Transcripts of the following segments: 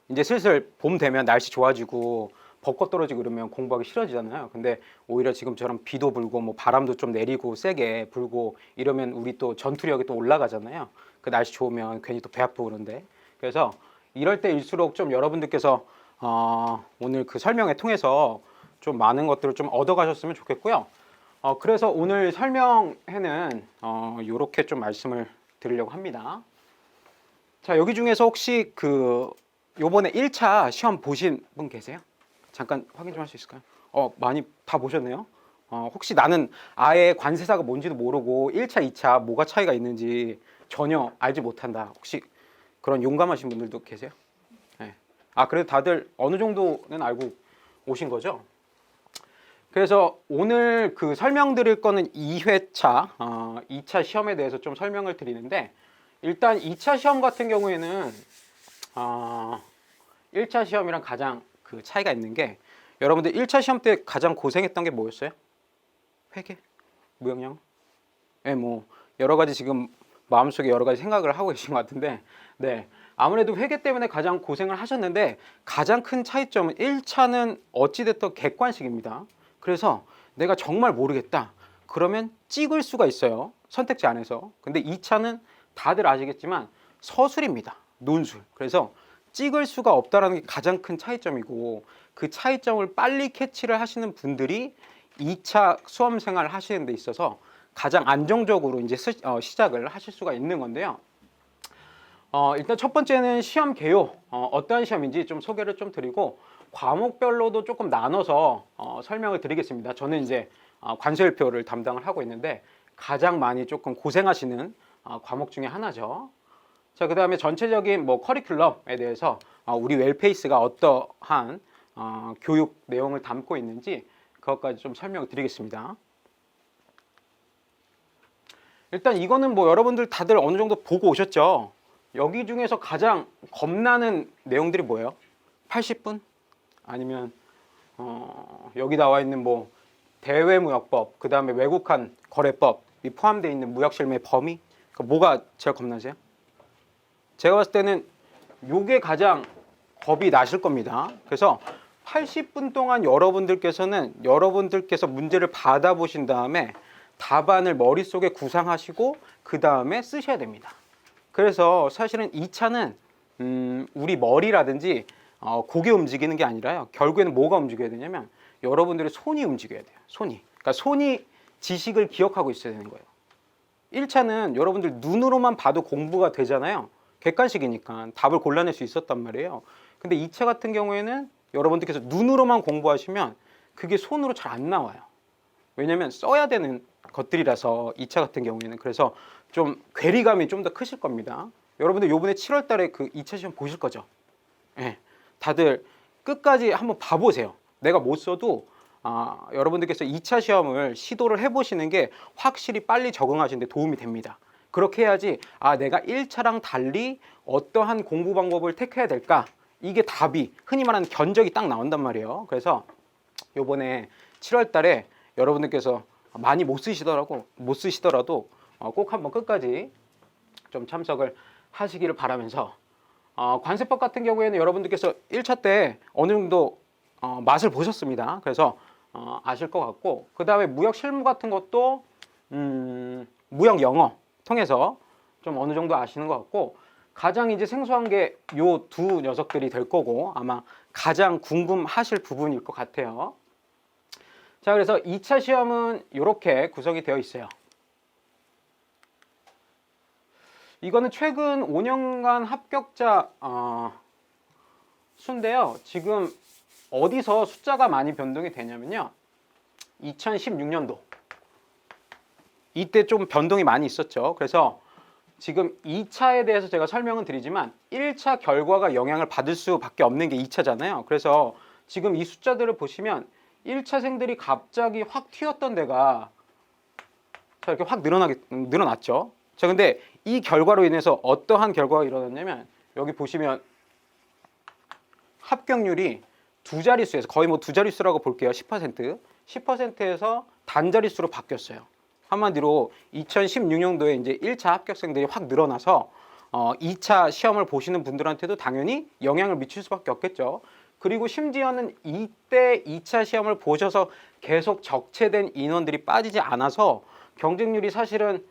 이제 슬슬 봄 되면 날씨 좋아지고 벚꽃 떨어지고 이러면 공부하기 싫어지잖아요. 근데 오히려 지금처럼 비도 불고 뭐 바람도 좀 내리고 세게 불고 이러면 우리 또 전투력이 또 올라가잖아요. 그 날씨 좋으면 괜히 또 배 아프고 그런데. 그래서 이럴 때일수록 좀 여러분들께서 오늘 그 설명회 통해서 좀 많은 것들을 좀 얻어가셨으면 좋겠고요. 그래서 오늘 설명회는 이렇게 좀 말씀을 드리려고 합니다. 자, 여기 중에서 혹시 그 요번에 1차 시험 보신 분 계세요? 잠깐 확인 좀 할 수 있을까요? 많이 다 보셨네요. 혹시 나는 아예 관세사가 뭔지도 모르고 1차, 2차 뭐가 차이가 있는지 전혀 알지 못한다. 혹시 그런 용감하신 분들도 계세요? 네. 그래도 다들 어느 정도는 알고 오신 거죠? 그래서 오늘 그 설명드릴 거는 2회차, 2차 시험에 대해서 좀 설명을 드리는데 일단 2차 시험 같은 경우에는 1차 시험이랑 가장 그 차이가 있는 게 여러분들 1차 시험 때 가장 고생했던 게 뭐였어요? 회계? 무역영? 네, 뭐 여러 가지 지금 마음속에 여러 가지 생각을 하고 계신 것 같은데 네, 아무래도 회계 때문에 가장 고생을 하셨는데 가장 큰 차이점은 1차는 어찌됐든 객관식입니다. 그래서 내가 정말 모르겠다. 그러면 찍을 수가 있어요. 선택지 안에서. 근데 2차는 다들 아시겠지만 서술입니다. 논술. 그래서 찍을 수가 없다는 게 가장 큰 차이점이고 그 차이점을 빨리 캐치를 하시는 분들이 2차 수험 생활을 하시는 데 있어서 가장 안정적으로 이제 시작을 하실 수가 있는 건데요. 일단 첫 번째는 시험 개요. 어떠한 시험인지 좀 소개를 좀 드리고 과목별로도 조금 나눠서 설명을 드리겠습니다. 저는 이제 관세율표를 담당을 하고 있는데 가장 많이 조금 고생하시는 과목 중에 하나죠. 자, 그 다음에 전체적인 뭐 커리큘럼에 대해서 우리 웰페이스가 어떠한 교육 내용을 담고 있는지 그것까지 좀 설명을 드리겠습니다. 일단 이거는 뭐 여러분들 다들 어느 정도 보고 오셨죠? 여기 중에서 가장 겁나는 내용들이 뭐예요? 80분? 아니면 여기 나와 있는 뭐 대외무역법, 그 다음에 외국한 거래법이 포함되어 있는 무역실무의 범위? 뭐가 제일 겁나세요? 제가 봤을 때는 요게 가장 겁이 나실 겁니다. 그래서 80분 동안 여러분들께서 문제를 받아보신 다음에 답안을 머릿속에 구상하시고 그 다음에 쓰셔야 됩니다. 그래서 사실은 2차는 우리 머리라든지 고개 움직이는 게 아니라요. 결국에는 뭐가 움직여야 되냐면 여러분들의 손이 움직여야 돼요. 손이. 그러니까 손이 지식을 기억하고 있어야 되는 거예요. 1차는 여러분들 눈으로만 봐도 공부가 되잖아요. 객관식이니까 답을 골라낼 수 있었단 말이에요. 근데 2차 같은 경우에는 여러분들께서 눈으로만 공부하시면 그게 손으로 잘 안 나와요. 왜냐면 써야 되는 것들이라서 2차 같은 경우에는. 그래서 좀 괴리감이 좀 더 크실 겁니다. 여러분들 요번에 7월 달에 그 2차 시험 보실 거죠? 네. 다들 끝까지 한번 봐보세요. 내가 못 써도 여러분들께서 2차 시험을 시도를 해보시는 게 확실히 빨리 적응하시는 데 도움이 됩니다. 그렇게 해야지 내가 1차랑 달리 어떠한 공부 방법을 택해야 될까? 이게 답이 흔히 말하는 견적이 딱 나온단 말이에요. 그래서 요번에 7월 달에 여러분들께서 많이 못 쓰시더라도 꼭 한번 끝까지 좀 참석을 하시기를 바라면서 관세법 같은 경우에는 여러분들께서 1차 때 어느 정도 맛을 보셨습니다. 그래서 아실 것 같고 그 다음에 무역 실무 같은 것도 무역 영어 통해서 좀 어느 정도 아시는 것 같고 가장 이제 생소한 게 요 두 녀석들이 될 거고 아마 가장 궁금하실 부분일 것 같아요. 자, 그래서 2차 시험은 이렇게 구성이 되어 있어요. 이거는 최근 5년간 합격자 수인데요. 지금 어디서 숫자가 많이 변동이 되냐면요. 2016년도. 이때 좀 변동이 많이 있었죠. 그래서 지금 2차에 대해서 제가 설명은 드리지만 1차 결과가 영향을 받을 수밖에 없는 게 2차잖아요. 그래서 지금 이 숫자들을 보시면 1차생들이 갑자기 확 튀었던 데가 자, 이렇게 확 늘어났죠. 자, 근데 이 결과로 인해서 어떠한 결과가 일어났냐면 여기 보시면 합격률이 두 자릿수에서 거의 뭐 두 자릿수라고 볼게요. 10%에서 단자릿수로 바뀌었어요. 한마디로 2016년도에 이제 1차 합격생들이 확 늘어나서 2차 시험을 보시는 분들한테도 당연히 영향을 미칠 수밖에 없겠죠. 그리고 심지어는 이때 2차 시험을 보셔서 계속 적체된 인원들이 빠지지 않아서 경쟁률이 사실은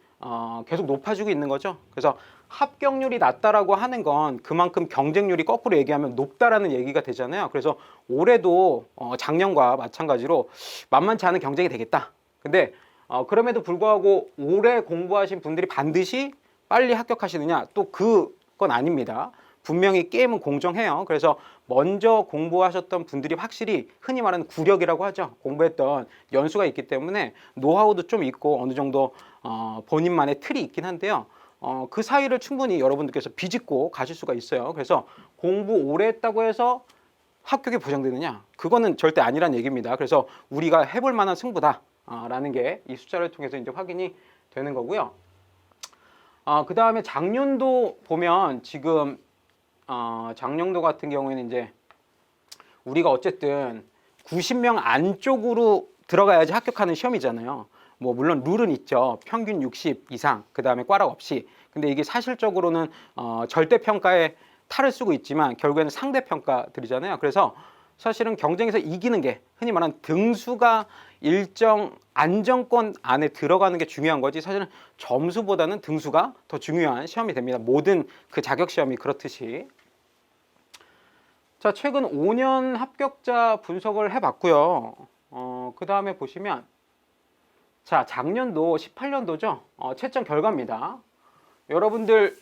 계속 높아지고 있는 거죠. 그래서 합격률이 낮다라고 하는 건 그만큼 경쟁률이 거꾸로 얘기하면 높다라는 얘기가 되잖아요. 그래서 올해도 작년과 마찬가지로 만만치 않은 경쟁이 되겠다. 근데 그럼에도 불구하고 오래 공부하신 분들이 반드시 빨리 합격하시느냐? 또 그건 아닙니다. 분명히 게임은 공정해요. 그래서 먼저 공부하셨던 분들이 확실히 흔히 말하는 구력이라고 하죠. 공부했던 연수가 있기 때문에 노하우도 좀 있고 어느 정도 본인만의 틀이 있긴 한데요. 그 사이를 충분히 여러분들께서 비집고 가실 수가 있어요. 그래서 공부 오래 했다고 해서 합격이 보장되느냐? 그거는 절대 아니란 얘기입니다. 그래서 우리가 해볼 만한 승부다 라는 게 이 숫자를 통해서 이제 확인이 되는 거고요. 그 다음에 작년도 보면 지금 작년도 같은 경우에는 이제 우리가 어쨌든 90명 안쪽으로 들어가야지 합격하는 시험이잖아요. 뭐 물론 룰은 있죠. 평균 60 이상, 그 다음에 꽈락 없이. 근데 이게 사실적으로는 절대평가에 탈을 쓰고 있지만 결국에는 상대평가들이잖아요. 그래서 사실은 경쟁에서 이기는 게 흔히 말하는 등수가 일정 안정권 안에 들어가는 게 중요한 거지 사실은 점수보다는 등수가 더 중요한 시험이 됩니다. 모든 그 자격시험이 그렇듯이. 자, 최근 5년 합격자 분석을 해봤고요. 그 다음에 보시면 자, 작년도 18년도죠. 채점 결과입니다. 여러분들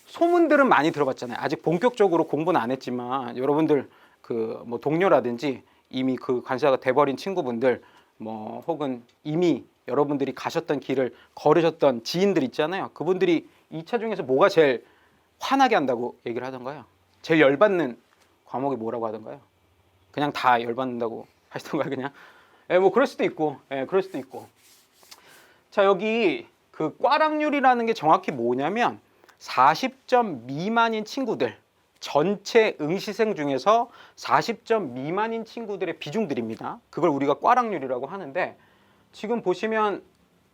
소문들은 많이 들어봤잖아요. 아직 본격적으로 공부는 안 했지만 여러분들 그 뭐 동료라든지 이미 그 관세자가 돼버린 친구분들 뭐 혹은 이미 여러분들이 가셨던 길을 걸으셨던 지인들 있잖아요. 그분들이 2차 중에서 뭐가 제일 화나게 한다고 얘기를 하던가요? 제일 열받는 과목이 뭐라고 하던가요? 그냥 다 열받는다고 하시던가요? 그냥? 뭐 그럴 수도 있고, 그럴 수도 있고. 자, 여기 그 꽈락률이라는 게 정확히 뭐냐면 40점 미만인 친구들, 전체 응시생 중에서 40점 미만인 친구들의 비중들입니다. 그걸 우리가 꽈락률이라고 하는데 지금 보시면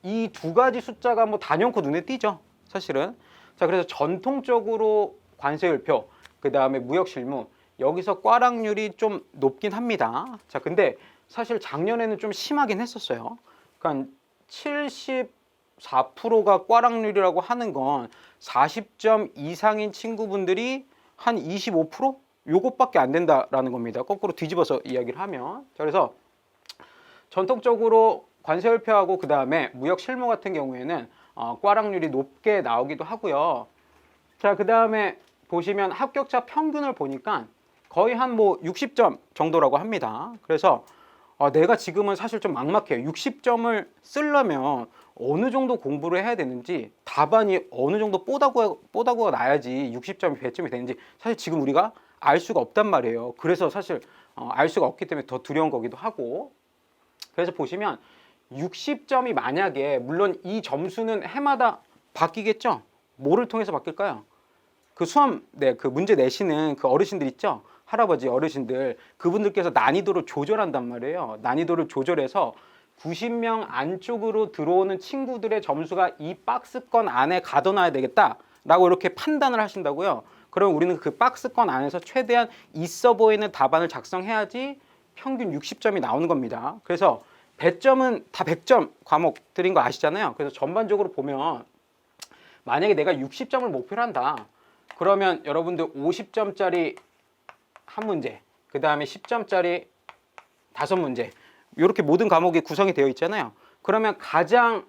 이 두 가지 숫자가 뭐 단연코 눈에 띄죠, 사실은. 자, 그래서 전통적으로 관세율표, 그 다음에 무역실무, 여기서 꽈락률이 좀 높긴 합니다. 자, 근데 사실 작년에는 좀 심하긴 했었어요. 그러니까 74%가 꽈락률이라고 하는 건 40점 이상인 친구분들이 한 25%? 요것밖에 안 된다라는 겁니다. 거꾸로 뒤집어서 이야기를 하면. 자, 그래서 전통적으로 관세율표하고 그 다음에 무역 실무 같은 경우에는 꽈락률이 높게 나오기도 하고요. 자, 그 다음에 보시면 합격자 평균을 보니까 거의 한 뭐 60점 정도라고 합니다. 그래서 내가 지금은 사실 좀 막막해요. 60점을 쓰려면 어느 정도 공부를 해야 되는지, 답안이 어느 정도 뽀다구가 나야지 60점이 100점이 되는지 사실 지금 우리가 알 수가 없단 말이에요. 그래서 사실 알 수가 없기 때문에 더 두려운 거기도 하고. 그래서 보시면 60점이 만약에, 물론 이 점수는 해마다 바뀌겠죠? 뭐를 통해서 바뀔까요? 그 수험, 그 문제 내시는 그 어르신들 있죠? 할아버지 어르신들, 그분들께서 난이도를 조절한단 말이에요. 난이도를 조절해서 90명 안쪽으로 들어오는 친구들의 점수가 이 박스권 안에 가둬놔야 되겠다라고 이렇게 판단을 하신다고요. 그럼 우리는 그 박스권 안에서 최대한 있어 보이는 답안을 작성해야지 평균 60점이 나오는 겁니다. 그래서 배점은 다 100점 과목들인 거 아시잖아요. 그래서 전반적으로 보면 만약에 내가 60점을 목표로 한다. 그러면 여러분들 50점짜리 한 문제, 그 다음에 10점짜리 5문제, 이렇게 모든 과목이 구성이 되어 있잖아요. 그러면 가장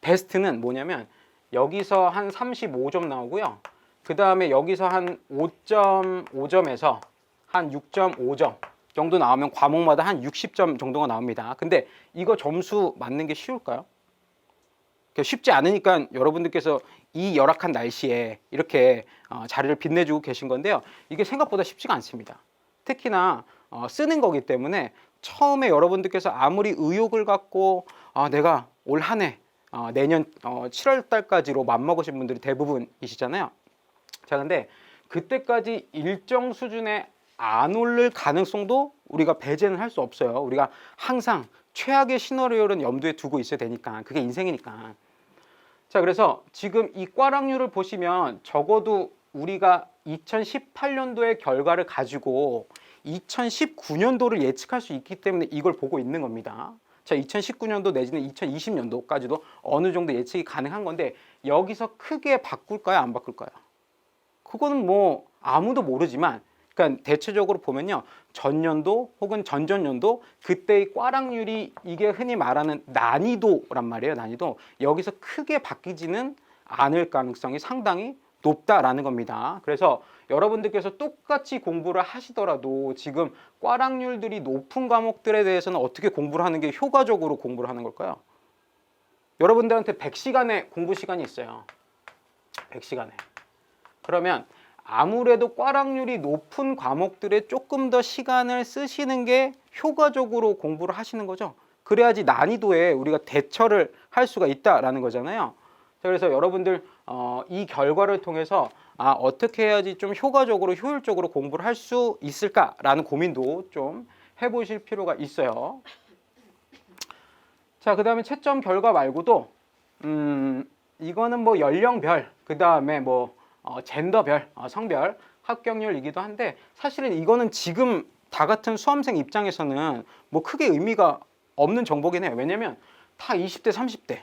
베스트는 뭐냐면 여기서 한 35점 나오고요. 그 다음에 여기서 한 5.5점에서 한 6.5점 정도 나오면 과목마다 한 60점 정도가 나옵니다. 근데 이거 점수 맞는 게 쉬울까요? 쉽지 않으니까 여러분들께서 이 열악한 날씨에 이렇게 자리를 빛내주고 계신 건데요. 이게 생각보다 쉽지가 않습니다. 특히나 쓰는 거기 때문에 처음에 여러분들께서 아무리 의욕을 갖고 내가 올 한 해 내년 7월 달까지로 맘먹으신 분들이 대부분이시잖아요. 자, 근데 그때까지 일정 수준의 안 오를 가능성도 우리가 배제는 할 수 없어요. 우리가 항상 최악의 시나리오는 염두에 두고 있어야 되니까. 그게 인생이니까. 자, 그래서 지금 이 꽈락률을 보시면 적어도 우리가 2018년도의 결과를 가지고 2019년도를 예측할 수 있기 때문에 이걸 보고 있는 겁니다. 자, 2019년도 내지는 2020년도까지도 어느 정도 예측이 가능한 건데 여기서 크게 바꿀까요? 안 바꿀까요? 그거는 뭐 아무도 모르지만, 그러니까 대체적으로 보면요, 전년도 혹은 전전년도 그때의 꽈락률이 이게 흔히 말하는 난이도란 말이에요. 난이도 여기서 크게 바뀌지는 않을 가능성이 상당히 높다라는 겁니다. 그래서 여러분들께서 똑같이 공부를 하시더라도 지금 꽈락률들이 높은 과목들에 대해서는 어떻게 공부를 하는 게 효과적으로 공부를 하는 걸까요? 여러분들한테 100시간의 공부 시간이 있어요. 100시간에. 그러면 아무래도 꽈락률이 높은 과목들에 조금 더 시간을 쓰시는 게 효과적으로 공부를 하시는 거죠. 그래야지 난이도에 우리가 대처를 할 수가 있다라는 거잖아요. 그래서 여러분들 이 결과를 통해서 어떻게 해야지 좀 효과적으로 효율적으로 공부를 할 수 있을까라는 고민도 좀 해보실 필요가 있어요. 자, 그 다음에 채점 결과 말고도 이거는 뭐 연령별, 그 다음에 뭐 젠더별, 성별, 합격률이기도 한데 사실은 이거는 지금 다 같은 수험생 입장에서는 뭐 크게 의미가 없는 정보긴 해요. 왜냐면 다 20대, 30대.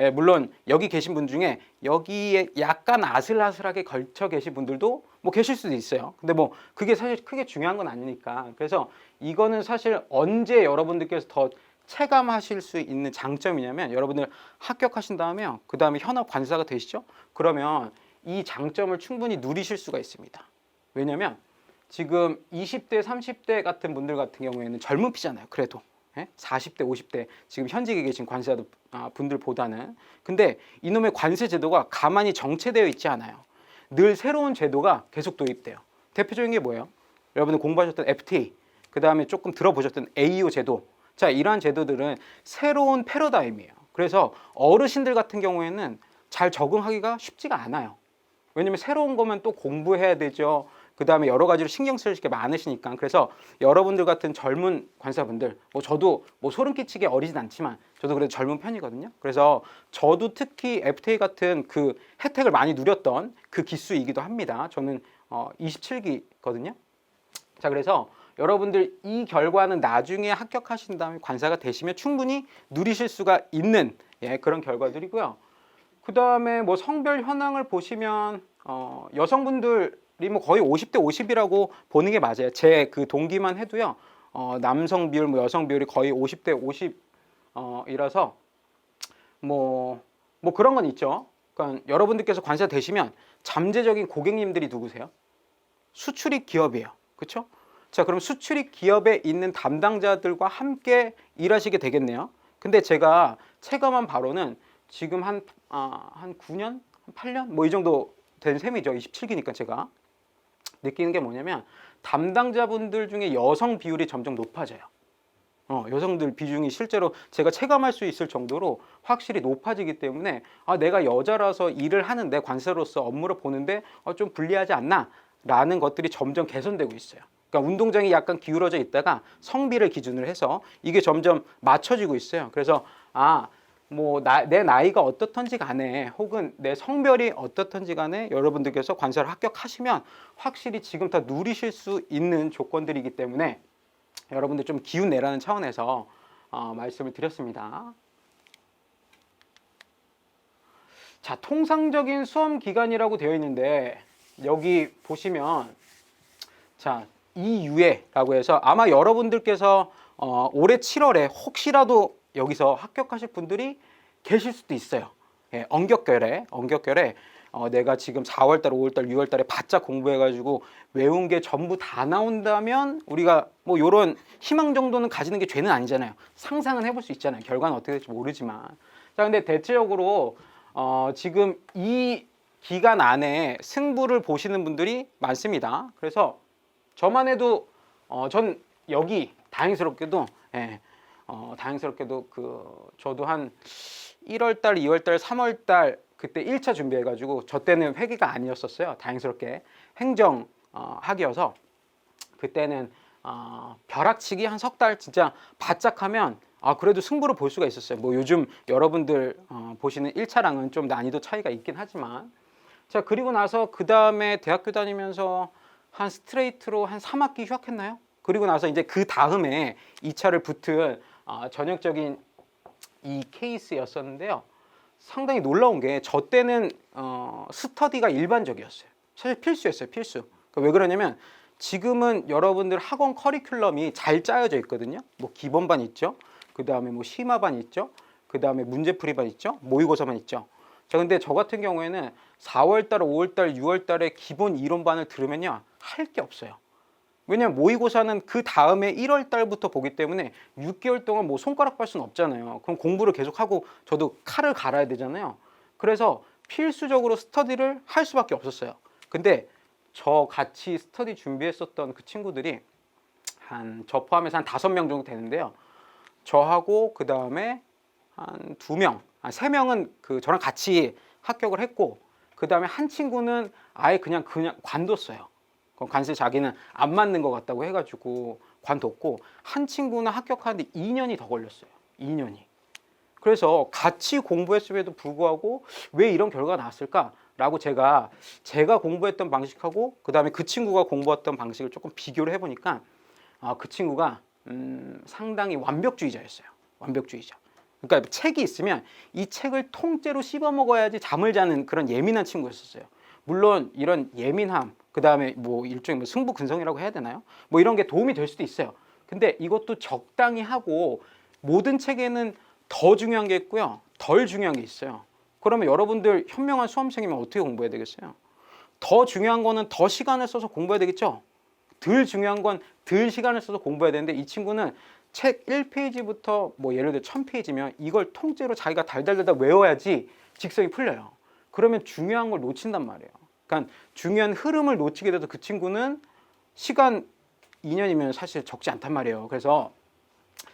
예, 물론 여기 계신 분 중에 여기에 약간 아슬아슬하게 걸쳐 계신 분들도 뭐 계실 수도 있어요. 근데 뭐 그게 사실 크게 중요한 건 아니니까. 그래서 이거는 사실 언제 여러분들께서 더 체감하실 수 있는 장점이냐면 여러분들 합격하신 다음에요. 그 다음에 현업 관사가 되시죠? 그러면 이 장점을 충분히 누리실 수가 있습니다. 왜냐면 지금 20대, 30대 같은 분들 같은 경우에는 젊은 피잖아요. 그래도 40대, 50대 지금 현직에 계신 관세 분들보다는. 근데 이놈의 관세 제도가 가만히 정체되어 있지 않아요. 늘 새로운 제도가 계속 도입돼요. 대표적인 게 뭐예요? 여러분들 공부하셨던 FTA, 그 다음에 조금 들어보셨던 AO 제도. 자, 이러한 제도들은 새로운 패러다임이에요. 그래서 어르신들 같은 경우에는 잘 적응하기가 쉽지가 않아요. 왜냐면 새로운 거면 또 공부해야 되죠. 그 다음에 여러 가지로 신경 쓸 게 많으시니까. 그래서 여러분들 같은 젊은 관사분들, 뭐 저도 뭐 소름 끼치게 어리진 않지만 저도 그래도 젊은 편이거든요. 그래서 저도 특히 FTA 같은 그 혜택을 많이 누렸던 그 기수이기도 합니다. 저는 27기거든요. 자, 그래서 여러분들 이 결과는 나중에 합격하신 다음에 관사가 되시면 충분히 누리실 수가 있는 그런 결과들이고요. 그 다음에 뭐 성별 현황을 보시면 여성분들이 뭐 거의 50대 50이라고 보는 게 맞아요. 제 그 동기만 해도요. 남성 비율, 뭐 여성 비율이 거의 50대 50 이라서 뭐 그런 건 있죠. 그러니까 여러분들께서 관사 되시면 잠재적인 고객님들이 누구세요? 수출입 기업이에요. 그렇죠? 자, 그럼 수출입 기업에 있는 담당자들과 함께 일하시게 되겠네요. 근데 제가 체감한 바로는 지금 한 9년, 한 8년 뭐 이 정도 된 셈이죠. 27기니까 제가 느끼는 게 뭐냐면 담당자분들 중에 여성 비율이 점점 높아져요. 여성들 비중이 실제로 제가 체감할 수 있을 정도로 확실히 높아지기 때문에 내가 여자라서 일을 하는데 관세로서 업무를 보는데 좀 불리하지 않나 라는 것들이 점점 개선되고 있어요. 그러니까 운동장이 약간 기울어져 있다가 성비를 기준으로 해서 이게 점점 맞춰지고 있어요. 그래서 뭐 내 나이가 어떻든지 간에 혹은 내 성별이 어떻든지 간에 여러분들께서 관사를 합격하시면 확실히 지금 다 누리실 수 있는 조건들이기 때문에 여러분들 좀 기운 내라는 차원에서 말씀을 드렸습니다. 자, 통상적인 수험 기간이라고 되어 있는데 여기 보시면 자, 이유에라고 해서 아마 여러분들께서 올해 7월에 혹시라도 여기서 합격하실 분들이 계실 수도 있어요. 엄격결에 내가 지금 4월달, 5월달, 6월달에 바짝 공부해가지고 외운 게 전부 다 나온다면 우리가 뭐 이런 희망 정도는 가지는 게 죄는 아니잖아요. 상상은 해볼 수 있잖아요. 결과는 어떻게 될지 모르지만. 자, 근데 대체적으로 지금 이 기간 안에 승부를 보시는 분들이 많습니다. 그래서 저만 해도 전 여기 다행스럽게도 저도 한 1월달, 2월달, 3월달 그때 1차 준비해가지고 저 때는 회계가 아니었었어요. 다행스럽게 행정 학이어서 그때는 벼락치기 한 석 달 진짜 바짝 하면 그래도 승부를 볼 수가 있었어요. 뭐 요즘 여러분들 보시는 1차랑은 좀 난이도 차이가 있긴 하지만, 자, 그리고 나서 그 다음에 대학교 다니면서 한 스트레이트로 한 3학기 휴학했나요? 그리고 나서 이제 그 다음에 2차를 붙은 전형적인 이 케이스였었는데요. 상당히 놀라운 게 저 때는 스터디가 일반적이었어요. 사실 필수였어요, 필수. 그러니까 왜 그러냐면 지금은 여러분들 학원 커리큘럼이 잘 짜여져 있거든요. 뭐 기본반 있죠. 그 다음에 뭐 심화반 있죠. 그 다음에 문제풀이반 있죠. 모의고사반 있죠. 자, 근데 저 같은 경우에는 4월달, 5월달, 6월달에 기본 이론반을 들으면요, 할 게 없어요. 왜냐면 모의고사는 그 다음에 1월달부터 보기 때문에 6개월 동안 뭐 손가락 뺄 수는 없잖아요. 그럼 공부를 계속하고 저도 칼을 갈아야 되잖아요. 그래서 필수적으로 스터디를 할 수밖에 없었어요. 근데 저 같이 스터디 준비했었던 그 친구들이 저 포함해서 한 5명 정도 되는데요. 저하고 그 다음에 한 2명, 3명은 저랑 같이 합격을 했고, 그 다음에 한 친구는 아예 그냥 관뒀어요. 관세 자기는 안 맞는 것 같다고 해가지고 관뒀고, 한 친구는 합격하는데 2년이 더 걸렸어요. 2년이. 그래서 같이 공부했음에도 불구하고 왜 이런 결과가 나왔을까라고 제가 공부했던 방식하고 그 다음에 그 친구가 공부했던 방식을 조금 비교를 해보니까 그 친구가 상당히 완벽주의자였어요. 완벽주의자. 그러니까 책이 있으면 이 책을 통째로 씹어 먹어야지 잠을 자는 그런 예민한 친구였었어요. 물론 이런 예민함, 그 다음에 뭐 일종의 승부근성이라고 해야 되나요? 뭐 이런 게 도움이 될 수도 있어요. 근데 이것도 적당히 하고, 모든 책에는 더 중요한 게 있고요, 덜 중요한 게 있어요. 그러면 여러분들 현명한 수험생이면 어떻게 공부해야 되겠어요? 더 중요한 거는 더 시간을 써서 공부해야 되겠죠? 덜 중요한 건 덜 시간을 써서 공부해야 되는데, 이 친구는 책 1페이지부터 뭐 예를 들어 1000페이지면 이걸 통째로 자기가 달달달달 외워야지 직성이 풀려요. 그러면 중요한 걸 놓친단 말이에요. 그러니까 중요한 흐름을 놓치게 돼서 그 친구는 시간 2년이면 사실 적지 않단 말이에요. 그래서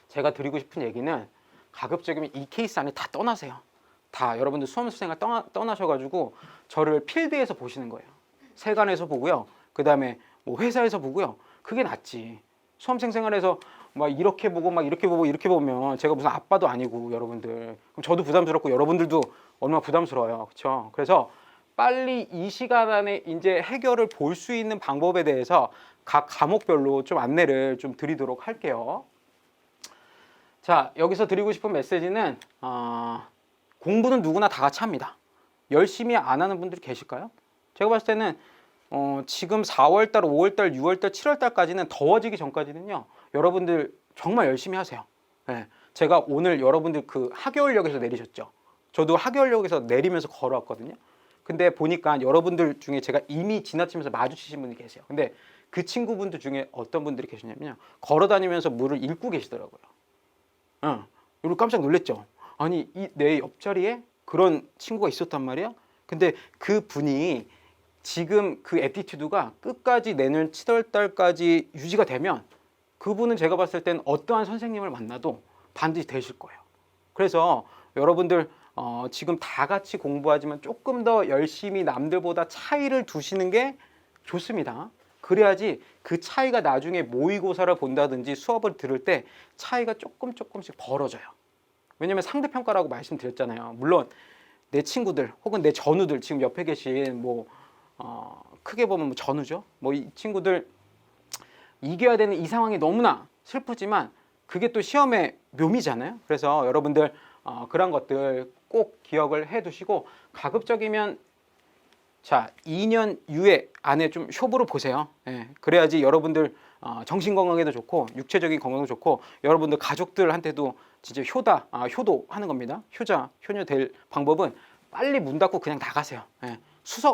제가 드리고 싶은 얘기는, 가급적이면 이 케이스 안에 다 떠나세요. 다 여러분들 수험생활 떠나셔가지고 저를 필드에서 보시는 거예요. 세관에서 보고요. 그 다음에 뭐 회사에서 보고요. 그게 낫지. 수험생 생활에서 막 이렇게 보고 막 이렇게 보고 이렇게 보면 제가 무슨 아빠도 아니고 여러분들, 그럼 저도 부담스럽고 여러분들도 얼마나 부담스러워요. 그렇죠? 그래서 빨리 이 시간 안에 이제 해결을 볼 수 있는 방법에 대해서 각 과목별로 좀 안내를 좀 드리도록 할게요. 자, 여기서 드리고 싶은 메시지는 공부는 누구나 다 같이 합니다. 열심히 안 하는 분들이 계실까요? 제가 봤을 때는 지금 4월달, 5월달, 6월달, 7월달까지는 더워지기 전까지는요, 여러분들 정말 열심히 하세요. 네. 제가 오늘 여러분들 그 하계월역에서 내리셨죠. 저도 하계월역에서 내리면서 걸어왔거든요. 근데 보니까 여러분들 중에 제가 이미 지나치면서 마주치신 분이 계세요. 근데 그 친구분들 중에 어떤 분들이 계시냐면요, 걸어다니면서 물을 읽고 계시더라고요. 이거 깜짝 놀랐죠. 아니, 내 옆자리에 그런 친구가 있었단 말이야. 근데 그 분이 지금 그 애티튜드가 끝까지 내년 7월달까지 유지가 되면, 그분은 제가 봤을 땐 어떠한 선생님을 만나도 반드시 되실 거예요. 그래서 여러분들 지금 다 같이 공부하지만 조금 더 열심히 남들보다 차이를 두시는 게 좋습니다. 그래야지 그 차이가 나중에 모의고사를 본다든지 수업을 들을 때 차이가 조금씩 벌어져요. 왜냐면 상대평가라고 말씀드렸잖아요. 물론 내 친구들 혹은 내 전우들, 지금 옆에 계신 뭐 크게 보면 뭐 전우죠. 뭐 이 친구들 이겨야 되는 이 상황이 너무나 슬프지만 그게 또 시험의 묘미잖아요. 그래서 여러분들 그런 것들 꼭 기억을 해 두시고, 가급적이면 자 2년 유예 안에 좀 효부를 보세요. 예, 그래야지 여러분들 정신 건강에도 좋고 육체적인 건강도 좋고, 여러분들 가족들한테도 진짜 효도하는 겁니다. 효녀 될 방법은 빨리 문 닫고 그냥 나가세요. 예,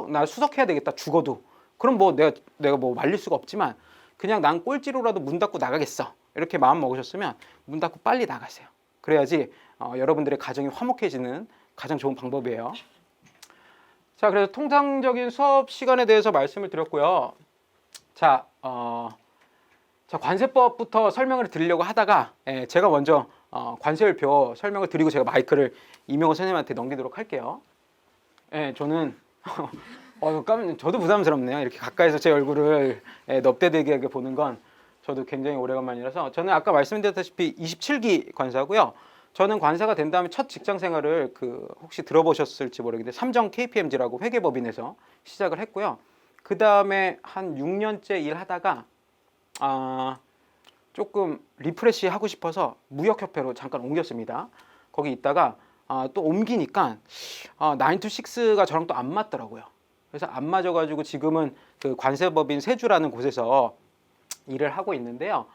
나 수석해야 되겠다, 죽어도. 그럼 뭐 내가 뭐 말릴 수가 없지만, 그냥 난 꼴찌로라도 문 닫고 나가겠어, 이렇게 마음 먹으셨으면 문 닫고 빨리 나가세요. 그래야지 여러분들의 가정이 화목해지는 가장 좋은 방법이에요. 자, 그래서 통상적인 수업 시간에 대해서 말씀을 드렸고요. 자, 관세법부터 설명을 드리려고 하다가 제가 먼저 관세율표 설명을 드리고 제가 마이크를 이명호 선생님한테 넘기도록 할게요. 저는 저도 부담스럽네요. 이렇게 가까이서 제 얼굴을 넙대대게 보는 건. 저도 굉장히 오래간만이라서 저는 아까 말씀드렸다시피 27기 관사고요. 저는 관사가 된 다음에 첫 직장 생활을 혹시 들어보셨을지 모르겠는데 삼정 KPMG라고 회계법인에서 시작을 했고요. 그 다음에 한 6년째 일하다가 조금 리프레시 하고 싶어서 무역협회로 잠깐 옮겼습니다. 거기 있다가 또 옮기니까 9 to 6가 저랑 또 안 맞더라고요. 그래서 안 맞아가지고 지금은 그 관세법인 세주라는 곳에서 일을 하고 있는데요.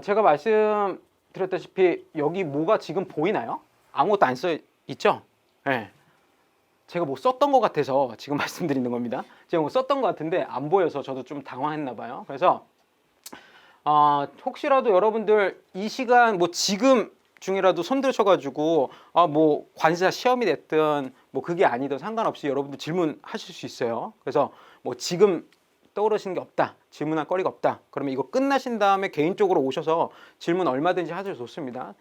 제가 말씀드렸다시피 여기 뭐가 지금 보이나요? 아무것도 안 써 있죠? 네. 제가 뭐 썼던 것 같아서 지금 말씀드리는 겁니다. 제가 뭐 썼던 것 같은데 안 보여서 저도 좀 당황했나 봐요. 그래서 혹시라도 여러분들 이 시간 뭐 지금 중이라도 손 드셔가지고 뭐 관사 시험이 됐든 뭐 그게 아니든 상관없이 여러분들 질문하실 수 있어요. 그래서 뭐 지금 떠오르시는 게 없다, 질문할 거리가 없다, 그러면 이거 끝나신 다음에 개인적으로 오셔서 질문 얼마든지 하셔도 좋습니다.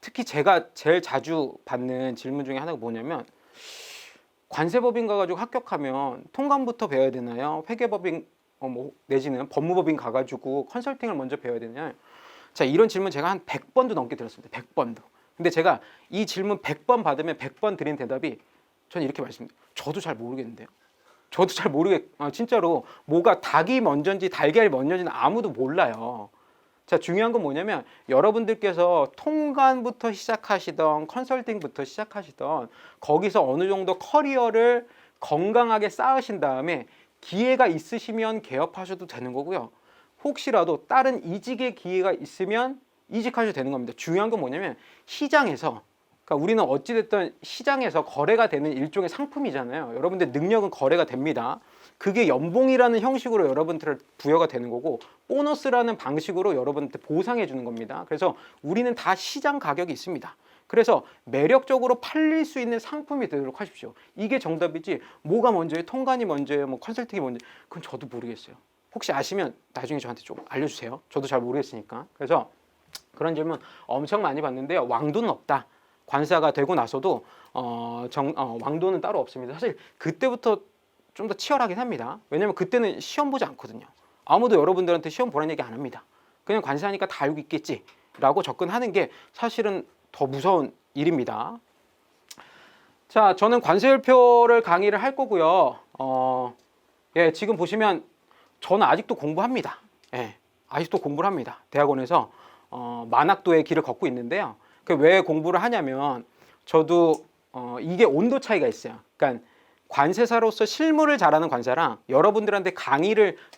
특히 제가 제일 자주 받는 질문 중에 하나가 뭐냐면 관세법인 가가지고 합격하면 통관부터 배워야 되나요? 회계법인 뭐 내지는 법무법인 가가지고 컨설팅을 먼저 배워야 되나요? 자, 이런 질문 제가 한 100번도 넘게 들었습니다. 100번도. 근데 제가 이 질문 100번 받으면 100번 드린 대답이 저는 이렇게 말씀드립니다. 저도 잘 모르겠는데요. 저도 잘 진짜로 뭐가 닭이 먼저인지 달걀이 먼저인지는 아무도 몰라요. 자, 중요한 건 뭐냐면 여러분들께서 통관부터 시작하시던 컨설팅부터 시작하시던 거기서 어느 정도 커리어를 건강하게 쌓으신 다음에 기회가 있으시면 개업하셔도 되는 거고요. 혹시라도 다른 이직의 기회가 있으면 이직하셔도 되는 겁니다. 중요한 건 뭐냐면 시장에서, 그러니까 우리는 어찌됐든 시장에서 거래가 되는 일종의 상품이잖아요. 여러분들 능력은 거래가 됩니다. 그게 연봉이라는 형식으로 여러분들 부여가 되는 거고 보너스라는 방식으로 여러분한테 보상해 주는 겁니다. 그래서 우리는 다 시장 가격이 있습니다. 그래서 매력적으로 팔릴 수 있는 상품이 되도록 하십시오. 이게 정답이지 뭐가 먼저예요? 통관이 먼저예요? 뭐 컨설팅이 먼저예요? 그건 저도 모르겠어요. 혹시 아시면 나중에 저한테 좀 알려주세요. 저도 잘 모르겠으니까. 그래서 그런 질문 엄청 많이 받는데요. 왕도는 없다. 관사가 되고 나서도 왕도는 따로 없습니다. 사실 그때부터 좀 더 치열하긴 합니다. 왜냐면 그때는 시험 보지 않거든요. 아무도 여러분들한테 시험 보라는 얘기 안 합니다. 그냥 관사하니까 다 알고 있겠지 라고 접근하는 게 사실은 더 무서운 일입니다. 자, 저는 관세율표를 강의를 할 거고요. 예, 지금 보시면 저는 아직도 공부합니다. 예, 아직도 공부를 합니다. 대학원에서 만학도의 길을 걷고 있는데요. 왜 공부를 하냐면 저도 이게 온도 차이가 있어요. 그러니까 관세사로서 실무를 잘하는 관사랑 여러분들한테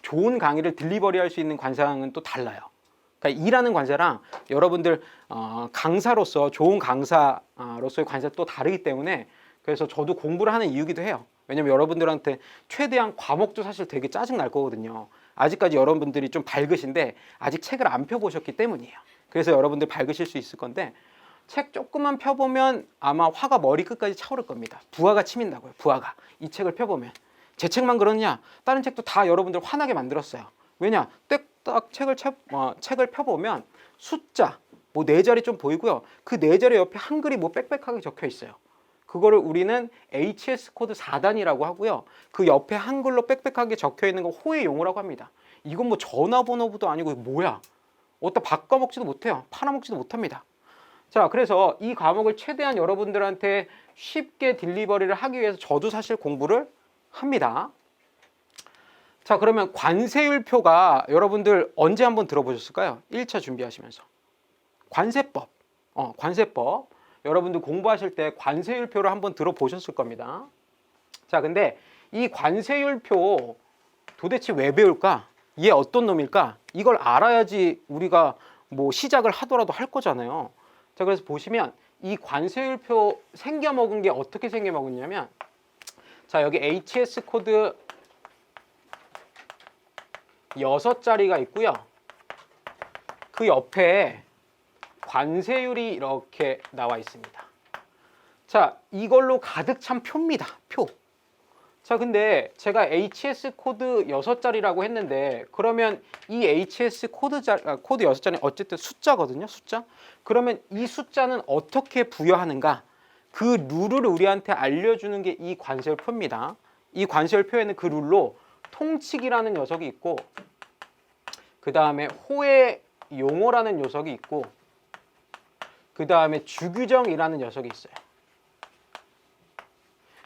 좋은 강의를 딜리버리할 수 있는 관사랑은 또 달라요. 그러니까 일하는 관사랑 여러분들 강사로서 좋은 강사로서의 관사 또 다르기 때문에 그래서 저도 공부를 하는 이유기도 해요. 왜냐면 여러분들한테 최대한 과목도 사실 되게 짜증 날 거거든요. 아직까지 여러분들이 좀 밝으신데 아직 책을 안 펴보셨기 때문이에요. 그래서 여러분들 밝으실 수 있을 건데 책 조금만 펴보면 아마 화가 머리 끝까지 차오를 겁니다. 부하가 치민다고요. 부하가. 이 책을 펴보면. 제 책만 그러냐? 다른 책도 다 여러분들 화나게 만들었어요. 왜냐? 딱 책을 펴보면 숫자 뭐 4자리 좀 보이고요. 그 4자리 옆에 한글이 뭐 빽빽하게 적혀 있어요. 그거를 우리는 HS 코드 4단이라고 하고요. 그 옆에 한글로 빽빽하게 적혀 있는 거 호의 용어라고 합니다. 이건 뭐 전화번호부도 아니고 뭐야? 어디다 바꿔먹지도 못해요. 팔아먹지도 못합니다. 자, 그래서 이 과목을 최대한 여러분들한테 쉽게 딜리버리를 하기 위해서 저도 사실 공부를 합니다. 자, 그러면 관세율표가 여러분들 언제 한번 들어보셨을까요? 1차 준비하시면서. 관세법. 관세법. 여러분들 공부하실 때 관세율표를 한번 들어보셨을 겁니다. 자, 근데 이 관세율표 도대체 왜 배울까? 얘 어떤 놈일까? 이걸 알아야지 우리가 뭐 시작을 하더라도 할 거잖아요. 자, 그래서 보시면 이 관세율표 생겨먹은 게 어떻게 생겨먹었냐면 자, 여기 HS 코드 6자리가 있고요. 그 옆에 관세율이 이렇게 나와 있습니다. 자, 이걸로 가득 찬 표입니다. 표. 자, 근데 제가 HS 코드 6자리라고 했는데 그러면 이 HS 코드 6자리는 어쨌든 숫자거든요. 숫자. 그러면 이 숫자는 어떻게 부여하는가? 그 룰을 우리한테 알려주는 게 이 관세율표입니다. 이 관세율표에는 그 룰로 통칙이라는 녀석이 있고 그 다음에 호의 용어라는 녀석이 있고, 그 다음에 주규정이라는 녀석이 있어요.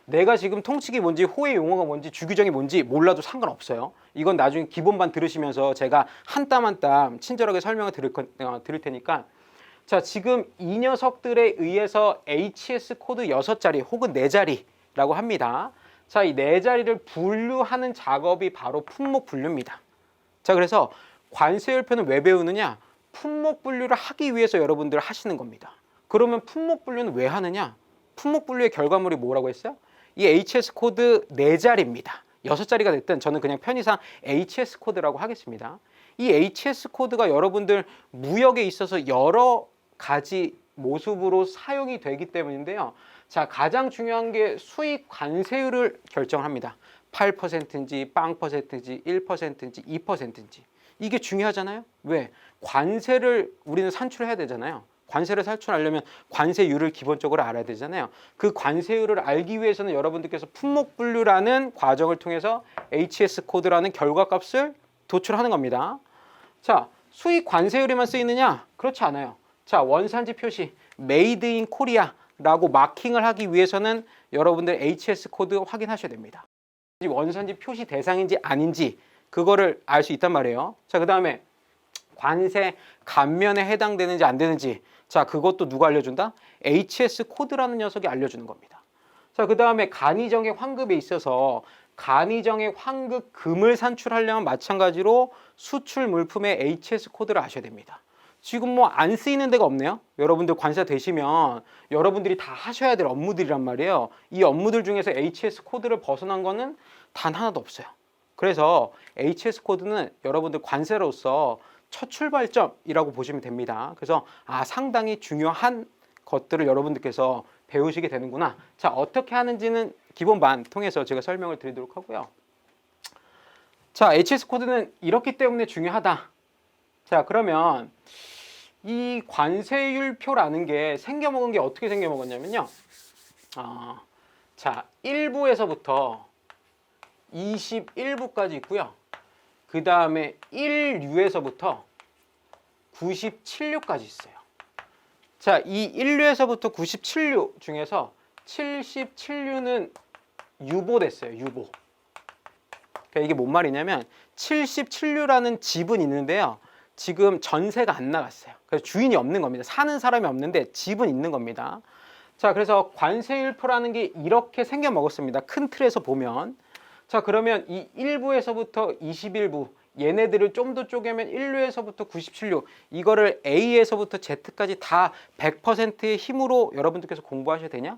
내가 지금 통칙이 뭔지, 호의 용어가 뭔지, 주규정이 뭔지 몰라도 상관없어요. 이건 나중에 기본반 들으시면서 제가 한 땀 한 땀 친절하게 설명을 드릴 테니까. 자, 지금 이 녀석들에 의해서 HS 코드 6자리 혹은 4자리라고 합니다. 자, 이 4자리를 분류하는 작업이 바로 품목 분류입니다. 자, 그래서 관세율표는 왜 배우느냐? 품목 분류를 하기 위해서 여러분들 하시는 겁니다. 그러면 품목 분류는 왜 하느냐? 품목 분류의 결과물이 뭐라고 했어요? 이 HS 코드 4자리입니다. 6자리가 됐든 저는 그냥 편의상 HS 코드라고 하겠습니다. 이 HS 코드가 여러분들 무역에 있어서 여러 가지 모습으로 사용이 되기 때문인데요. 자, 가장 중요한 게 수익 관세율을 결정합니다. 8%인지, 0%인지, 1%인지, 2%인지. 이게 중요하잖아요. 왜? 관세를 우리는 산출해야 되잖아요. 관세를 산출하려면 관세율을 기본적으로 알아야 되잖아요. 그 관세율을 알기 위해서는 여러분들께서 품목 분류라는 과정을 통해서 HS 코드라는 결과값을 도출하는 겁니다. 자, 수익 관세율에만 쓰이느냐? 그렇지 않아요. 자, 원산지 표시 메이드 인 코리아라고 마킹을 하기 위해서는 여러분들 HS 코드 확인하셔야 됩니다. 원산지 표시 대상인지 아닌지 그거를 알 수 있단 말이에요. 자, 그 다음에 관세 감면에 해당되는지 안 되는지, 자, 그것도 누가 알려준다? HS 코드라는 녀석이 알려주는 겁니다. 자, 그 다음에 간이정의 환급에 있어서 간이정의 환급금을 산출하려면 마찬가지로 수출 물품의 HS 코드를 아셔야 됩니다. 지금 뭐 안 쓰이는 데가 없네요. 여러분들 관세 되시면 여러분들이 다 하셔야 될 업무들이란 말이에요. 이 업무들 중에서 HS 코드를 벗어난 거는 단 하나도 없어요. 그래서 HS 코드는 여러분들 관세로서 첫 출발점이라고 보시면 됩니다. 그래서 상당히 중요한 것들을 여러분들께서 배우시게 되는구나. 자, 어떻게 하는지는 기본반 통해서 제가 설명을 드리도록 하고요. 자, HS 코드는 이렇기 때문에 중요하다. 자, 그러면 이 관세율표라는 게 생겨먹은 게 어떻게 생겨먹었냐면요. 자, 1부에서부터 21부까지 있고요. 그 다음에 1류에서부터 97류까지 있어요. 자, 이 1류에서부터 97류 중에서 77류는 유보됐어요. 유보. 그러니까 이게 뭔 말이냐면 77류라는 집은 있는데요. 지금 전세가 안 나갔어요. 그래서 주인이 없는 겁니다. 사는 사람이 없는데 집은 있는 겁니다. 자, 그래서 관세율표라는 게 이렇게 생겨 먹었습니다. 큰 틀에서 보면. 자, 그러면 이 1부에서부터 21부 얘네들을 좀 더 쪼개면 1류에서부터 97류 이거를 A에서부터 Z까지 다 100%의 힘으로 여러분들께서 공부하셔야 되냐?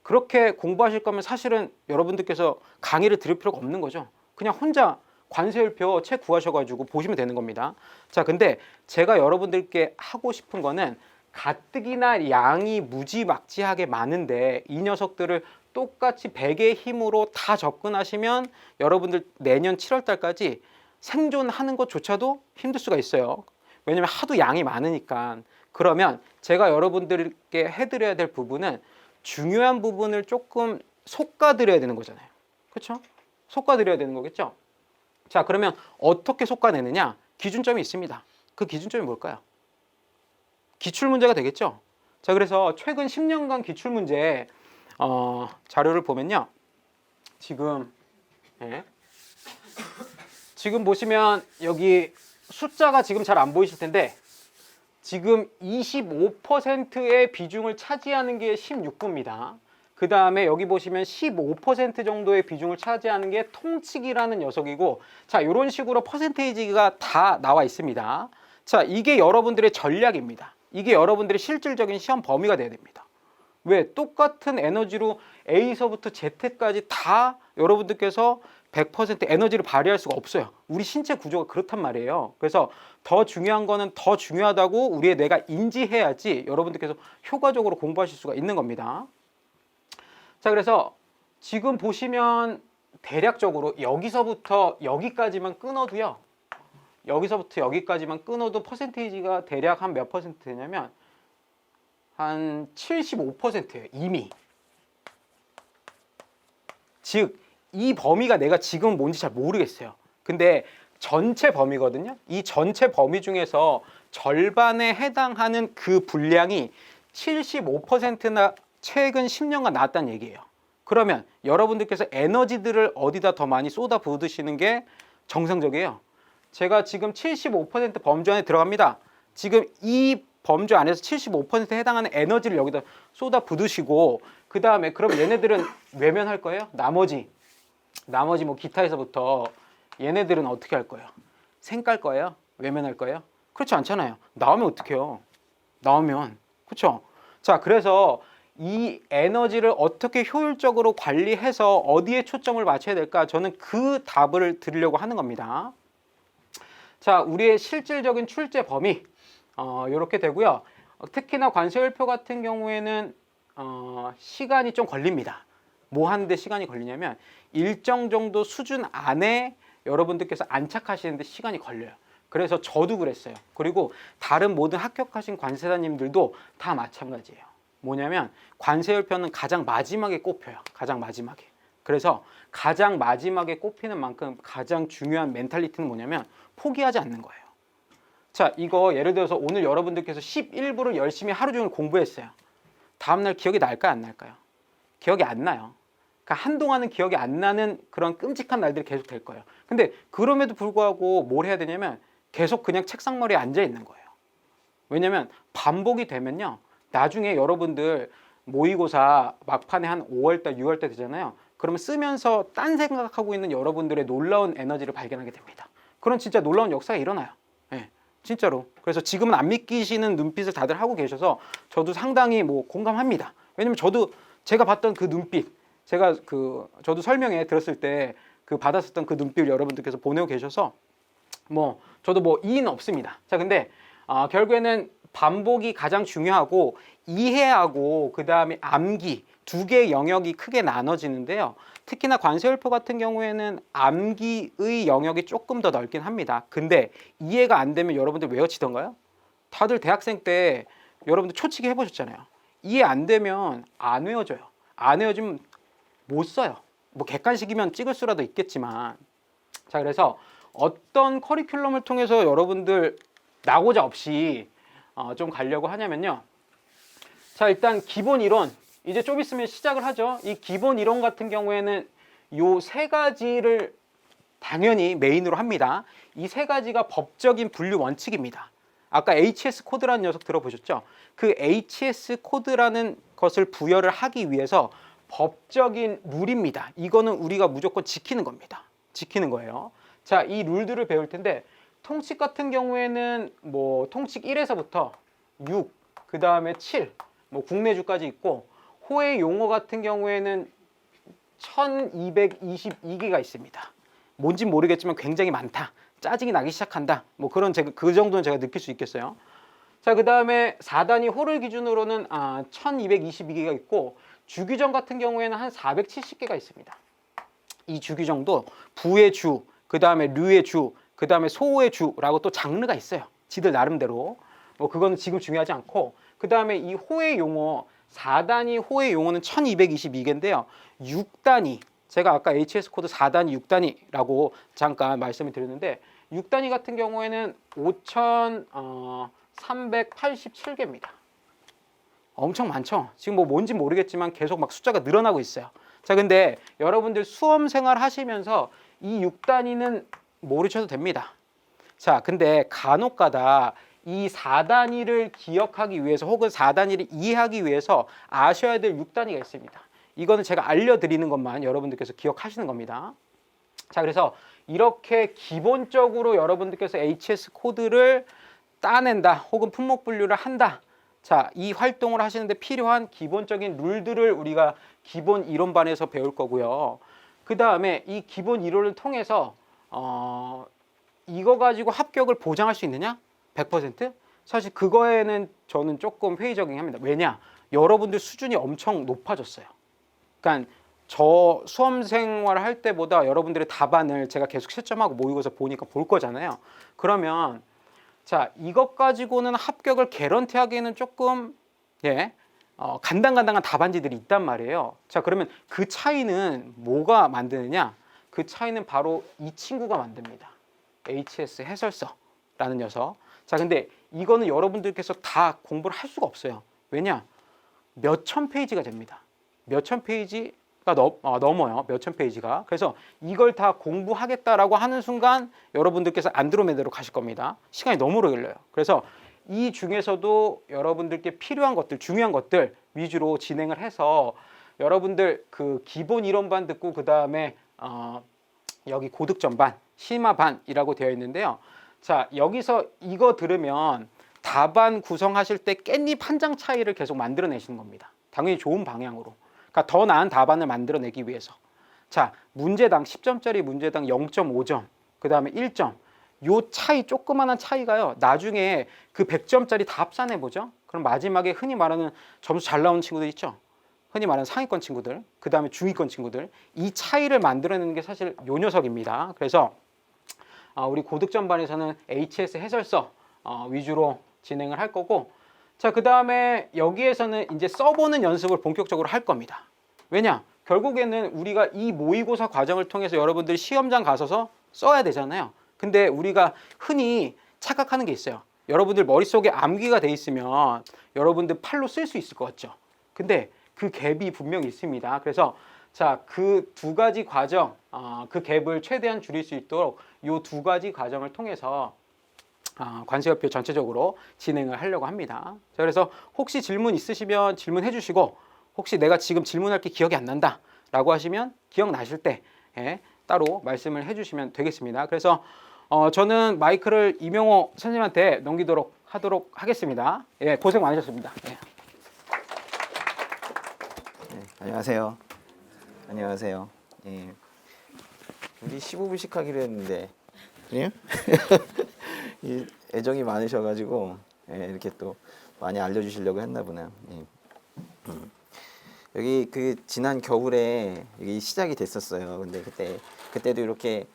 그렇게 공부하실 거면 사실은 여러분들께서 강의를 들을 필요가 없는 거죠. 그냥 혼자 관세율표 책 구하셔가지고 보시면 되는 겁니다. 자, 근데 제가 여러분들께 하고 싶은 거는 가뜩이나 양이 무지막지하게 많은데 이 녀석들을 똑같이 100의 힘으로 다 접근하시면 여러분들 내년 7월 달까지 생존하는 것조차도 힘들 수가 있어요. 왜냐면 하도 양이 많으니까. 그러면 제가 여러분들께 해드려야 될 부분은 중요한 부분을 조금 솎아드려야 되는 거잖아요. 그렇죠? 솎아드려야 되는 거겠죠? 자, 그러면 어떻게 솎아내느냐? 기준점이 있습니다. 그 기준점이 뭘까요? 기출문제가 되겠죠? 자, 그래서 최근 10년간 기출문제 자료를 보면요. 지금 보시면 여기 숫자가 지금 잘 안 보이실 텐데 지금 25%의 비중을 차지하는 게 16부입니다. 그 다음에 여기 보시면 15% 정도의 비중을 차지하는 게 통칙이라는 녀석이고, 자, 이런 식으로 퍼센테이지가 다 나와 있습니다. 자, 이게 여러분들의 전략입니다. 이게 여러분들의 실질적인 시험 범위가 돼야 됩니다. 왜? 똑같은 에너지로 A서부터 Z까지 다 여러분들께서 100% 에너지를 발휘할 수가 없어요. 우리 신체 구조가 그렇단 말이에요. 그래서 더 중요한 거는 더 중요하다고 우리의 뇌가 인지해야지 여러분들께서 효과적으로 공부하실 수가 있는 겁니다. 자, 그래서 지금 보시면 대략적으로 여기서부터 여기까지만 끊어도요. 여기서부터 여기까지만 끊어도 퍼센테이지가 대략 한 몇 퍼센트 되냐면 한 75%예요. 이미. 즉 이 범위가 내가 지금 뭔지 잘 모르겠어요. 근데 전체 범위거든요. 이 전체 범위 중에서 절반에 해당하는 그 분량이 75%나 최근 10년간 나왔다는 얘기예요. 그러면 여러분들께서 에너지들을 어디다 더 많이 쏟아 부으시는 게 정상적이에요. 제가 지금 75% 범주 안에 들어갑니다. 지금 이 범주 안에서 75%에 해당하는 에너지를 여기다 쏟아 부으시고, 그 다음에 그럼 얘네들은 외면할 거예요? 나머지 뭐 기타에서부터 얘네들은 어떻게 할 거예요? 생 깔 거예요? 외면할 거예요? 그렇지 않잖아요. 나오면 어떡해요? 나오면. 그렇죠? 자, 그래서 이 에너지를 어떻게 효율적으로 관리해서 어디에 초점을 맞춰야 될까? 저는 그 답을 드리려고 하는 겁니다. 자, 우리의 실질적인 출제 범위 이렇게 되고요. 특히나 관세율표 같은 경우에는 시간이 좀 걸립니다. 뭐 하는데 시간이 걸리냐면 일정 정도 수준 안에 여러분들께서 안착하시는데 시간이 걸려요. 그래서 저도 그랬어요. 그리고 다른 모든 합격하신 관세사님들도 다 마찬가지예요. 뭐냐면 관세율표는 가장 마지막에 꼽혀요. 가장 마지막에. 그래서 가장 마지막에 꼽히는 만큼 가장 중요한 멘탈리티는 뭐냐면 포기하지 않는 거예요. 자, 이거 예를 들어서 오늘 여러분들께서 11부를 열심히 하루 종일 공부했어요. 다음날 기억이 날까요? 안 날까요? 기억이 안 나요. 그러니까 한동안은 기억이 안 나는 그런 끔찍한 날들이 계속 될 거예요. 근데 그럼에도 불구하고 뭘 해야 되냐면 계속 그냥 책상머리에 앉아 있는 거예요. 왜냐면 반복이 되면요, 나중에 여러분들 모의고사 막판에 한 5월달, 6월달 되잖아요. 그러면 쓰면서 딴 생각하고 있는 여러분들의 놀라운 에너지를 발견하게 됩니다. 그런 진짜 놀라운 역사가 일어나요. 네, 진짜로. 그래서 지금은 안 믿기시는 눈빛을 다들 하고 계셔서 저도 상당히 뭐 공감합니다. 왜냐면 저도 제가 봤던 그 눈빛, 제가 저도 설명회 들었을 때 그 받았었던 그 눈빛을 여러분들께서 보내고 계셔서 뭐 저도 뭐 이의는 없습니다. 자, 근데 결국에는 반복이 가장 중요하고 이해하고 그 다음에 암기 두 개의 영역이 크게 나눠지는데요. 특히나 관세율표 같은 경우에는 암기의 영역이 조금 더 넓긴 합니다. 근데 이해가 안 되면 여러분들 외워치던가요? 다들 대학생 때 여러분들 초치기 해보셨잖아요. 이해 안 되면 안 외워져요. 안 외워지면 못 써요. 뭐 객관식이면 찍을 수라도 있겠지만. 자, 그래서 어떤 커리큘럼을 통해서 여러분들 나고자 없이 좀 가려고 하냐면요. 자, 일단 기본 이론 이제 좀 있으면 시작을 하죠. 이 기본 이론 같은 경우에는 요 세 가지를 당연히 메인으로 합니다. 이 세 가지가 법적인 분류 원칙입니다. 아까 HS 코드라는 녀석 들어보셨죠? 그 HS 코드라는 것을 부여를 하기 위해서 법적인 룰입니다. 이거는 우리가 무조건 지키는 겁니다. 지키는 거예요. 자, 이 룰들을 배울 텐데 통칙 같은 경우에는 뭐 통칙 1에서부터 6, 그 다음에 7, 뭐 국내주까지 있고, 호의 용어 같은 경우에는 1222개가 있습니다. 뭔진 모르겠지만 굉장히 많다. 짜증이 나기 시작한다. 뭐 그런 그 정도는 제가 느낄 수 있겠어요. 자, 그 다음에 4단위 호를 기준으로는 1222개가 있고, 주규정 같은 경우에는 한 470개가 있습니다. 이 주규정도 부의 주, 그 다음에 류의 주, 그 다음에 소의 주라고 또 장르가 있어요. 지들 나름대로. 뭐 그거는 지금 중요하지 않고, 그 다음에 이 호의 용어 4단위 호의 용어는 1222개인데요. 6단위, 제가 아까 HS 코드 4단위, 6단위라고 잠깐 말씀을 드렸는데 6단위 같은 경우에는 5,387개입니다. 엄청 많죠? 지금 뭐 뭔지 모르겠지만 계속 막 숫자가 늘어나고 있어요. 자, 근데 여러분들 수험 생활 하시면서 이 6단위는 모르셔도 됩니다. 자, 근데 간혹가다 이 4단위를 기억하기 위해서 혹은 4단위를 이해하기 위해서 아셔야 될 6단위가 있습니다. 이거는 제가 알려드리는 것만 여러분들께서 기억하시는 겁니다. 자, 그래서 이렇게 기본적으로 여러분들께서 HS 코드를 따낸다 혹은 품목 분류를 한다. 자, 이 활동을 하시는데 필요한 기본적인 룰들을 우리가 기본 이론반에서 배울 거고요. 그 다음에 이 기본 이론을 통해서 이거 가지고 합격을 보장할 수 있느냐? 100%? 사실 그거에는 저는 조금 회의적이긴 합니다. 왜냐? 여러분들 수준이 엄청 높아졌어요. 그러니까 저 수험 생활을 할 때보다 여러분들의 답안을 제가 계속 채점하고 모의고사 보니까 볼 거잖아요. 그러면 자, 이것 가지고는 합격을 개런티하기에는 조금 간당간당한 답안지들이 있단 말이에요. 자, 그러면 그 차이는 뭐가 만드느냐? 그 차이는 바로 이 친구가 만듭니다. HS 해설서라는 녀석. 자, 근데 이거는 여러분들께서 다 공부를 할 수가 없어요. 왜냐? 몇천 페이지가 됩니다. 몇천 페이지가 넘어요. 몇천 페이지가. 그래서 이걸 다 공부하겠다라고 하는 순간 여러분들께서 안드로메다로 가실 겁니다. 시간이 너무 오래 걸려요. 그래서 이 중에서도 여러분들께 필요한 것들, 중요한 것들 위주로 진행을 해서 여러분들 그 기본 이론반 듣고 그 다음에 여기 고득점반, 심화반이라고 되어 있는데요. 자, 여기서 이거 들으면 답안 구성하실 때 깻잎 한 장 차이를 계속 만들어내시는 겁니다. 당연히 좋은 방향으로. 그러니까 더 나은 답안을 만들어내기 위해서. 자, 문제당 10점짜리 문제당 0.5점, 그 다음에 1점. 요 차이, 조그마한 차이가요. 나중에 그 100점짜리 다 합산해보죠. 그럼 마지막에 흔히 말하는 점수 잘 나오는 친구들 있죠. 흔히 말하는 상위권 친구들, 그 다음에 중위권 친구들. 이 차이를 만들어내는 게 사실 요 녀석입니다. 그래서 우리 고득점반에서는 HS 해설서 위주로 진행을 할 거고, 자, 그 다음에 여기에서는 이제 써보는 연습을 본격적으로 할 겁니다. 왜냐? 결국에는 우리가 이 모의고사 과정을 통해서 여러분들이 시험장 가서서 써야 되잖아요. 근데 우리가 흔히 착각하는 게 있어요. 여러분들 머릿속에 암기가 돼 있으면 여러분들 팔로 쓸 수 있을 것 같죠. 근데 그 갭이 분명히 있습니다. 그래서 자, 그 두 가지 과정, 그 갭을 최대한 줄일 수 있도록 이 두 가지 과정을 통해서 관세어표 전체적으로 진행을 하려고 합니다. 자, 그래서 혹시 질문 있으시면 질문해 주시고, 혹시 내가 지금 질문할 게 기억이 안 난다 라고 하시면 기억나실 때 따로 말씀을 해 주시면 되겠습니다. 그래서 저는 마이크를 이명호 선생님한테 넘기도록 하도록 하겠습니다. 예, 고생 많으셨습니다. 예. 네, 안녕하세요. 안녕하세요. 예. 우리 15분씩 하기로 했는데, 그래요? 이 애정이 많으셔가지고 이렇게 또 많이 알려주시려고 했나 보네요. 예. 여기 그 지난 겨울에 여기 시작이 됐었어요. 근데 그때도 이렇게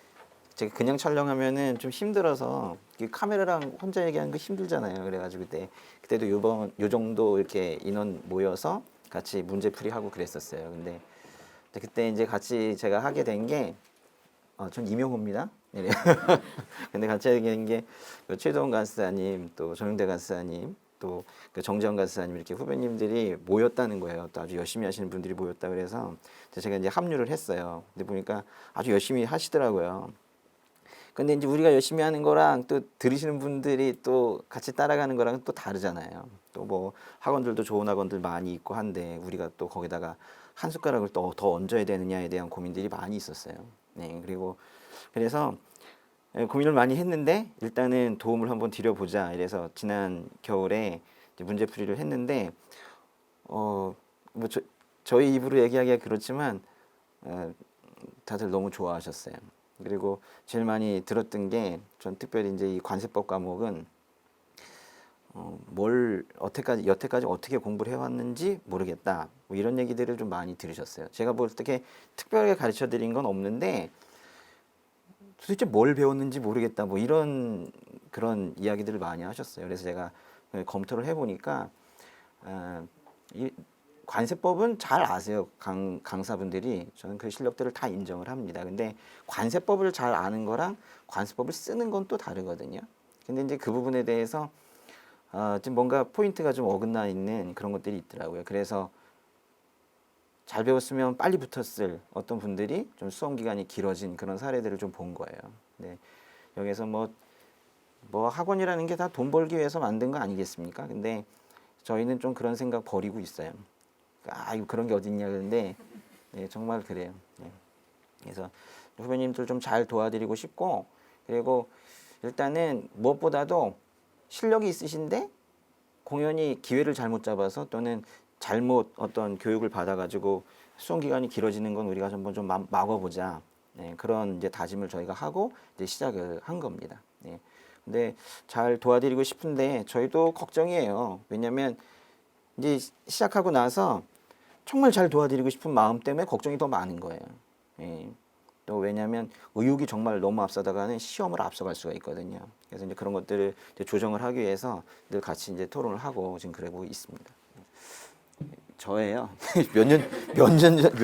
제가 그냥 촬영하면은 좀 힘들어서 카메라랑 혼자 얘기하는 거 힘들잖아요. 그래가지고 그때도 요 정도 이렇게 인원 모여서 같이 문제풀이 하고 그랬었어요. 근데 그때 이제 같이 제가 하게 된 게 전 이명호입니다. 네. 근데 같이 하게 된 게 최동훈 간사님, 또 정영대 간사님, 또 정재원 간사님 이렇게 후배님들이 모였다는 거예요. 또 아주 열심히 하시는 분들이 모였다 그래서 제가 이제 합류를 했어요. 근데 보니까 아주 열심히 하시더라고요. 근데 이제 우리가 열심히 하는 거랑 또 들으시는 분들이 또 같이 따라가는 거랑 또 다르잖아요. 또 뭐 학원들도 좋은 학원들 많이 있고 한데 우리가 또 거기다가 한 숟가락을 또 더 얹어야 되느냐에 대한 고민들이 많이 있었어요. 네, 그래서 고민을 많이 했는데 일단은 도움을 한번 드려보자. 이래서 지난 겨울에 이제 문제풀이를 했는데 뭐 저희 입으로 얘기하기가 그렇지만 다들 너무 좋아하셨어요. 그리고 제일 많이 들었던 게 전 특별히 이제 이 관세법 과목은 뭘 여태까지 어떻게 공부를 해왔는지 모르겠다. 뭐 이런 얘기들을 좀 많이 들으셨어요. 제가 뭐 어떻게 특별하게 가르쳐 드린 건 없는데 도대체 뭘 배웠는지 모르겠다. 뭐 그런 이야기들을 많이 하셨어요. 그래서 제가 검토를 해보니까 이 관세법은 잘 아세요. 강사분들이. 저는 그 실력들을 다 인정을 합니다. 근데 관세법을 잘 아는 거랑 관세법을 쓰는 건 또 다르거든요. 근데 이제 그 부분에 대해서 좀 뭔가 포인트가 좀 어긋나 있는 그런 것들이 있더라고요. 그래서 잘 배웠으면 빨리 붙었을 어떤 분들이 좀 수험 기간이 길어진 그런 사례들을 좀 본 거예요. 네. 여기서 뭐 학원이라는 게 다 돈 벌기 위해서 만든 거 아니겠습니까? 근데 저희는 좀 그런 생각 버리고 있어요. 그런 게 어딨냐 그런데 네, 정말 그래요. 네. 그래서 후배님들 좀 잘 도와드리고 싶고, 그리고 일단은 무엇보다도 실력이 있으신데 공연히 기회를 잘못 잡아서 또는 잘못 어떤 교육을 받아가지고 수험 기간이 길어지는 건 우리가 한번 좀 막아보자. 네, 그런 이제 다짐을 저희가 하고 이제 시작을 한 겁니다. 네. 근데 잘 도와드리고 싶은데 저희도 걱정이에요. 왜냐하면 이제 시작하고 나서 정말 잘 도와드리고 싶은 마음 때문에 걱정이 더 많은 거예요. 예. 또 왜냐하면 의욕이 정말 너무 앞서다가는 시험을 앞서갈 수가 있거든요. 그래서 이제 그런 것들을 이제 조정을 하기 위해서 늘 같이 이제 토론을 하고 지금 그러고 있습니다. 저예요. 몇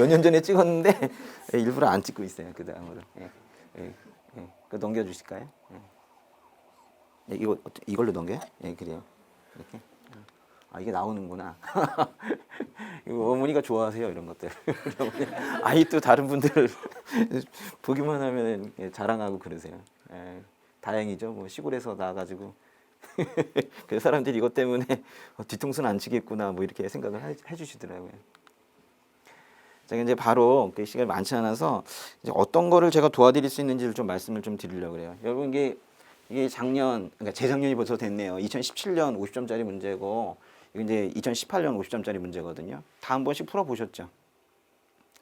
년 전에 찍었는데 일부러 안 찍고 있어요. 그 다음으로. 예. 예. 예, 그 넘겨주실까요? 예. 예, 이걸로 넘겨요? 예, 그래요. 이렇게. 아, 이게 나오는구나. 이거 어머니가 좋아하세요, 이런 것들. 아이 또 다른 분들 보기만 하면 예, 자랑하고 그러세요. 예, 다행이죠. 뭐 시골에서 나와가지고 그 사람들이 이것 때문에 뒤통수는 안 치겠구나 뭐 이렇게 생각을 해주시더라고요. 제가 이제 바로 그 시간이 많지 않아서 이제 어떤 거를 제가 도와드릴 수 있는지를 좀 말씀을 좀 드리려고 그래요. 여러분 이게 작년 그러니까 재작년이 벌써 됐네요. 2017년 50점짜리 문제고 이게 이제 2018년 50점짜리 문제거든요. 다 한 번씩 풀어 보셨죠?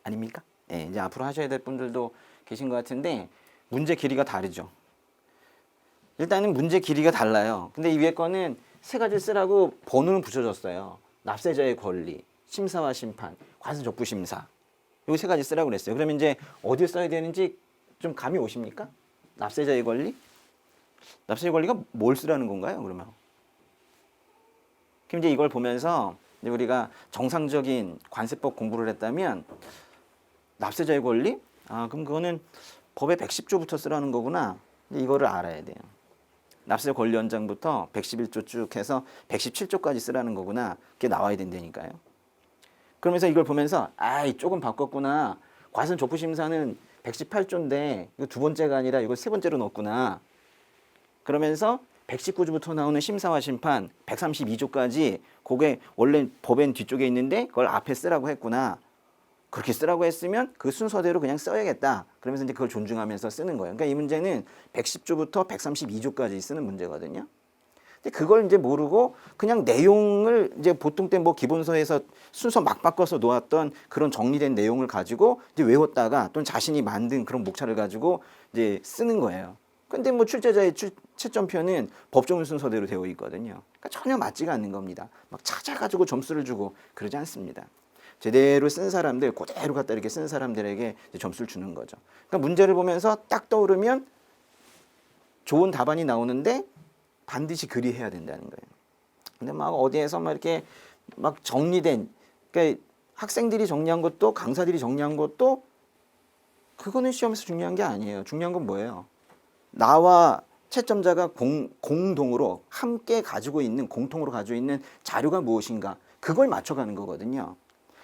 아닙니까? 예, 이제 앞으로 하셔야 될 분들도 계신 것 같은데 문제 길이가 다르죠. 일단은 문제 길이가 달라요. 근데 이 위에 거는 세 가지 쓰라고 번호는 붙여줬어요. 납세자의 권리, 심사와 심판, 과세족부 심사. 요 세 가지 쓰라고 그랬어요. 그러면 이제 어디에 써야 되는지 좀 감이 오십니까? 납세자의 권리? 납세자의 권리가 뭘 쓰라는 건가요, 그러면? 그럼 이제 이걸 보면서 이제 우리가 정상적인 관세법 공부를 했다면 납세자의 권리? 아, 그럼 그거는 법의 110조부터 쓰라는 거구나. 이거를 알아야 돼요. 납세자 권리 연장부터 111조 쭉 해서 117조까지 쓰라는 거구나. 그게 나와야 된다니까요. 그러면서 이걸 보면서 아이 조금 바꿨구나. 과세는 족부심사는 118조인데 이거 두 번째가 아니라 이걸 세 번째로 넣었구나. 그러면서 119조부터 나오는 심사와 심판 132조까지 그게 원래 법엔 뒤쪽에 있는데 그걸 앞에 쓰라고 했구나. 그렇게 쓰라고 했으면 그 순서대로 그냥 써야겠다. 그러면서 이제 그걸 존중하면서 쓰는 거예요. 그러니까 이 문제는 110조부터 132조까지 쓰는 문제거든요. 근데 그걸 이제 모르고 그냥 내용을 이제 보통 때 뭐 기본서에서 순서 막 바꿔서 놓았던 그런 정리된 내용을 가지고 이제 외웠다가 또는 자신이 만든 그런 목차를 가지고 이제 쓰는 거예요. 근데 뭐 출제자의 채점표는 법조문 순서대로 되어 있거든요. 그러니까 전혀 맞지가 않는 겁니다. 막 찾아가지고 점수를 주고 그러지 않습니다. 제대로 쓴 사람들, 그대로 갖다 이렇게 쓴 사람들에게 이제 점수를 주는 거죠. 그러니까 문제를 보면서 딱 떠오르면 좋은 답안이 나오는데 반드시 그리해야 된다는 거예요. 근데 막 어디에서 막 이렇게 막 정리된, 그러니까 학생들이 정리한 것도 강사들이 정리한 것도 그거는 시험에서 중요한 게 아니에요. 중요한 건 뭐예요? 나와 채점자가 공동으로 함께 가지고 있는 공통으로 가지고 있는 자료가 무엇인가 그걸 맞춰가는 거거든요.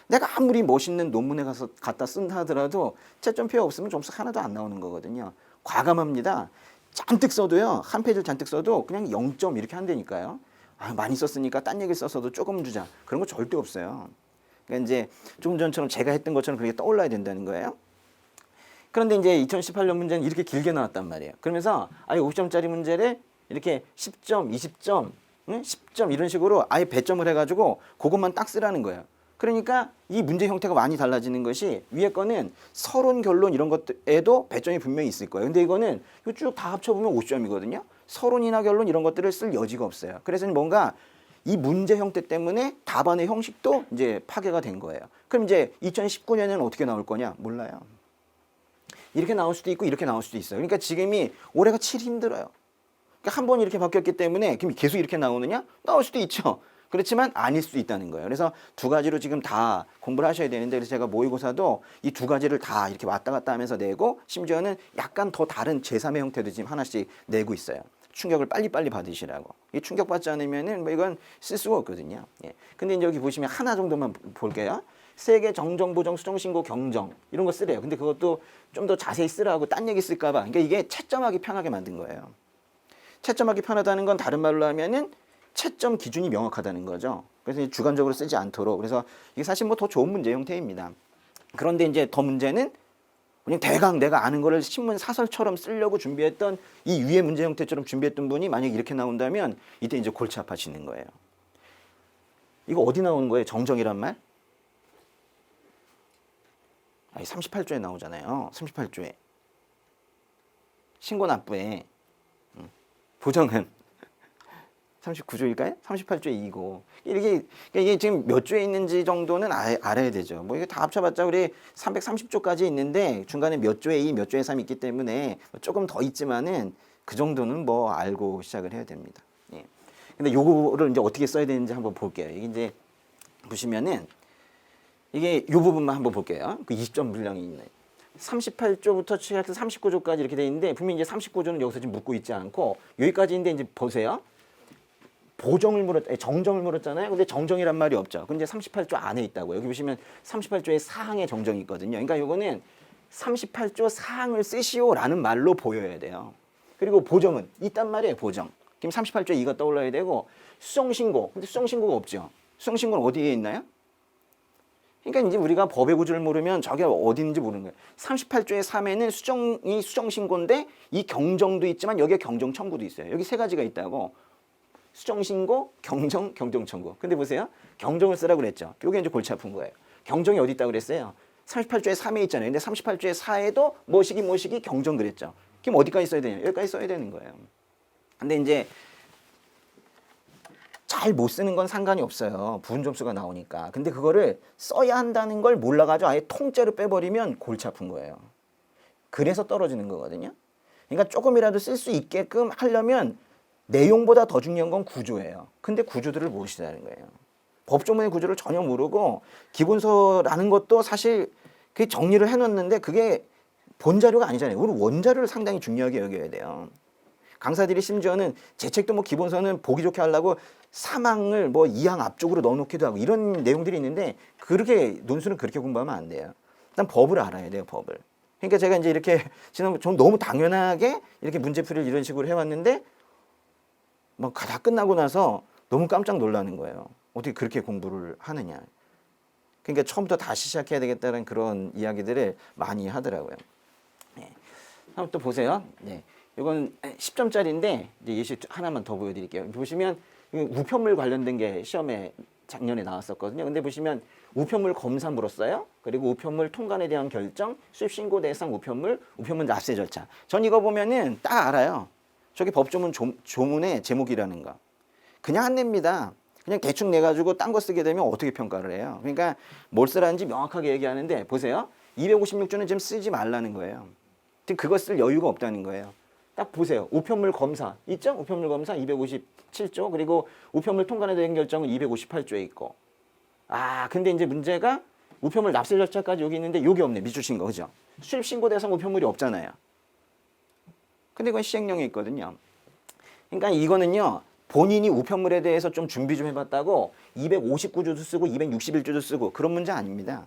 내가 아무리 멋있는 논문에 가서 갖다 쓴다 하더라도 채점표 없으면 점수 하나도 안 나오는 거거든요. 과감합니다. 잔뜩 써도요. 한 페이지를 잔뜩 써도 그냥 0점 이렇게 한다니까요. 아, 많이 썼으니까 딴 얘기 써서도 조금 주자. 그런 거 절대 없어요. 그러니까 이제 조금 전처럼 제가 했던 것처럼 그렇게 떠올라야 된다는 거예요. 그런데 이제 2018년 문제는 이렇게 길게 나왔단 말이에요. 그러면서 아예 50점짜리 문제를 이렇게 10점, 20점, 10점 이런 식으로 아예 배점을 해가지고 그것만 딱 쓰라는 거예요. 그러니까 이 문제 형태가 많이 달라지는 것이 위에 거는 서론, 결론 이런 것에도 배점이 분명히 있을 거예요. 근데 이거는 쭉 다 합쳐보면 50점이거든요. 서론이나 결론 이런 것들을 쓸 여지가 없어요. 그래서 뭔가 이 문제 형태 때문에 답안의 형식도 이제 파괴가 된 거예요. 그럼 이제 2019년에는 어떻게 나올 거냐? 몰라요. 이렇게 나올 수도 있고 이렇게 나올 수도 있어요. 그러니까 지금이 올해가 제일 힘들어요. 그러니까 한 번 이렇게 바뀌었기 때문에 그럼 계속 이렇게 나오느냐? 나올 수도 있죠. 그렇지만 아닐 수도 있다는 거예요. 그래서 두 가지로 지금 다 공부를 하셔야 되는데 그래서 제가 모의고사도 이 두 가지를 다 이렇게 왔다 갔다 하면서 내고 심지어는 약간 더 다른 제3의 형태도 지금 하나씩 내고 있어요. 충격을 빨리빨리 받으시라고. 이 충격받지 않으면은 뭐 이건 쓸 수가 없거든요. 예. 근데 이제 여기 보시면 하나 정도만 볼게요. 세계 정정, 보정, 수정, 신고, 경정 이런 거 쓰래요. 근데 그것도 좀 더 자세히 쓰라고 딴 얘기 쓸까 봐. 그러니까 이게 채점하기 편하게 만든 거예요. 채점하기 편하다는 건 다른 말로 하면은 채점 기준이 명확하다는 거죠. 그래서 주관적으로 쓰지 않도록. 그래서 이게 사실 뭐 더 좋은 문제 형태입니다. 그런데 이제 더 문제는 그냥 대강 내가 아는 거를 신문 사설처럼 쓰려고 준비했던 이 위의 문제 형태처럼 준비했던 분이 만약에 이렇게 나온다면 이때 이제 골치 아파지는 거예요. 이거 어디 나오는 거예요? 정정이란 말? 아니 38조에 나오잖아요. 38조에. 신고납부에 보정은 39조일까요? 38조에 2고 이게 지금 몇 조에 있는지 정도는 알아야 되죠. 뭐 이거 다 합쳐봤자 우리 330조까지 있는데 중간에 몇 조에 2, 몇 조에 3 있기 때문에 조금 더 있지만은 그 정도는 뭐 알고 시작을 해야 됩니다. 예. 근데 요거를 이제 어떻게 써야 되는지 한번 볼게요. 이게 이제 보시면은 이게 요 부분만 한번 볼게요. 그 20점 분량이 있네. 38조부터 시작해서 39조까지 이렇게 돼 있는데 분명히 이제 39조는 여기서 지금 묶고 있지 않고 여기까지인데 이제 보세요. 정정을 물었잖아요. 근데 정정이란 말이 없죠. 근데 38조 안에 있다고. 여기 보시면 38조의 사항의 정정이 있거든요. 그러니까 이거는 38조 사항을 쓰시오라는 말로 보여야 돼요. 그리고 보정은 있단 말이에요. 보정. 그럼 38조에 2가 떠올라야 되고 수정신고. 근데 수정신고가 없죠. 수정신고는 어디에 있나요? 그러니까 이제 우리가 법의 구조를 모르면 저게 어디 있는지 모르는 거예요. 38조의 3에는 수정신고인데 이 경정도 있지만 여기에 경정 청구도 있어요. 여기 세 가지가 있다고. 수정신고, 경정청구. 근데 보세요. 경정을 쓰라고 그랬죠. 이게 이제 골치 아픈 거예요. 경정이 어디 있다고 그랬어요? 38조의 3에 있잖아요. 근데 38조의 4에도 뭐시기 경정 그랬죠. 그럼 어디까지 써야 되냐? 여기까지 써야 되는 거예요. 근데 이제 잘 못 쓰는 건 상관이 없어요. 부분 점수가 나오니까. 근데 그거를 써야 한다는 걸 몰라가지고 아예 통째로 빼버리면 골치 아픈 거예요. 그래서 떨어지는 거거든요. 그러니까 조금이라도 쓸 수 있게끔 하려면 내용보다 더 중요한 건 구조예요. 근데 구조들을 모르시다는 거예요. 법조문의 구조를 전혀 모르고 기본서라는 것도 사실 그 정리를 해놨는데 그게 본자료가 아니잖아요. 우리 원자료를 상당히 중요하게 여겨야 돼요. 강사들이 심지어는 제 책도 뭐 기본서는 보기 좋게 하려고 3항을 뭐 2항 앞쪽으로 넣어놓기도 하고 이런 내용들이 있는데 그렇게 논술은 그렇게 공부하면 안 돼요. 일단 법을 알아야 돼요. 법을. 그러니까 제가 이제 이렇게 지난번 좀 너무 당연하게 이렇게 문제풀이를 이런 식으로 해왔는데 막 다 끝나고 나서 너무 깜짝 놀라는 거예요. 어떻게 그렇게 공부를 하느냐. 그러니까 처음부터 다시 시작해야 되겠다는 그런 이야기들을 많이 하더라고요. 네. 한번 또 보세요. 네. 이건 10점짜리인데 이제 예시 하나만 더 보여드릴게요. 보시면 우편물 관련된 게 시험에 작년에 나왔었거든요. 근데 보시면 우편물 검사 물었어요. 그리고 우편물 통관에 대한 결정, 수입 신고 대상 우편물 납세 절차. 전 이거 보면은 딱 알아요. 저게 법조문 조문의 제목이라는 거. 그냥 안 냅니다. 그냥 대충 내가지고 딴 거 쓰게 되면 어떻게 평가를 해요? 그러니까 뭘 쓰라는지 명확하게 얘기하는데 보세요. 256조는 지금 쓰지 말라는 거예요. 그거 쓸 여유가 없다는 거예요. 딱 보세요. 우편물 검사 있죠? 우편물 검사 257조 그리고 우편물 통관에 대한 결정은 258조에 있고 근데 이제 문제가 우편물 납세 절차까지 여기 있는데 여기 없네. 밑줄 친 거 그죠? 수입 신고 대상 우편물이 없잖아요. 근데 이건 시행령에 있거든요. 그러니까 이거는요. 본인이 우편물에 대해서 좀 준비 좀 해봤다고 259조도 쓰고 261조도 쓰고 그런 문제 아닙니다.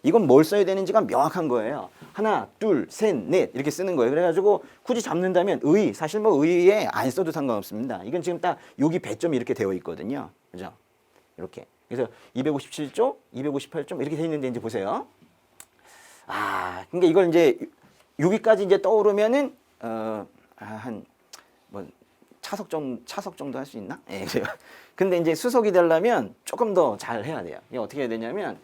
이건 뭘 써야 되는지가 명확한 거예요. 하나, 둘, 셋, 넷 이렇게 쓰는 거예요. 그래가지고 굳이 잡는다면 사실 뭐 의에 안 써도 상관없습니다. 이건 지금 딱 여기 배점이 이렇게 되어 있거든요. 그죠? 이렇게. 그래서 257조, 258조 이렇게 돼 있는데 이제 보세요. 그러니까 이걸 이제 여기까지 이제 떠오르면은 한 뭐 차석 정도 할 수 있나? 예. 근데 이제 수석이 되려면 조금 더 잘 해야 돼요. 이게 어떻게 해야 되냐면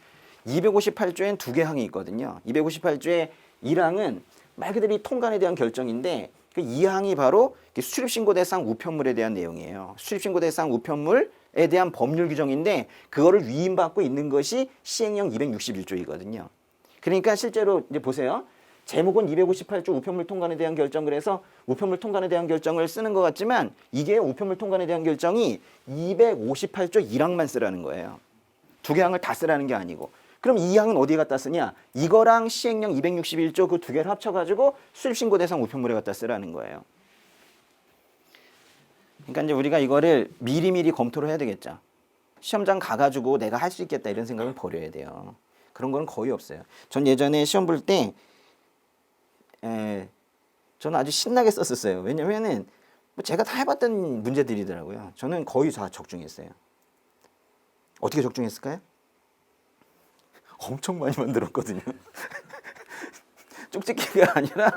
258조엔 두 개 항이 있거든요. 258조의 1항은 말 그대로 통관에 대한 결정인데 그 2항이 바로 수출입신고 대상 우편물에 대한 내용이에요. 수출입신고 대상 우편물에 대한 법률 규정인데 그거를 위임받고 있는 것이 시행령 261조이거든요. 그러니까 실제로 이제 보세요. 제목은 258조 우편물 통관에 대한 결정 그래서 우편물 통관에 대한 결정을 쓰는 것 같지만 이게 우편물 통관에 대한 결정이 258조 1항만 쓰라는 거예요. 두 개 항을 다 쓰라는 게 아니고. 그럼 이 항은 어디에 갖다 쓰냐? 이거랑 시행령 261조 그 두 개를 합쳐가지고 수입신고 대상 우편물에 갖다 쓰라는 거예요. 그러니까 이제 우리가 이거를 미리미리 검토를 해야 되겠죠. 시험장 가가지고 내가 할 수 있겠다 이런 생각을 버려야 돼요. 그런 거는 거의 없어요. 전 예전에 시험 볼 때 저는 아주 신나게 썼었어요. 왜냐면은 뭐 제가 다 해봤던 문제들이더라고요. 저는 거의 다 적중했어요. 어떻게 적중했을까요? 엄청 많이 만들었거든요. 쪽집기가 아니라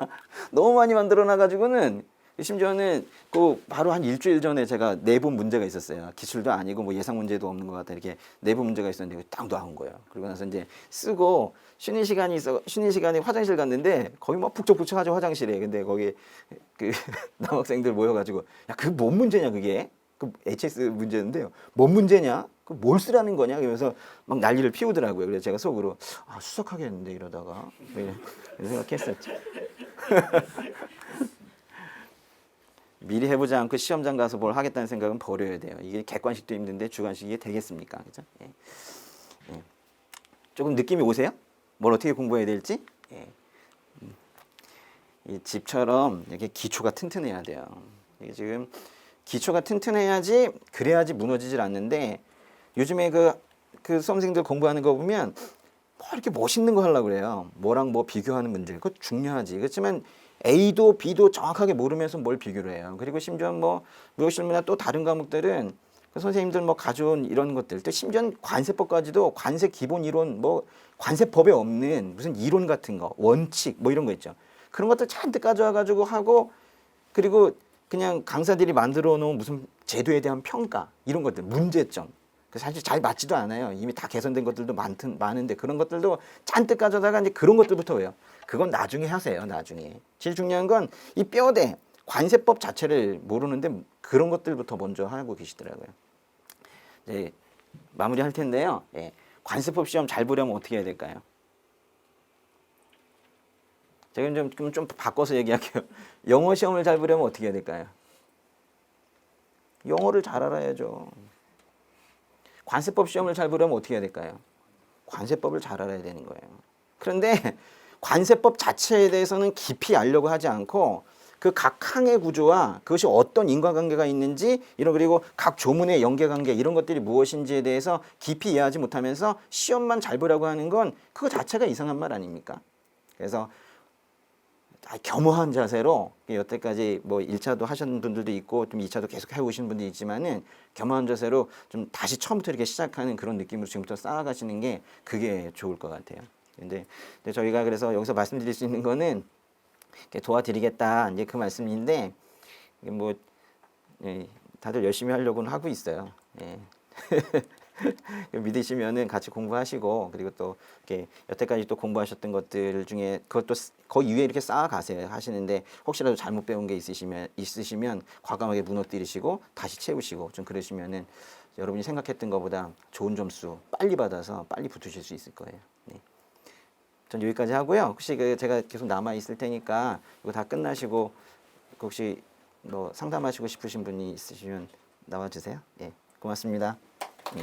너무 많이 만들어 놔가지고는 심지어는 그 바로 한 일주일 전에 제가 내본 문제가 있었어요. 기출도 아니고 뭐 예상 문제도 없는 것 같아. 이렇게 내본 문제가 있었는데 딱 나온 거예요. 그리고 나서 이제 쓰고 쉬는 시간에 화장실 갔는데 거기 막 북적북적하죠 화장실에. 근데 거기 그 남학생들 모여가지고 야 그게 뭔 문제냐 그게 그 HS 문제인데요. 뭔 문제냐? 그 뭘 쓰라는 거냐? 그러면서 막 난리를 피우더라고요. 그래서 제가 속으로 수석하겠는데 이러다가 이런 생각했었죠. 미리 해보지 않고 시험장 가서 뭘 하겠다는 생각은 버려야 돼요. 이게 객관식도 힘든데 주관식이 되겠습니까? 그죠? 예. 조금 느낌이 오세요? 뭘 어떻게 공부해야 될지? 예. 이 집처럼 이렇게 기초가 튼튼해야 돼요. 이게 지금 기초가 튼튼해야지 그래야지 무너지질 않는데 요즘에 그 수험생들 공부하는 거 보면 뭐 이렇게 멋있는 거 하려고 그래요. 뭐랑 뭐 비교하는 문제. 그거 중요하지. 그렇지만 A도 B도 정확하게 모르면서 뭘 비교를 해요. 그리고 심지어 뭐 무역실무나 또 다른 과목들은 그 선생님들 뭐 가져온 이런 것들 또 심지어 관세법까지도 관세 기본 이론 뭐 관세법에 없는 무슨 이론 같은 거 원칙 뭐 이런 거 있죠. 그런 것들 잔뜩 가져와 가지고 하고 그리고 그냥 강사들이 만들어 놓은 무슨 제도에 대한 평가 이런 것들 문제점 사실 잘 맞지도 않아요. 이미 다 개선된 것들도 많은데 그런 것들도 잔뜩 가져다가 이제 그런 것들부터 왜요? 그건 나중에 하세요. 나중에. 제일 중요한 건 이 뼈대 관세법 자체를 모르는데 그런 것들부터 먼저 하고 계시더라고요. 이제 마무리할 텐데요. 예. 관세법 시험 잘 보려면 어떻게 해야 될까요? 제가 좀 바꿔서 얘기할게요. 영어 시험을 잘 보려면 어떻게 해야 될까요? 영어를 잘 알아야죠. 관세법 시험을 잘 보려면 어떻게 해야 될까요? 관세법을 잘 알아야 되는 거예요. 그런데 관세법 자체에 대해서는 깊이 알려고 하지 않고 그 각 항의 구조와 그것이 어떤 인과관계가 있는지 그리고 각 조문의 연계관계 이런 것들이 무엇인지에 대해서 깊이 이해하지 못하면서 시험만 잘 보려고 하는 건 그거 자체가 이상한 말 아닙니까? 그래서 겸허한 자세로 여태까지 뭐 1차도 하셨는 분들도 있고 좀 2차도 계속 해오신 분도 있지만은 겸허한 자세로 좀 다시 처음부터 이렇게 시작하는 그런 느낌으로 지금부터 쌓아가시는 게 그게 좋을 것 같아요. 근데 저희가 그래서 여기서 말씀드릴 수 있는 거는 도와드리겠다 이제 그 말씀인데 뭐 다들 열심히 하려고는 하고 있어요. 예. 믿으시면은 같이 공부하시고 그리고 또 이렇게 여태까지 또 공부하셨던 것들 중에 그것도 그 이후에 이렇게 쌓아가세요 하시는데 혹시라도 잘못 배운 게 있으시면 과감하게 무너뜨리시고 다시 채우시고 좀 그러시면은 여러분이 생각했던 것보다 좋은 점수 빨리 받아서 빨리 붙으실 수 있을 거예요. 네. 전 여기까지 하고요. 혹시 제가 계속 남아 있을 테니까 이거 다 끝나시고 혹시 뭐 상담하시고 싶으신 분이 있으시면 나와 주세요. 예, 고맙습니다. 예.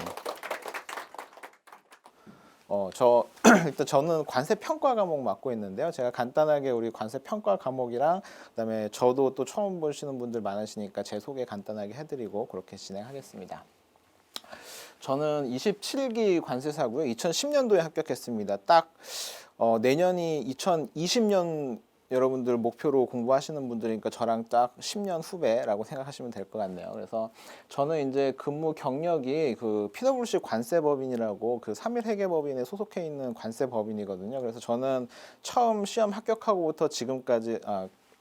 일단 저는 관세 평가 과목 맡고 있는데요. 제가 간단하게 우리 관세 평가 과목이랑 그다음에 저도 또 처음 보시는 분들 많으시니까 제 소개 간단하게 해드리고 그렇게 진행하겠습니다. 저는 27기 관세사고요. 2010년도에 합격했습니다. 딱 내년이 2020년 여러분들 목표로 공부하시는 분들이니까 저랑 딱 10년 후배라고 생각하시면 될 것 같네요. 그래서 저는 이제 근무 경력이 그 PwC 관세법인이라고 그 3일 회계법인에 소속해 있는 관세법인이거든요. 그래서 저는 처음 시험 합격하고부터 지금까지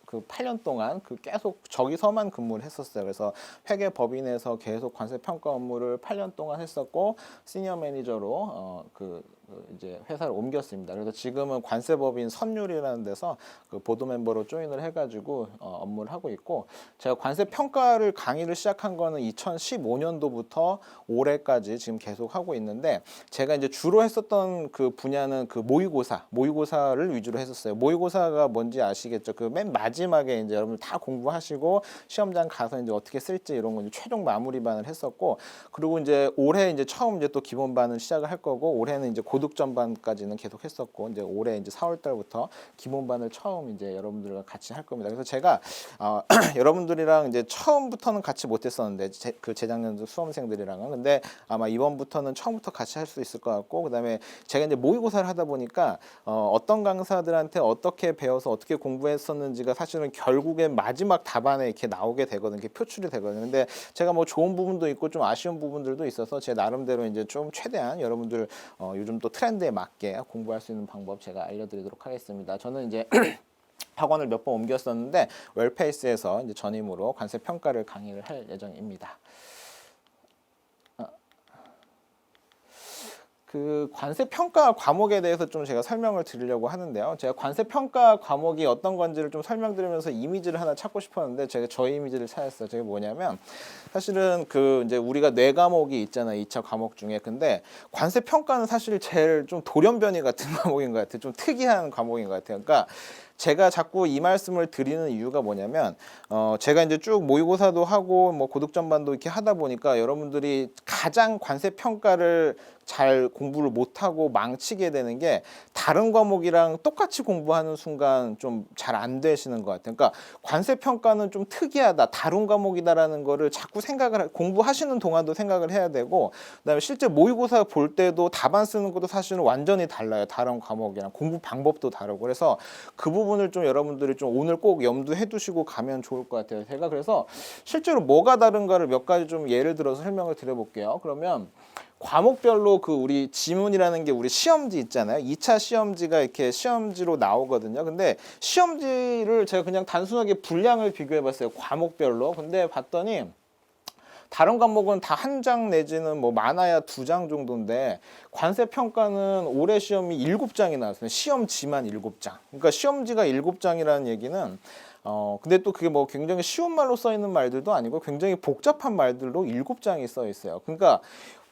그 8년 동안 계속 저기서만 근무를 했었어요. 그래서 회계법인에서 계속 관세평가 업무를 8년 동안 했었고 시니어 매니저로 이제 회사를 옮겼습니다. 그래서 지금은 관세법인 선율이라는 데서 그 보드 멤버로 조인을 해가지고 업무를 하고 있고 제가 관세평가를 강의를 시작한 거는 2015년도부터 올해까지 지금 계속 하고 있는데 제가 이제 주로 했었던 그 분야는 그 모의고사를 위주로 했었어요. 모의고사가 뭔지 아시겠죠? 그 맨 마지막에 이제 여러분들 다 공부하시고 시험장 가서 이제 어떻게 쓸지 이런 거 이제 최종 마무리반을 했었고 그리고 이제 올해 이제 처음 이제 또 기본반을 시작을 할 거고 올해는 이제 고득점반까지는 계속 했었고 이제 올해 이제 4월 달부터 기본반을 처음 이제 여러분들과 같이 할 겁니다. 그래서 제가 여러분들이랑 이제 처음부터는 같이 못 했었는데 그 재작년도 수험생들이랑은 근데 아마 이번부터는 처음부터 같이 할 수 있을 것 같고 그다음에 제가 이제 모의고사를 하다 보니까 어떤 강사들한테 어떻게 배워서 어떻게 공부했었는지가 사실은 결국엔 마지막 답안에 이렇게 나오게 되거든요. 이렇게 표출이 되거든요. 근데 제가 뭐 좋은 부분도 있고 좀 아쉬운 부분들도 있어서 제 나름대로 이제 좀 최대한 여러분들 요즘 또 트렌드에 맞게 공부할 수 있는 방법 제가 알려드리도록 하겠습니다. 저는 이제 학원을 몇 번 옮겼었는데 웰페이스에서 이제 전임으로 관세 평가를 강의를 할 예정입니다. 그 관세 평가 과목에 대해서 좀 제가 설명을 드리려고 하는데요. 제가 관세 평가 과목이 어떤 건지를 좀 설명드리면서 이미지를 하나 찾고 싶었는데 제가 저 이미지를 찾았어요. 저게 뭐냐면 사실은 그 이제 우리가 네 과목이 있잖아요. 2차 과목 중에. 근데 관세 평가는 사실 제일 좀 돌연변이 같은 과목인 것 같아요. 좀 특이한 과목인 것 같아요. 그러니까 제가 자꾸 이 말씀을 드리는 이유가 뭐냐면 제가 이제 쭉 모의고사도 하고 뭐 고득점반도 이렇게 하다 보니까 여러분들이 가장 관세 평가를 잘 공부를 못하고 망치게 되는 게 다른 과목이랑 똑같이 공부하는 순간 좀 잘 안 되시는 것 같아요. 그러니까 관세 평가는 좀 특이하다, 다른 과목이다라는 거를 자꾸 공부하시는 동안도 생각을 해야 되고, 그다음에 실제 모의고사 볼 때도 답안 쓰는 것도 사실은 완전히 달라요. 다른 과목이랑 공부 방법도 다르고. 그래서 그 부분을 좀 여러분들이 좀 오늘 꼭 염두해 두시고 가면 좋을 것 같아요. 제가 그래서 실제로 뭐가 다른가를 몇 가지 좀 예를 들어서 설명을 드려볼게요. 그러면 과목별로 그 우리 지문이라는 게 우리 시험지 있잖아요. 2차 시험지가 이렇게 시험지로 나오거든요. 근데 시험지를 제가 그냥 단순하게 분량을 비교해 봤어요. 과목별로. 근데 봤더니 다른 과목은 다 한 장 내지는 뭐 많아야 2장 정도인데 관세 평가는 올해 시험이 7장이 나왔어요. 시험지만 7장. 그러니까 시험지가 7장이라는 얘기는 근데 또 그게 뭐 굉장히 쉬운 말로 써 있는 말들도 아니고 굉장히 복잡한 말들로 7장이 써 있어요. 그러니까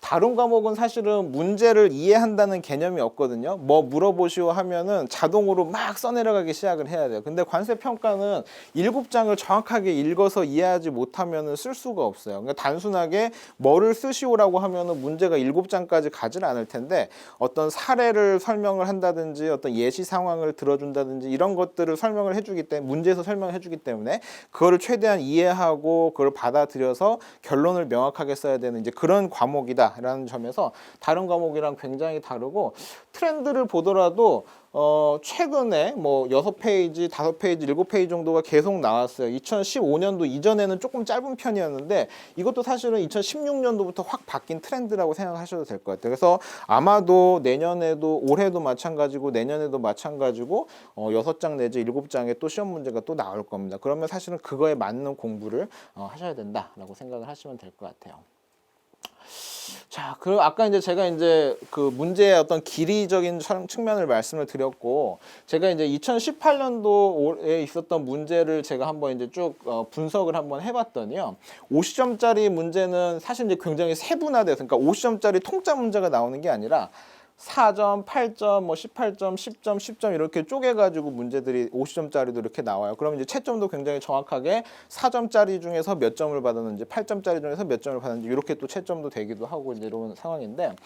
다른 과목은 사실은 문제를 이해한다는 개념이 없거든요. 뭐 물어보시오 하면은 자동으로 막 써내려가기 시작을 해야 돼요. 근데 관세 평가는 7장을 정확하게 읽어서 이해하지 못하면은 쓸 수가 없어요. 그러니까 단순하게 뭐를 쓰시오라고 하면은 문제가 7장까지 가지는 않을 텐데 어떤 사례를 설명을 한다든지 어떤 예시 상황을 들어준다든지 이런 것들을 설명을 해주기 때문에 문제에서 설명을 해주기 때문에 그거를 최대한 이해하고 그걸 받아들여서 결론을 명확하게 써야 되는 이제 그런 과목이다. 라는 점에서 다른 과목이랑 굉장히 다르고 트렌드를 보더라도 최근에 뭐 6페이지, 5페이지, 7페이지 정도가 계속 나왔어요. 2015년도 이전에는 조금 짧은 편이었는데 이것도 사실은 2016년도부터 확 바뀐 트렌드라고 생각하셔도 될 것 같아요. 그래서 아마도 내년에도 올해도 마찬가지고 내년에도 마찬가지고 6장 내지 7장의 또 시험 문제가 또 나올 겁니다. 그러면 사실은 그거에 맞는 공부를 하셔야 된다라고 생각을 하시면 될 것 같아요. 자, 그 아까 이제 제가 이제 그 문제의 어떤 길이적인 측면을 말씀을 드렸고, 제가 이제 2018년도에 있었던 문제를 제가 한번 이제 쭉 분석을 한번 해봤더니요, 50점짜리 문제는 사실 이제 굉장히 세분화돼서, 그러니까 50점짜리 통짜 문제가 나오는 게 아니라 4점, 8점, 뭐 18점, 10점, 10점 이렇게 쪼개가지고 문제들이 50점짜리도 이렇게 나와요. 그럼 이제 채점도 굉장히 정확하게 4점짜리 중에서 몇 점을 받았는지, 8점짜리 중에서 몇 점을 받았는지 이렇게 또 채점도 되기도 하고 이제 이런 상황인데,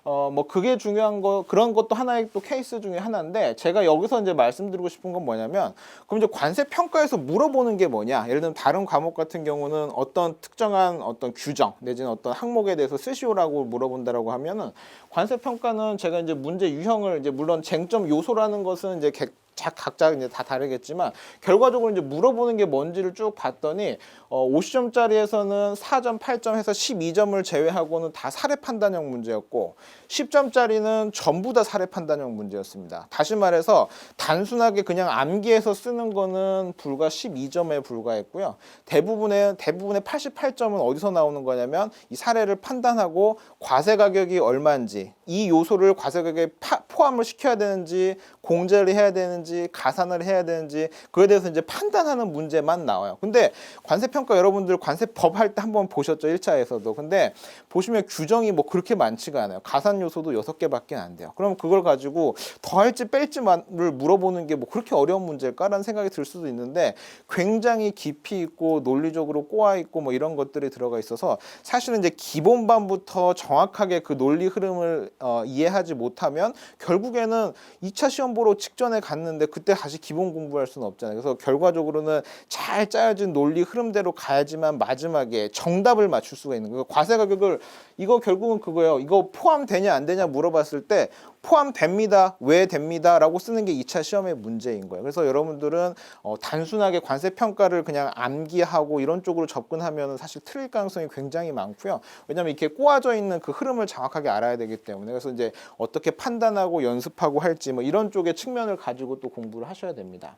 뭐 그게 중요한 거, 그런 것도 하나의 또 케이스 중에 하나인데, 제가 여기서 이제 말씀드리고 싶은 건 뭐냐면, 그럼 이제 관세 평가에서 물어보는 게 뭐냐? 예를 들면 다른 과목 같은 경우는 어떤 특정한 어떤 규정 내지는 어떤 항목에 대해서 쓰시오라고 물어본다라고 하면은 관세 평가는 제가 이제 문제 유형을 이제 물론 쟁점 요소라는 것은 이제 각자 이제 다 다르겠지만 결과적으로 이제 물어보는 게 뭔지를 쭉 봤더니 50점짜리에서는 4점, 8점 해서 12점을 제외하고는 다 사례 판단형 문제였고 10점짜리는 전부 다 사례 판단형 문제였습니다. 다시 말해서 단순하게 그냥 암기해서 쓰는 거는 불과 12점에 불과했고요. 대부분의 88점은 어디서 나오는 거냐면 이 사례를 판단하고 과세 가격이 얼마인지 이 요소를 과세 가격에 포함을 시켜야 되는지 공제를 해야 되는지 가산을 해야 되는지 그에 대해서 이제 판단하는 문제만 나와요. 근데 관세평가 여러분들 관세법 할 때 한번 보셨죠? 1차에서도. 근데 보시면 규정이 뭐 그렇게 많지가 않아요. 가산 요소도 6개밖에 안 돼요. 그럼 그걸 가지고 더할지 뺄지를 물어보는 게 뭐 그렇게 어려운 문제일까라는 생각이 들 수도 있는데 굉장히 깊이 있고 논리적으로 꼬아 있고 뭐 이런 것들이 들어가 있어서 사실은 이제 기본반부터 정확하게 그 논리 흐름을 이해하지 못하면 결국에는 2차 시험 보러 직전에 갔는데 그때 다시 기본 공부할 수는 없잖아요. 그래서 결과적으로는 잘 짜여진 논리 흐름대로 가야지만 마지막에 정답을 맞출 수가 있는 거예요. 과세 가격을 이거 결국은 그거예요. 이거 포함되냐 안 되냐 물어봤을 때 포함됩니다. 왜 됩니다. 라고 쓰는 게 2차 시험의 문제인 거예요. 그래서 여러분들은 단순하게 관세 평가를 그냥 암기하고 이런 쪽으로 접근하면 사실 틀릴 가능성이 굉장히 많고요. 왜냐하면 이렇게 꼬아져 있는 그 흐름을 정확하게 알아야 되기 때문에 그래서 이제 어떻게 판단하고 연습하고 할지 뭐 이런 쪽의 측면을 가지고 또 공부를 하셔야 됩니다.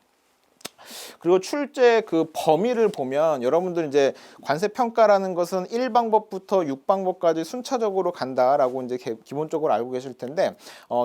그리고 출제 그 범위를 보면 여러분들 이제 관세 평가라는 것은 1방법부터 6방법까지 순차적으로 간다라고 이제 기본적으로 알고 계실 텐데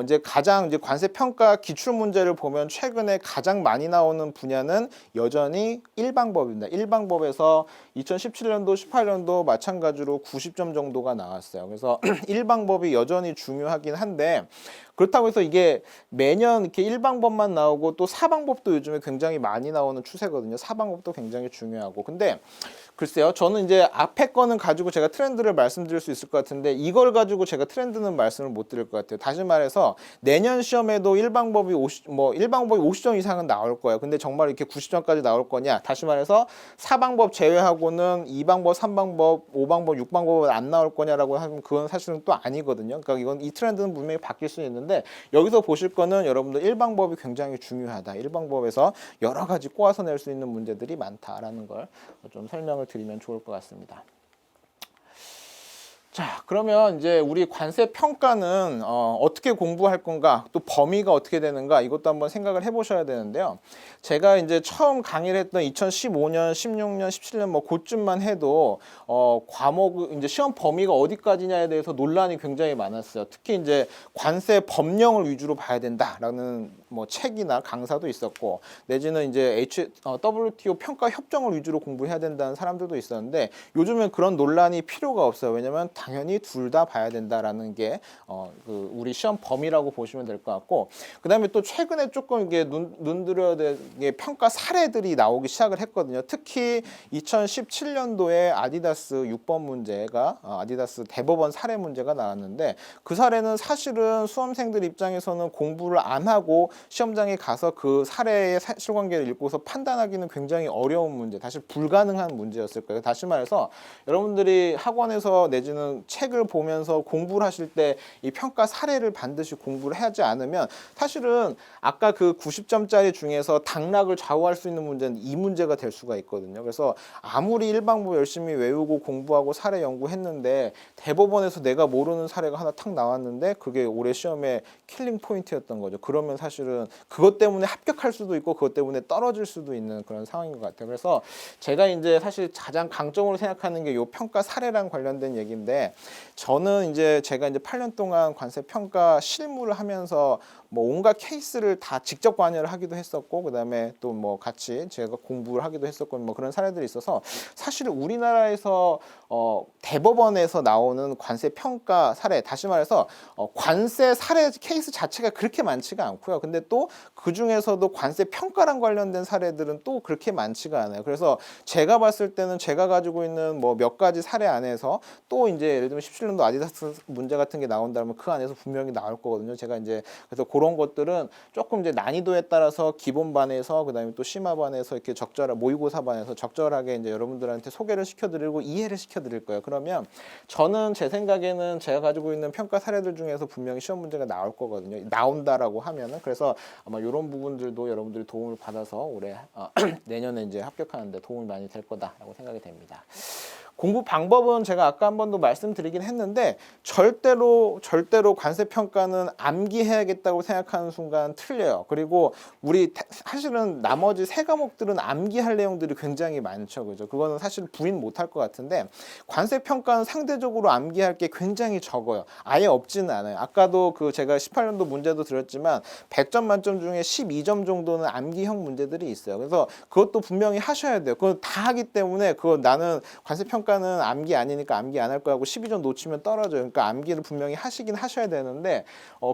이제 가장 이제 관세 평가 기출 문제를 보면 최근에 가장 많이 나오는 분야는 여전히 1방법입니다. 1방법에서 2017년도, 18년도 마찬가지로 90점 정도가 나왔어요. 그래서 1방법이 여전히 중요하긴 한데 그렇다고 해서 이게 매년 이렇게 1방법만 나오고 또 4방법도 요즘에 굉장히 많이 나오는 추세거든요. 4방법도 굉장히 중요하고. 근데 글쎄요. 저는 이제 앞에 거는 가지고 제가 트렌드를 말씀드릴 수 있을 것 같은데 이걸 가지고 제가 트렌드는 말씀을 못 드릴 것 같아요. 다시 말해서 내년 시험에도 1방법이 50점 이상은 나올 거예요. 근데 정말 이렇게 90점까지 나올 거냐? 다시 말해서 4방법 제외하고는 2방법, 3방법, 5방법, 6방법은 안 나올 거냐라고 하면 그건 사실은 또 아니거든요. 그러니까 이건 이 트렌드는 분명히 바뀔 수 있는데 여기서 보실 거는 여러분들 1방법이 굉장히 중요하다. 1방법에서 여러 가지 꼬아서 낼 수 있는 문제들이 많다라는 걸 좀 설명을 드리면 좋을 것 같습니다. 자, 그러면 이제 우리 관세 평가는 어떻게 공부할 건가, 또 범위가 어떻게 되는가 이것도 한번 생각을 해보셔야 되는데요. 제가 이제 처음 강의를 했던 2015년, 16년, 17년 뭐 그쯤만 해도 과목 이제 시험 범위가 어디까지냐에 대해서 논란이 굉장히 많았어요. 특히 이제 관세 법령을 위주로 봐야 된다라는 뭐 책이나 강사도 있었고, 내지는 이제 WTO 평가 협정을 위주로 공부해야 된다는 사람들도 있었는데 요즘은 그런 논란이 필요가 없어요. 왜냐면 당연히 둘 다 봐야 된다라는 게 우리 시험 범위라고 보시면 될 것 같고, 그다음에 또 최근에 조금 이게 눈 들여야 될 게 평가 사례들이 나오기 시작을 했거든요. 특히 2017년도에 아디다스 6번 문제가 아디다스 대법원 사례 문제가 나왔는데, 그 사례는 사실은 수험생들 입장에서는 공부를 안 하고 시험장에 가서 그 사례의 실관계를 읽고서 판단하기는 굉장히 어려운 문제, 사실 불가능한 문제였을 거예요. 다시 말해서 여러분들이 학원에서 내지는 책을 보면서 공부를 하실 때 이 평가 사례를 반드시 공부를 하지 않으면 사실은 아까 그 90점짜리 중에서 당락을 좌우할 수 있는 문제는 이 문제가 될 수가 있거든요. 그래서 아무리 일방부 열심히 외우고 공부하고 사례 연구했는데 대법원에서 내가 모르는 사례가 하나 탁 나왔는데 그게 올해 시험에 킬링 포인트였던 거죠. 그러면 사실은 그것 때문에 합격할 수도 있고 그것 때문에 떨어질 수도 있는 그런 상황인 것 같아요. 그래서 제가 이제 사실 가장 강점으로 생각하는 게 이 평가 사례랑 관련된 얘기인데, 저는 이제 제가 이제 8년 동안 관세 평가 실무를 하면서 뭐 온갖 케이스를 다 직접 관여를 하기도 했었고, 그다음에 또 뭐 같이 제가 공부를 하기도 했었고 뭐 그런 사례들이 있어서 사실 우리나라에서 대법원에서 나오는 관세 평가 사례, 다시 말해서 관세 사례 케이스 자체가 그렇게 많지가 않고요. 근데 또 그 중에서도 관세 평가랑 관련된 사례들은 또 그렇게 많지가 않아요. 그래서 제가 봤을 때는 제가 가지고 있는 뭐 몇 가지 사례 안에서 또 이제 예를 들면 17년도 아디다스 문제 같은 게 나온다면 그 안에서 분명히 나올 거거든요. 제가 이제 그래서 그런 것들은 조금 이제 난이도에 따라서 기본반에서 그다음에 또 심화반에서 이렇게 모의고사반에서 적절하게 이제 여러분들한테 소개를 시켜드리고 이해를 시켜드릴 거예요. 그러면 저는 제 생각에는 제가 가지고 있는 평가 사례들 중에서 분명히 시험 문제가 나올 거거든요. 나온다라고 하면은. 그래서 아마 이런 부분들도 여러분들이 도움을 받아서 올해 내년에 이제 합격하는데 도움이 많이 될 거다라고 생각이 됩니다. 공부 방법은 제가 아까 한 번도 말씀드리긴 했는데 절대로 관세 평가는 암기해야겠다고 생각하는 순간 틀려요. 그리고 우리 사실은 나머지 세 과목들은 암기할 내용들이 굉장히 많죠. 그죠? 그거는 사실 부인 못할 것 같은데 관세 평가는 상대적으로 암기할 게 굉장히 적어요. 아예 없지는 않아요. 아까도 그 제가 18년도 문제도 드렸지만 100점 만점 중에 12점 정도는 암기형 문제들이 있어요. 그래서 그것도 분명히 하셔야 돼요. 그거 다 하기 때문에 그거 나는 관세 평가는 암기 아니니까 암기 안 할 거하고 12점 놓치면 떨어져요. 그러니까 암기를 분명히 하시긴 하셔야 되는데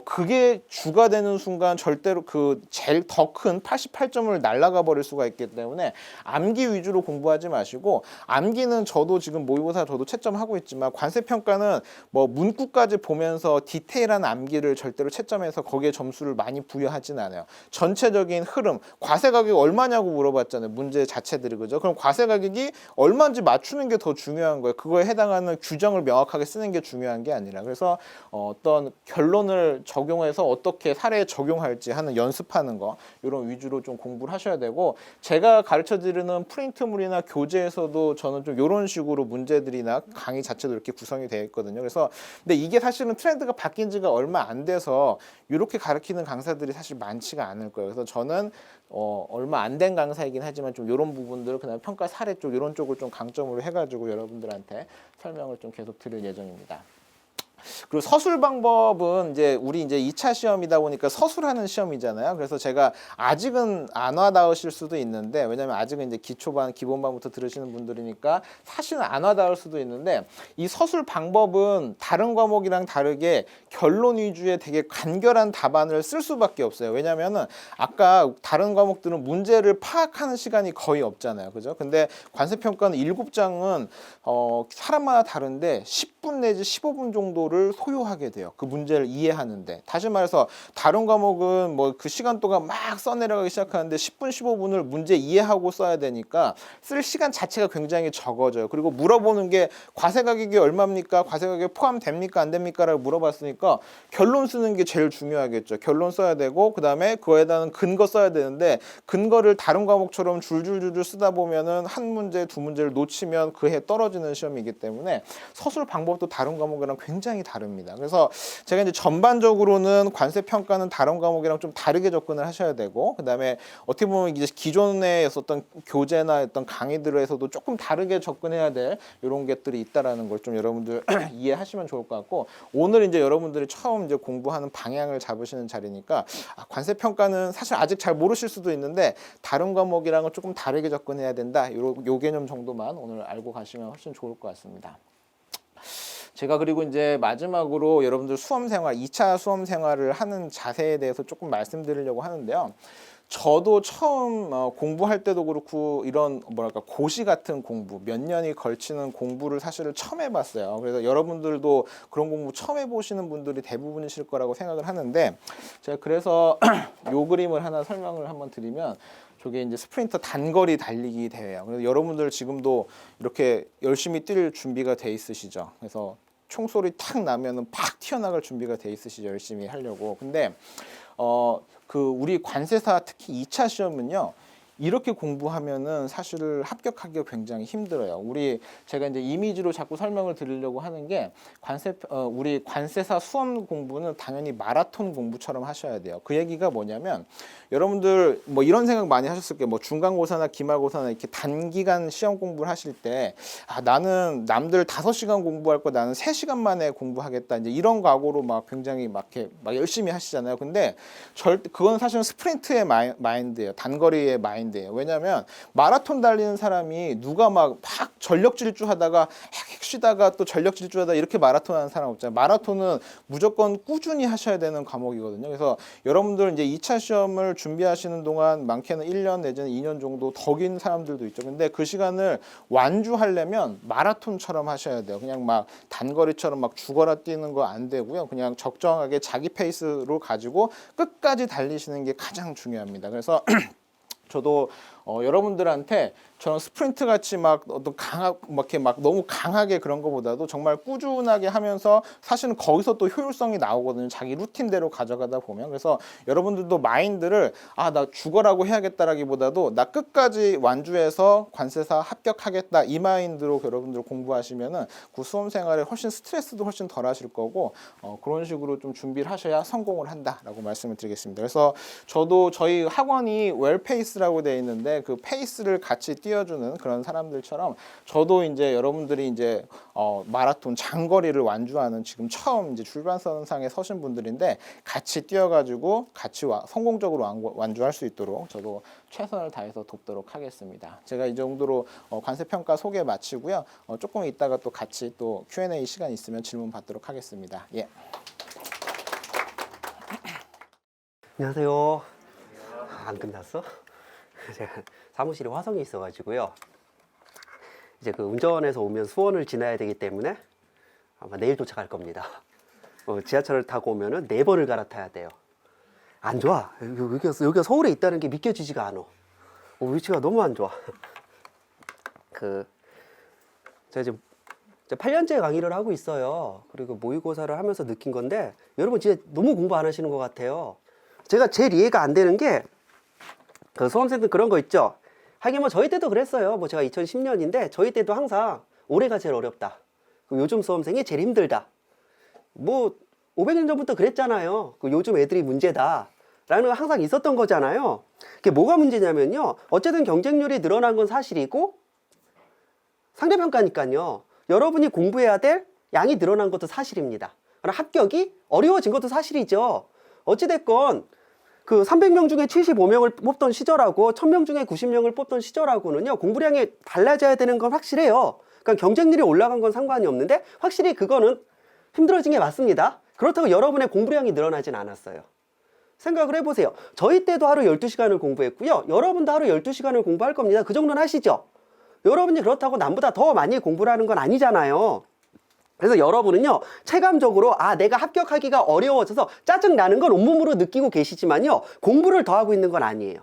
그게 주가 되는 순간 절대로 그 제일 더 큰 88점을 날아가 버릴 수가 있기 때문에 암기 위주로 공부하지 마시고, 암기는 저도 지금 모의고사 저도 채점하고 있지만 관세 평가는 뭐 문구까지 보면서 디테일한 암기를 절대로 채점해서 거기에 점수를 많이 부여하진 않아요. 전체적인 흐름, 과세 가격이 얼마냐고 물어봤잖아요. 문제 자체들이. 그죠? 그럼 과세 가격이 얼마인지 맞추는 게 더 중요한 거예요. 그거에 해당하는 규정을 명확하게 쓰는 게 중요한 게 아니라. 그래서 어떤 결론을 적용해서 어떻게 사례에 적용할지 하는 연습하는 거, 이런 위주로 좀 공부를 하셔야 되고, 제가 가르쳐 드리는 프린트물이나 교재에서도 저는 좀 이런 식으로 문제들이나 강의 자체도 이렇게 구성이 되어 있거든요. 그래서 근데 이게 사실은 트렌드가 바뀐 지가 얼마 안 돼서 이렇게 가르치는 강사들이 사실 많지가 않을 거예요. 그래서 저는 얼마 안 된 강사이긴 하지만 좀 이런 부분들, 그다음에 평가 사례 쪽 이런 쪽을 좀 강점으로 해가지고 여러분들한테 설명을 좀 계속 드릴 예정입니다. 그리고 서술 방법은 이제 우리 이제 2차 시험이다 보니까 서술하는 시험이잖아요. 그래서 제가 아직은 안 와닿으실 수도 있는데, 왜냐면 아직은 이제 기초반, 기본반부터 들으시는 분들이니까 사실은 안 와닿을 수도 있는데, 이 서술 방법은 다른 과목이랑 다르게 결론 위주의 되게 간결한 답안을 쓸 수밖에 없어요. 왜냐면은 아까 다른 과목들은 문제를 파악하는 시간이 거의 없잖아요. 그죠? 근데 관세평가는 7장은 사람마다 다른데 10분 내지 15분 정도를 소요하게 돼요. 그 문제를 이해하는데. 다시 말해서 다른 과목은 뭐 그 시간 동안 막 써내려가기 시작하는데 10분, 15분을 문제 이해하고 써야 되니까 쓸 시간 자체가 굉장히 적어져요. 그리고 물어보는 게 과세 가격이 얼마입니까? 과세 가격이 포함됩니까? 안 됩니까? 라고 물어봤으니까 결론 쓰는 게 제일 중요하겠죠. 결론 써야 되고, 그 다음에 그거에 대한 근거 써야 되는데, 근거를 다른 과목처럼 줄줄줄줄 쓰다 보면은 한 문제, 두 문제를 놓치면 그 해 떨어지는 시험이기 때문에 서술 방법도 다른 과목이랑 굉장히 다릅니다. 그래서 제가 이제 전반적으로는 관세 평가는 다른 과목이랑 좀 다르게 접근을 하셔야 되고, 그다음에 어떻게 보면 이제 기존에 있었던 교재나 어떤 강의들에서도 조금 다르게 접근해야 될 이런 것들이 있다라는 걸 좀 여러분들 이해하시면 좋을 것 같고, 오늘 이제 여러분들이 처음 이제 공부하는 방향을 잡으시는 자리니까 관세 평가는 사실 아직 잘 모르실 수도 있는데 다른 과목이랑은 조금 다르게 접근해야 된다. 요 개념 정도만 오늘 알고 가시면 훨씬 좋을 것 같습니다. 제가 그리고 이제 마지막으로 여러분들 수험 생활, 2차 수험 생활을 하는 자세에 대해서 조금 말씀드리려고 하는데요. 저도 처음 공부할 때도 그렇고 이런 뭐랄까 고시 같은 공부, 몇 년이 걸치는 공부를 사실은 처음 해봤어요. 그래서 여러분들도 그런 공부 처음 해보시는 분들이 대부분이실 거라고 생각을 하는데, 제가 그래서 요 그림을 하나 설명을 한번 드리면, 저게 이제 스프린터 단거리 달리기 대회예요. 그래서 여러분들 지금도 이렇게 열심히 뛸 준비가 돼 있으시죠. 그래서 총소리 탁 나면은 팍 튀어나갈 준비가 돼 있으시죠. 열심히 하려고. 근데 그 우리 관세사 특히 2차 시험은요. 이렇게 공부하면은 사실 합격하기가 굉장히 힘들어요. 제가 이제 이미지로 자꾸 설명을 드리려고 하는 게, 우리 관세사 수험 공부는 당연히 마라톤 공부처럼 하셔야 돼요. 그 얘기가 뭐냐면, 여러분들 뭐 이런 생각 많이 하셨을 거예요. 뭐 중간고사나 기말고사나 이렇게 단기간 시험 공부를 하실 때, 나는 남들 5시간 공부할 거 나는 3시간 만에 공부하겠다. 이제 이런 각오로 막 굉장히 막 열심히 하시잖아요. 근데 그건 사실은 스프린트의 마인드예요. 단거리의 마인드. 왜냐하면 마라톤 달리는 사람이 누가 막 전력 질주하다가 헥 쉬다가 또 전력 질주하다 이렇게 마라톤 하는 사람 없잖아요. 마라톤은 무조건 꾸준히 하셔야 되는 과목이거든요. 그래서 여러분들 이제 2차 시험을 준비하시는 동안 많게는 1년 내지는 2년 정도 더 긴 사람들도 있죠. 근데 그 시간을 완주하려면 마라톤처럼 하셔야 돼요. 그냥 막 단거리처럼 막 죽어라 뛰는 거 안 되고요. 그냥 적정하게 자기 페이스로 가지고 끝까지 달리시는 게 가장 중요합니다. 그래서 저도 여러분들한테 저는 스프린트 같이 막 어떤 이렇게 막 너무 강하게 그런 것보다도 정말 꾸준하게 하면서 사실은 거기서 또 효율성이 나오거든요. 자기 루틴대로 가져가다 보면. 그래서 여러분들도 마인드를 나 죽어라고 해야겠다라기보다도 나 끝까지 완주해서 관세사 합격하겠다 이 마인드로 여러분들 공부하시면은 그 수험 생활에 훨씬 스트레스도 훨씬 덜 하실 거고, 그런 식으로 좀 준비를 하셔야 성공을 한다라고 말씀을 드리겠습니다. 그래서 저도 저희 학원이 웰페이스라고 되어 있는데 그 페이스를 같이 띄워주는 그런 사람들처럼 저도 이제 여러분들이 이제 마라톤 장거리를 완주하는 지금 처음 이제 출발선상에 서신 분들인데, 같이 뛰어가지고 같이 성공적으로 완주할 수 있도록 저도 최선을 다해서 돕도록 하겠습니다. 제가 이 정도로 관세평가 소개 마치고요. 조금 이따가 또 같이 또 Q&A 시간 있으면 질문 받도록 하겠습니다. 예. 안녕하세요. 안 끝났어? 제가 사무실에 화성에 있어가지고요. 이제 그 운전해서 오면 수원을 지나야 되기 때문에 아마 내일 도착할 겁니다. 지하철을 타고 오면은 4번을 갈아타야 돼요. 안 좋아. 여기가 서울에 있다는 게 믿겨지지가 않아. 위치가 너무 안 좋아. 제가 지금 8년째 강의를 하고 있어요. 그리고 모의고사를 하면서 느낀 건데, 여러분 진짜 너무 공부 안 하시는 것 같아요. 제가 제일 이해가 안 되는 게, 그 수험생들 그런 거 있죠. 하긴 뭐 저희 때도 그랬어요. 뭐 제가 2010년인데 저희 때도 항상 올해가 제일 어렵다. 요즘 수험생이 제일 힘들다. 뭐 500년 전부터 그랬잖아요. 요즘 애들이 문제다. 라는 거 항상 있었던 거잖아요. 그게 뭐가 문제냐면요. 어쨌든 경쟁률이 늘어난 건 사실이고, 상대평가니까요. 여러분이 공부해야 될 양이 늘어난 것도 사실입니다. 합격이 어려워진 것도 사실이죠. 어찌됐건 그 300명 중에 75명을 뽑던 시절하고 1000명 중에 90명을 뽑던 시절하고는요, 공부량이 달라져야 되는 건 확실해요. 그러니까 경쟁률이 올라간 건 상관이 없는데 확실히 그거는 힘들어진 게 맞습니다. 그렇다고 여러분의 공부량이 늘어나진 않았어요. 생각을 해보세요. 저희 때도 하루 12시간을 공부했고요. 여러분도 하루 12시간을 공부할 겁니다. 그 정도는 하시죠? 여러분이 그렇다고 남보다 더 많이 공부를 하는 건 아니잖아요. 그래서 여러분은요, 체감적으로 내가 합격하기가 어려워져서 짜증나는 건 온몸으로 느끼고 계시지만요, 공부를 더 하고 있는 건 아니에요.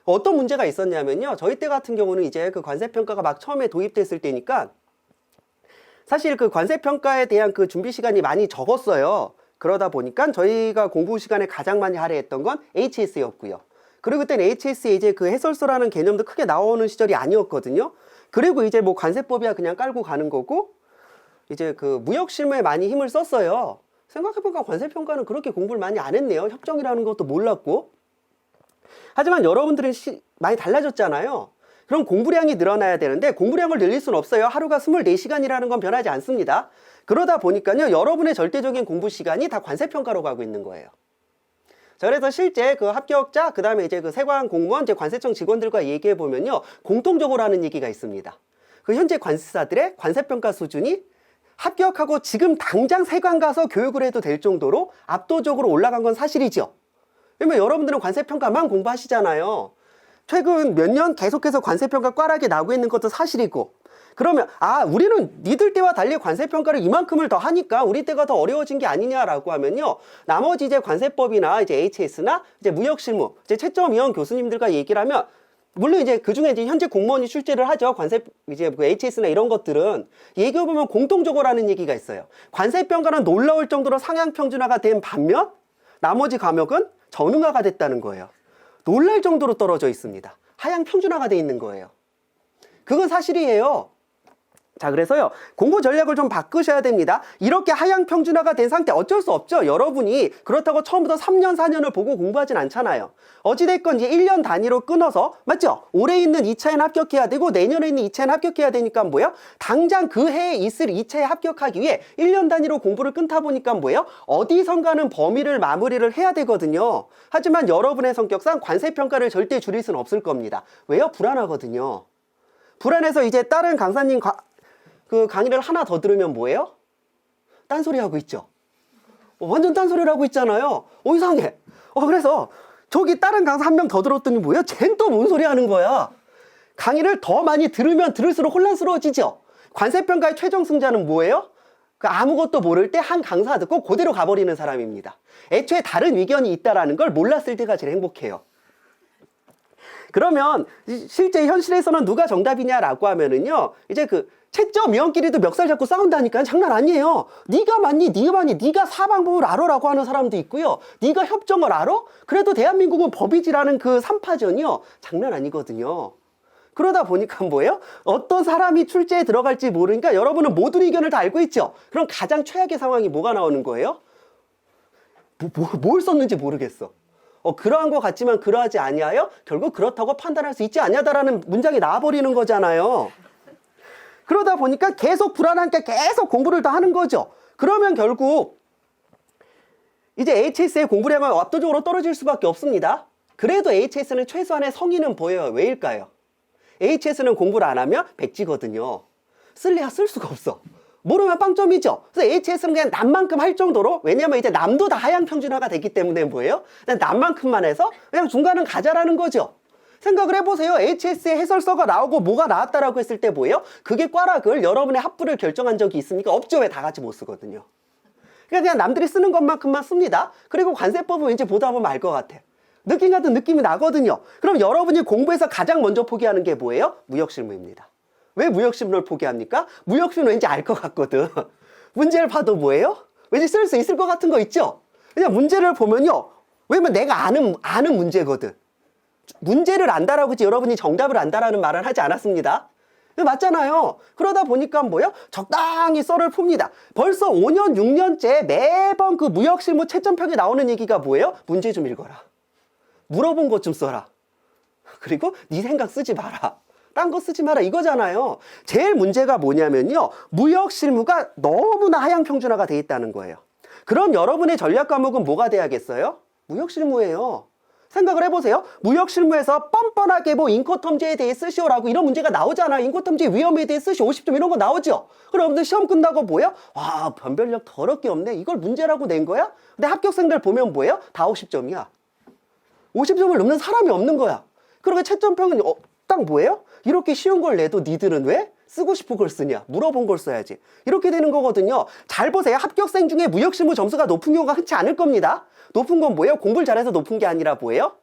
어떤 문제가 있었냐면요, 저희 때 같은 경우는 이제 그 관세평가가 막 처음에 도입됐을 때니까 사실 그 관세평가에 대한 그 준비 시간이 많이 적었어요. 그러다 보니까 저희가 공부 시간에 가장 많이 할애했던 건 HS였고요. 그리고 그때는 HS에 이제 그 해설서라는 개념도 크게 나오는 시절이 아니었거든요. 그리고 이제 뭐 관세법이야 그냥 깔고 가는 거고, 이제 그 무역실무에 많이 힘을 썼어요. 생각해보니까 관세평가는 그렇게 공부를 많이 안 했네요. 협정이라는 것도 몰랐고. 하지만 여러분들은 많이 달라졌잖아요. 그럼 공부량이 늘어나야 되는데 공부량을 늘릴 수는 없어요. 하루가 24시간이라는 건 변하지 않습니다. 그러다 보니까요, 여러분의 절대적인 공부 시간이 다 관세평가로 가고 있는 거예요. 자, 그래서 실제 그 합격자, 그 다음에 이제 그 세관 공무원, 이제 관세청 직원들과 얘기해 보면요, 공통적으로 하는 얘기가 있습니다. 그 현재 관세사들의 관세평가 수준이 합격하고 지금 당장 세관 가서 교육을 해도 될 정도로 압도적으로 올라간 건 사실이죠. 왜냐면 여러분들은 관세평가만 공부하시잖아요. 최근 몇 년 계속해서 관세평가 꽈락이 나고 있는 것도 사실이고, 그러면 우리는 니들 때와 달리 관세평가를 이만큼을 더 하니까 우리 때가 더 어려워진 게 아니냐라고 하면요, 나머지 이제 관세법이나 이제 HS나 이제 무역실무, 이제 채점위원 교수님들과 얘기를 하면, 물론 이제 그 중에 이제 현재 공무원이 출제를 하죠. 이제 그 HS나 이런 것들은 얘기해보면 공통적으로 하는 얘기가 있어요. 관세평가는 놀라울 정도로 상향 평준화가 된 반면 나머지 과목은 전응화가 됐다는 거예요. 놀랄 정도로 떨어져 있습니다. 하향 평준화가 돼 있는 거예요. 그건 사실이에요. 자, 그래서요, 공부 전략을 좀 바꾸셔야 됩니다. 이렇게 하향 평준화가 된 상태 어쩔 수 없죠. 여러분이 그렇다고 처음부터 3년, 4년을 보고 공부하진 않잖아요. 어찌됐건 이제 1년 단위로 끊어서, 맞죠? 올해 있는 2차에는 합격해야 되고 내년에 있는 2차에는 합격해야 되니까 뭐예요? 당장 그 해에 있을 2차에 합격하기 위해 1년 단위로 공부를 끊다 보니까 뭐예요? 어디선가는 범위를 마무리를 해야 되거든요. 하지만 여러분의 성격상 관세평가를 절대 줄일 수는 없을 겁니다. 왜요? 불안하거든요. 불안해서 이제 다른 강사님 그 강의를 하나 더 들으면 뭐예요? 딴소리 하고 있죠. 완전 딴소리를 하고 있잖아요. 이상해. 그래서 저기 다른 강사 한 명 더 들었더니 뭐예요? 쟨 또 뭔 소리 하는 거야? 강의를 더 많이 들으면 들을수록 혼란스러워지죠. 관세평가의 최종 승자는 뭐예요? 그 아무것도 모를 때 한 강사 듣고 그대로 가버리는 사람입니다. 애초에 다른 의견이 있다라는 걸 몰랐을 때가 제일 행복해요. 그러면 실제 현실에서는 누가 정답이냐라고 하면은요, 이제 그 채점위원끼리도 멱살 잡고 싸운다니까. 장난 아니에요. 네가 맞니? 네가 맞니? 네가 사방법을 알아라고 하는 사람도 있고요. 네가 협정을 알아? 그래도 대한민국은 법이지라는 그 3파전이요. 장난 아니거든요. 그러다 보니까 뭐예요? 어떤 사람이 출제에 들어갈지 모르니까 여러분은 모든 의견을 다 알고 있죠. 그럼 가장 최악의 상황이 뭐가 나오는 거예요? 뭘 썼는지 모르겠어. 그러한 것 같지만 그러하지 아니하여 결국 그렇다고 판단할 수 있지 않냐다라는 문장이 나와버리는 거잖아요. 그러다 보니까 계속 불안하니까 계속 공부를 더 하는 거죠. 그러면 결국 이제 HS의 공부량은 압도적으로 떨어질 수밖에 없습니다. 그래도 HS는 최소한의 성의는 보여요. 왜일까요? HS는 공부를 안 하면 백지거든요. 쓸래야 쓸 수가 없어. 모르면 빵점이죠. 그래서 HS는 그냥 남만큼 할 정도로, 왜냐면 이제 남도 다 하향 평준화가 됐기 때문에 뭐예요? 그냥 남만큼만 해서 그냥 중간은 가자라는 거죠. 생각을 해보세요. HS의 해설서가 나오고 뭐가 나왔다라고 했을 때 뭐예요? 그게 꽈락을 여러분의 합부를 결정한 적이 있습니까? 없죠. 왜 다 같이 못 쓰거든요. 그냥 남들이 쓰는 것만큼만 씁니다. 그리고 관세법은 왠지 보다 보면 알 것 같아. 느낌 같은 느낌이 나거든요. 그럼 여러분이 공부에서 가장 먼저 포기하는 게 뭐예요? 무역실무입니다. 왜 무역실무를 포기합니까? 무역실무는 왠지 알 것 같거든. 문제를 봐도 뭐예요? 왠지 쓸 수 있을 것 같은 거 있죠? 그냥 문제를 보면요. 왜냐면 내가 아는 문제거든. 문제를 안다라고 하지 여러분이 정답을 안다라는 말은 하지 않았습니다. 맞잖아요. 그러다 보니까 뭐예요? 적당히 썰을 풉니다. 벌써 5년, 6년째 매번 그 무역실무 채점표에 나오는 얘기가 뭐예요? 문제 좀 읽어라. 물어본 것 좀 써라. 그리고 네 생각 쓰지 마라. 딴 거 쓰지 마라 이거잖아요. 제일 문제가 뭐냐면요. 무역실무가 너무나 하향 평준화가 돼 있다는 거예요. 그럼 여러분의 전략 과목은 뭐가 돼야겠어요? 무역실무예요. 생각을 해보세요. 무역실무에서 뻔뻔하게 뭐 인코텀제에 대해 쓰시오라고 이런 문제가 나오잖아. 인코텀제 위험에 대해 쓰시 50점 이런 거 나오죠. 그럼 여러분들 시험 끝나고 뭐예요? 와, 변별력 더럽게 없네. 이걸 문제라고 낸 거야? 근데 합격생들 보면 뭐예요? 다 50점이야. 50점을 넘는 사람이 없는 거야. 그러니까 채점평은 딱 뭐예요? 이렇게 쉬운 걸 내도 니들은 왜 쓰고 싶은 걸 쓰냐? 물어본 걸 써야지. 이렇게 되는 거거든요. 잘 보세요. 합격생 중에 무역실무 점수가 높은 경우가 흔치 않을 겁니다. 높은 건 뭐예요? 공부를 잘해서 높은 게 아니라 뭐예요?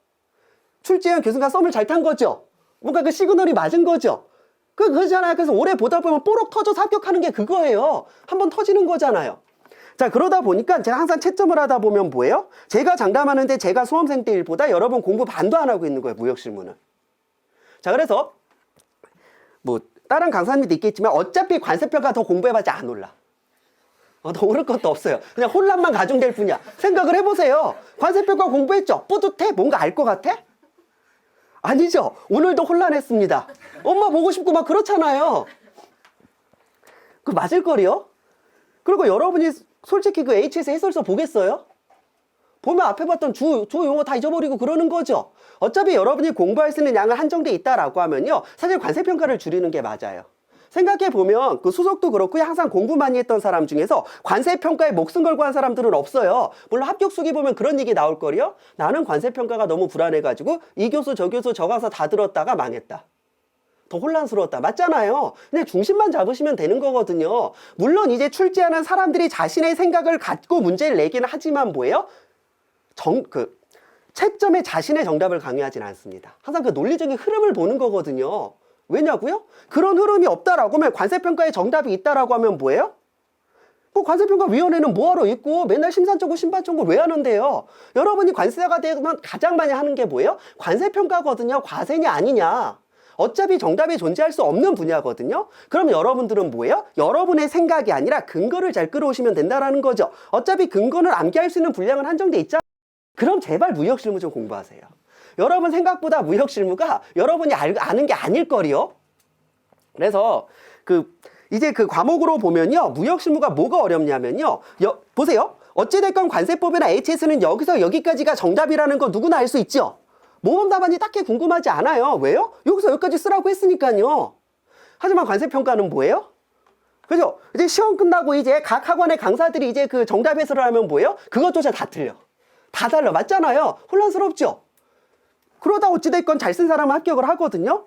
출제한 교수가 썸을 잘 탄 거죠. 뭔가 그 시그널이 맞은 거죠. 그거잖아요. 그래서 오래 보다 보면 뽀록 터져서 합격하는 게 그거예요. 한번 터지는 거잖아요. 자, 그러다 보니까 제가 항상 채점을 하다 보면 뭐예요? 제가 장담하는데 제가 수험생 때 일보다 여러분 공부 반도 안 하고 있는 거예요. 무역실무는. 자, 그래서 뭐 다른 강사님도 있겠지만 어차피 관세평가 더 공부해봤자 안 올라. 더 오를 것도 없어요. 그냥 혼란만 가중될 뿐이야. 생각을 해보세요. 관세평가 공부했죠? 뿌듯해? 뭔가 알 것 같아? 아니죠. 오늘도 혼란했습니다. 엄마 보고 싶고 막 그렇잖아요. 그 맞을 거리요? 그리고 여러분이 솔직히 그 HS 해설서 보겠어요? 보면 앞에 봤던 주 용어 다 잊어버리고 그러는 거죠. 어차피 여러분이 공부할 수 있는 양은 한정돼 있다라고 하면요. 사실 관세평가를 줄이는 게 맞아요. 생각해보면 그 수석도 그렇고 항상 공부 많이 했던 사람 중에서 관세평가에 목숨 걸고 한 사람들은 없어요. 물론 합격수기 보면 그런 얘기 나올 거리요. 나는 관세평가가 너무 불안해가지고 이 교수 저 교수 저 강사 다 들었다가 망했다. 더 혼란스러웠다. 맞잖아요. 그냥 중심만 잡으시면 되는 거거든요. 물론 이제 출제하는 사람들이 자신의 생각을 갖고 문제를 내기는 하지만 뭐예요? 채점에 자신의 정답을 강요하진 않습니다. 항상 그 논리적인 흐름을 보는 거거든요. 왜냐고요? 그런 흐름이 없다라고 하면 관세평가에 정답이 있다라고 하면 뭐예요? 뭐 관세평가위원회는 뭐하러 있고 맨날 심산청구 심판청구 왜 하는데요? 여러분이 관세가 되면 가장 많이 하는 게 뭐예요? 관세평가거든요. 과세냐 아니냐. 어차피 정답이 존재할 수 없는 분야거든요. 그럼 여러분들은 뭐예요? 여러분의 생각이 아니라 근거를 잘 끌어오시면 된다라는 거죠. 어차피 근거는 암기할 수 있는 분량은 한정돼 있잖아요. 그럼 제발 무역실무 좀 공부하세요. 여러분 생각보다 무역실무가 여러분이 아는 게 아닐 거리요. 그래서 이제 그 과목으로 보면요. 무역실무가 뭐가 어렵냐면요. 보세요. 어찌됐건 관세법이나 HS는 여기서 여기까지가 정답이라는 거 누구나 알 수 있죠. 모범 답안이 딱히 궁금하지 않아요. 왜요? 여기서 여기까지 쓰라고 했으니까요. 하지만 관세평가는 뭐예요? 그죠? 이제 시험 끝나고 이제 각 학원의 강사들이 이제 그 정답 해설을 하면 뭐예요? 그것조차 다 틀려. 다 달라. 맞잖아요. 혼란스럽죠? 그러다 어찌됐건 잘 쓴 사람은 합격을 하거든요.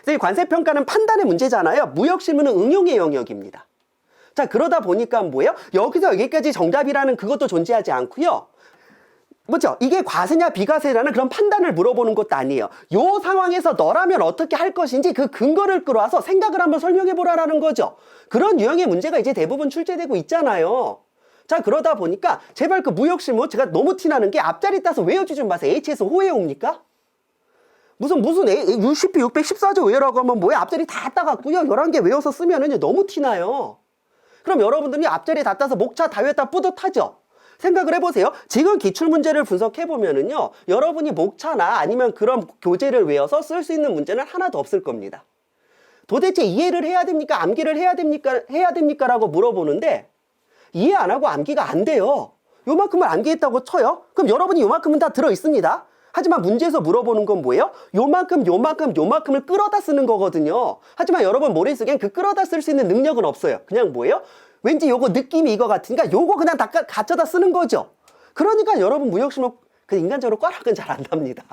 그래서 이 관세평가는 판단의 문제잖아요. 무역실무는 응용의 영역입니다. 자, 그러다 보니까 뭐예요? 여기서 여기까지 정답이라는 그것도 존재하지 않고요. 뭐죠? 이게 과세냐 비과세라는 그런 판단을 물어보는 것도 아니에요. 요 상황에서 너라면 어떻게 할 것인지 그 근거를 끌어와서 생각을 한번 설명해 보라라는 거죠. 그런 유형의 문제가 이제 대부분 출제되고 있잖아요. 자, 그러다 보니까 제발 그 무역실무 제가 너무 티나는 게 앞자리 따서 외워주지 마세요. HS 호해 옵니까? 무슨 UCP 614조 외우라고 하면 뭐야? 앞자리 다 따갖고요. 11개 외워서 쓰면은 너무 티나요. 그럼 여러분들이 앞자리 다 따서 목차 다 외웠다 뿌듯하죠? 생각을 해보세요. 지금 기출문제를 분석해보면은요. 여러분이 목차나 아니면 그런 교재를 외워서 쓸 수 있는 문제는 하나도 없을 겁니다. 도대체 이해를 해야 됩니까? 암기를 해야 됩니까? 라고 물어보는데 이해 안 하고 암기가 안 돼요. 요만큼을 암기했다고 쳐요? 그럼 여러분이 요만큼은 다 들어있습니다. 하지만 문제에서 물어보는 건 뭐예요? 요만큼을 끌어다 쓰는 거거든요. 하지만 여러분 머릿속엔 그 끌어다 쓸 수 있는 능력은 없어요. 그냥 뭐예요? 왠지 요거 느낌이 이거 같으니까 요거 그냥 다 갖춰다 쓰는 거죠. 그러니까 여러분 무역실무 그 인간적으로 꽈락은 잘 안 납니다.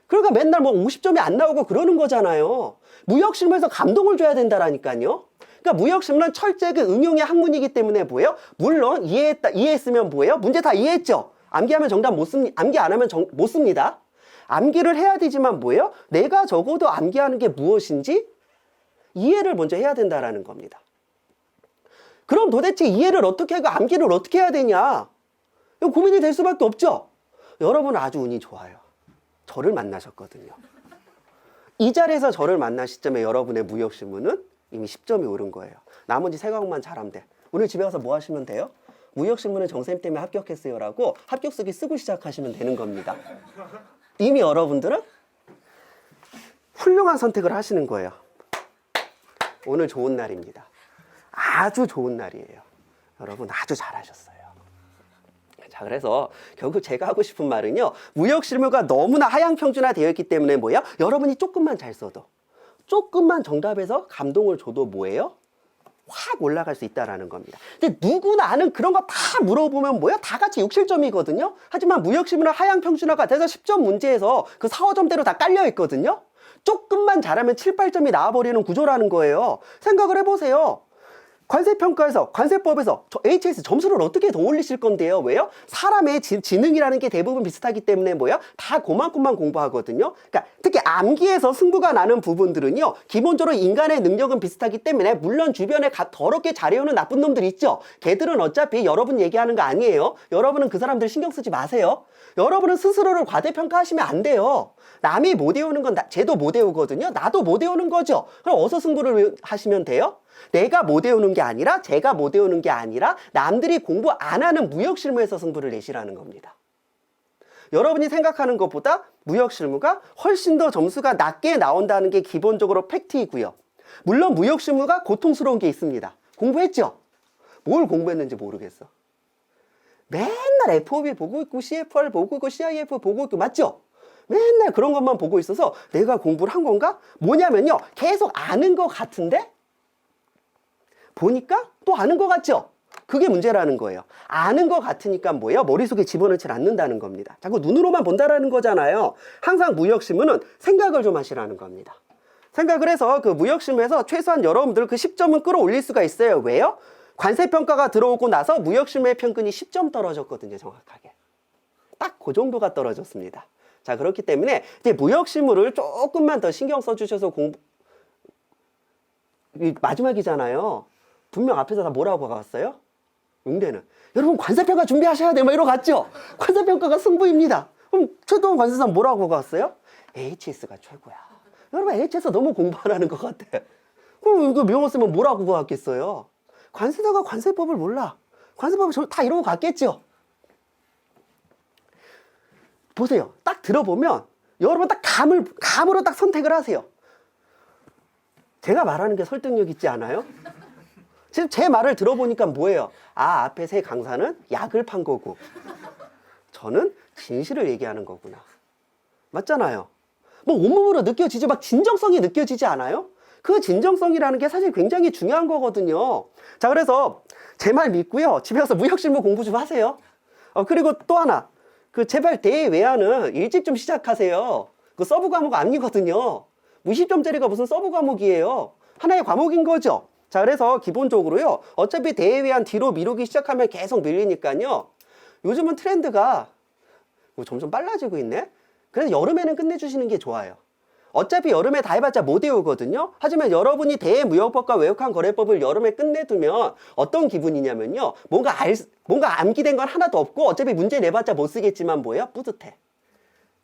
그러니까 맨날 뭐 50점이 안 나오고 그러는 거잖아요. 무역실무에서 감동을 줘야 된다라니까요. 그러니까 무역실무는 철저히 그 응용의 학문이기 때문에 뭐예요? 물론 이해했으면 뭐예요? 문제 다 이해했죠. 암기하면 정답 못 씁니다. 암기 안 하면 못 씁니다. 암기를 해야 되지만 뭐예요? 내가 적어도 암기하는 게 무엇인지 이해를 먼저 해야 된다라는 겁니다. 그럼 도대체 이해를 어떻게 하고 암기를 어떻게 해야 되냐? 이거 고민이 될 수밖에 없죠? 여러분은 아주 운이 좋아요. 저를 만나셨거든요. 이 자리에서 저를 만난 시점에 여러분의 무역실무는 이미 10점이 오른 거예요. 나머지 3과목만 잘하면 돼. 오늘 집에 가서 뭐 하시면 돼요? 무역실무는 정쌤 때문에 합격했어요 라고 합격쓰기 쓰고 시작하시면 되는 겁니다. 이미 여러분들은 훌륭한 선택을 하시는 거예요. 오늘 좋은 날입니다. 아주 좋은 날이에요. 여러분 아주 잘하셨어요. 자, 그래서 결국 제가 하고 싶은 말은요, 무역 실무가 너무나 하향 평준화 되어 있기 때문에 뭐예요? 여러분이 조금만 잘 써도, 조금만 정답에서 감동을 줘도 뭐예요? 확 올라갈 수 있다라는 겁니다. 근데 누구나 아는 그런 거 다 물어보면 뭐예요? 다 같이 6, 7점이거든요. 하지만 무역 실무는 하향 평준화가 돼서 10점 문제에서 그 4, 5점대로 다 깔려 있거든요. 조금만 잘하면 7, 8점이 나와버리는 구조라는 거예요. 생각을 해보세요. 관세평가에서, 관세법에서 저 HS 점수를 어떻게 더 올리실 건데요? 왜요? 사람의 지능이라는 게 대부분 비슷하기 때문에 뭐예요? 다 그만큼만 공부하거든요. 그러니까 특히 암기에서 승부가 나는 부분들은요, 기본적으로 인간의 능력은 비슷하기 때문에 물론 주변에 더럽게 잘해오는 나쁜 놈들 있죠. 걔들은 어차피 여러분 얘기하는 거 아니에요. 여러분은 그 사람들 신경 쓰지 마세요. 여러분은 스스로를 과대평가하시면 안 돼요. 남이 못 외우는 건 쟤도 못 외우거든요. 나도 못 외우는 거죠. 그럼 어디서 승부를 하시면 돼요? 내가 못 외우는 게 아니라, 제가 못 외우는 게 아니라 남들이 공부 안 하는 무역 실무에서 승부를 내시라는 겁니다. 여러분이 생각하는 것보다 무역 실무가 훨씬 더 점수가 낮게 나온다는 게 기본적으로 팩트이고요. 물론 무역 실무가 고통스러운 게 있습니다. 공부했죠? 뭘 공부했는지 모르겠어. 맨날 FOB 보고 있고 CFR 보고 있고 CIF 보고 있고, 맞죠? 맨날 그런 것만 보고 있어서 내가 공부를 한 건가? 뭐냐면요, 계속 아는 것 같은데 보니까 또 아는 것 같죠? 그게 문제라는 거예요. 아는 것 같으니까 뭐예요? 머릿속에 집어넣지 않는다는 겁니다. 자꾸 눈으로만 본다라는 거잖아요. 항상 무역실무는 생각을 좀 하시라는 겁니다. 생각을 해서 그 무역실무에서 최소한 여러분들 그 10점은 끌어올릴 수가 있어요. 왜요? 관세평가가 들어오고 나서 무역실무의 평균이 10점 떨어졌거든요. 정확하게. 딱 그 정도가 떨어졌습니다. 자, 그렇기 때문에 이제 무역실무를 조금만 더 신경 써주셔서 마지막이잖아요. 분명 앞에서 다 뭐라고 갔어요? 응대는 여러분 관세평가 준비하셔야 돼요. 막 이러고 갔죠? 관세평가가 승부입니다. 그럼 최고원 관세사는 뭐라고 갔어요? HS가 최고야. 여러분 HS 너무 공부 안 하는 것 같아. 그럼 이거 명호 쓰면 뭐라고 갔겠어요? 관세사가 관세법을 몰라. 관세법을 다 이러고 갔겠죠? 보세요. 딱 들어보면 여러분 딱 감으로 딱 선택을 하세요. 제가 말하는 게 설득력 있지 않아요? 지금 제 말을 들어보니까 뭐예요? 아, 앞에 세 강사는 약을 판 거고 저는 진실을 얘기하는 거구나. 맞잖아요. 뭐 온몸으로 느껴지죠. 막 진정성이 느껴지지 않아요? 그 진정성이라는 게 사실 굉장히 중요한 거거든요. 자, 그래서 제 말 믿고요. 집에 가서 무역실무 공부 좀 하세요. 그리고 또 하나. 제발 대외 외화는 일찍 좀 시작하세요. 그 서브 과목 아니거든요. 20점짜리가 무슨 서브 과목이에요. 하나의 과목인 거죠. 자, 그래서 기본적으로요, 어차피 대회 외환 뒤로 미루기 시작하면 계속 밀리니까요, 요즘은 트렌드가 점점 빨라지고 있네. 그래서 여름에는 끝내주시는 게 좋아요. 어차피 여름에 다 해봤자 못 외우거든요. 하지만 여러분이 대무역법과 외국환 거래법을 여름에 끝내두면 어떤 기분이냐면요, 뭔가 암기된 건 하나도 없고 어차피 문제 내봤자 못 쓰겠지만 뭐예요? 뿌듯해.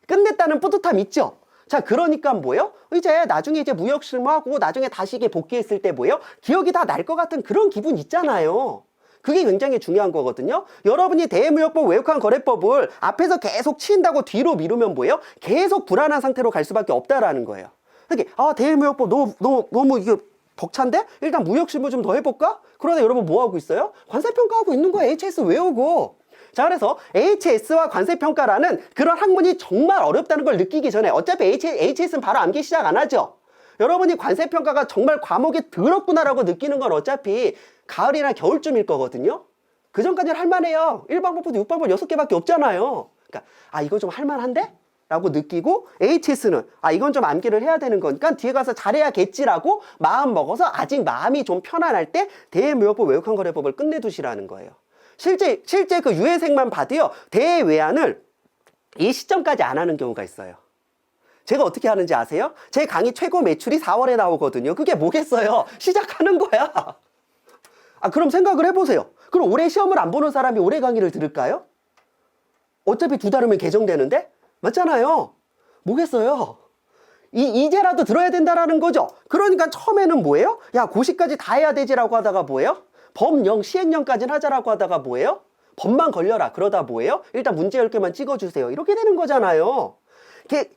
끝냈다는 뿌듯함 있죠? 자, 그러니까 뭐예요? 이제 나중에 이제 무역 실무하고 나중에 다시 이게 복귀했을 때 뭐예요? 기억이 다 날 것 같은 그런 기분 있잖아요. 그게 굉장히 중요한 거거든요. 여러분이 대무역법, 외국환 거래법을 앞에서 계속 치인다고 뒤로 미루면 뭐예요? 계속 불안한 상태로 갈 수밖에 없다라는 거예요. 이렇게 대무역법 너무 이게 벅찬데? 일단 무역 실무 좀 더 해볼까? 그러다 여러분 뭐 하고 있어요? 관세평가하고 있는 거야. HS 외우고. 자, 그래서 HS와 관세평가라는 그런 학문이 정말 어렵다는 걸 느끼기 전에, 어차피 HS는 바로 암기 시작 안 하죠. 여러분이 관세평가가 정말 과목이 더럽구나라고 느끼는 건 어차피 가을이나 겨울쯤일 거거든요. 그 전까지는 할만해요. 1방법부터 6방법 6개밖에 없잖아요. 그러니까 이거 좀 할만한데? 라고 느끼고, HS는 이건 좀 암기를 해야 되는 거니까 뒤에 가서 잘해야겠지라고 마음 먹어서 아직 마음이 좀 편안할 때 대무역법, 외국환 거래법을 끝내두시라는 거예요. 실제 그 유예생만 봐도요, 대외환을 이 시점까지 안 하는 경우가 있어요. 제가 어떻게 하는지 아세요? 제 강의 최고 매출이 4월에 나오거든요. 그게 뭐겠어요? 시작하는 거야. 그럼 생각을 해보세요. 그럼 올해 시험을 안 보는 사람이 올해 강의를 들을까요? 어차피 2달 후면 개정되는데? 맞잖아요. 뭐겠어요? 이제라도 들어야 된다라는 거죠. 그러니까 처음에는 뭐예요? 야, 고시까지 다 해야 되지라고 하다가 뭐예요? 범0, 시행령까지는 하자라고 하다가 뭐예요? 법만 걸려라. 그러다 뭐예요? 일단 문제 10개만 찍어주세요. 이렇게 되는 거잖아요.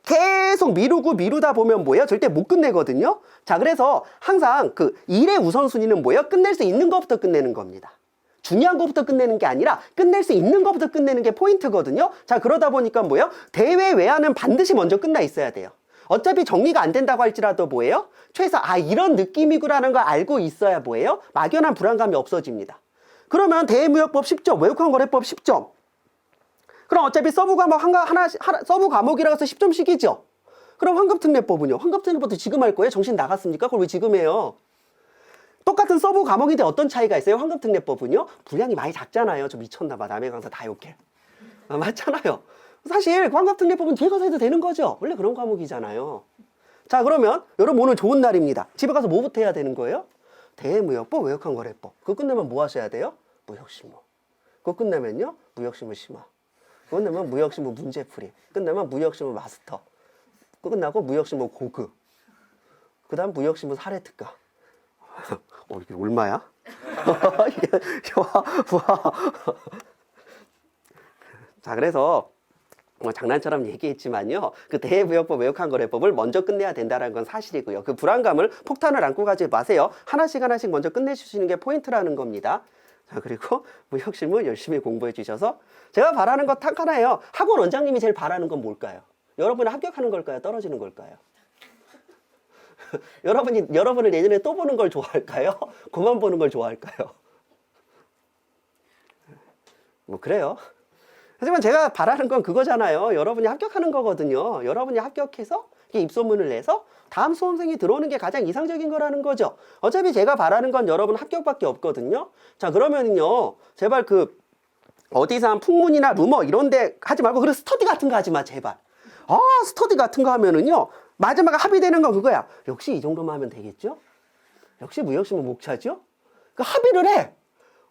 계속 미루다 보면 뭐예요? 절대 못 끝내거든요. 자, 그래서 항상 그 일의 우선순위는 뭐예요? 끝낼 수 있는 것부터 끝내는 겁니다. 중요한 것부터 끝내는 게 아니라 끝낼 수 있는 것부터 끝내는 게 포인트거든요. 자, 그러다 보니까 뭐예요? 대외 외화는 반드시 먼저 끝나 있어야 돼요. 어차피 정리가 안 된다고 할지라도 뭐예요? 최소 이런 느낌이구라는 걸 알고 있어야 뭐예요? 막연한 불안감이 없어집니다. 그러면 대외무역법 10점, 외국환거래법 10점. 그럼 어차피 서브 과목 서브 과목이라고 해서 10점씩이죠. 그럼 환급특례법은요? 환급특례법도 지금 할 거예요? 정신 나갔습니까? 그걸 왜 지금 해요? 똑같은 서브 과목인데 어떤 차이가 있어요? 환급특례법은요? 분량이 많이 작잖아요. 저 미쳤나 봐. 남의 강사 다 욕해. 맞잖아요. 사실 환급특례법은 뒤에 가서 해도 되는 거죠. 원래 그런 과목이잖아요. 자, 그러면 여러분 오늘 좋은 날입니다. 집에 가서 뭐부터 해야 되는 거예요? 대무역법, 외국환거래법. 그거 끝내면 뭐 하셔야 돼요? 무역신문. 그거 끝내면요? 무역신문 심화. 그거 끝내면 무역신문 문제풀이. 끝내면 무역신문 마스터. 그거 끝나고 무역신문 고급. 그 다음 무역신문 사례특가. 이게 얼마야? 이게, 와. 자, 그래서 장난처럼 얘기했지만요. 그 대무역법, 외국환거래법을 먼저 끝내야 된다는 건 사실이고요. 그 불안감을 폭탄을 안고 가지 마세요. 하나씩 먼저 끝내주시는 게 포인트라는 겁니다. 자, 그리고 무역신문 열심히 공부해 주셔서 제가 바라는 거 딱 하나예요. 학원 원장님이 제일 바라는 건 뭘까요? 여러분이 합격하는 걸까요? 떨어지는 걸까요? 여러분을 내년에 또 보는 걸 좋아할까요? 그만 보는 걸 좋아할까요? 뭐 그래요. 하지만 제가 바라는 건 그거잖아요. 여러분이 합격하는 거거든요. 여러분이 합격해서 입소문을 내서 다음 수험생이 들어오는 게 가장 이상적인 거라는 거죠. 어차피 제가 바라는 건 여러분 합격밖에 없거든요. 자, 그러면은요, 제발 어디서 한 풍문이나 루머 이런 데 하지 말고, 그리고 스터디 같은 거 하지 마, 제발. 스터디 같은 거 하면은요, 마지막에 합의되는 건 그거야. 역시 이 정도만 하면 되겠죠? 역시 무역신문 목차죠? 그 합의를 해.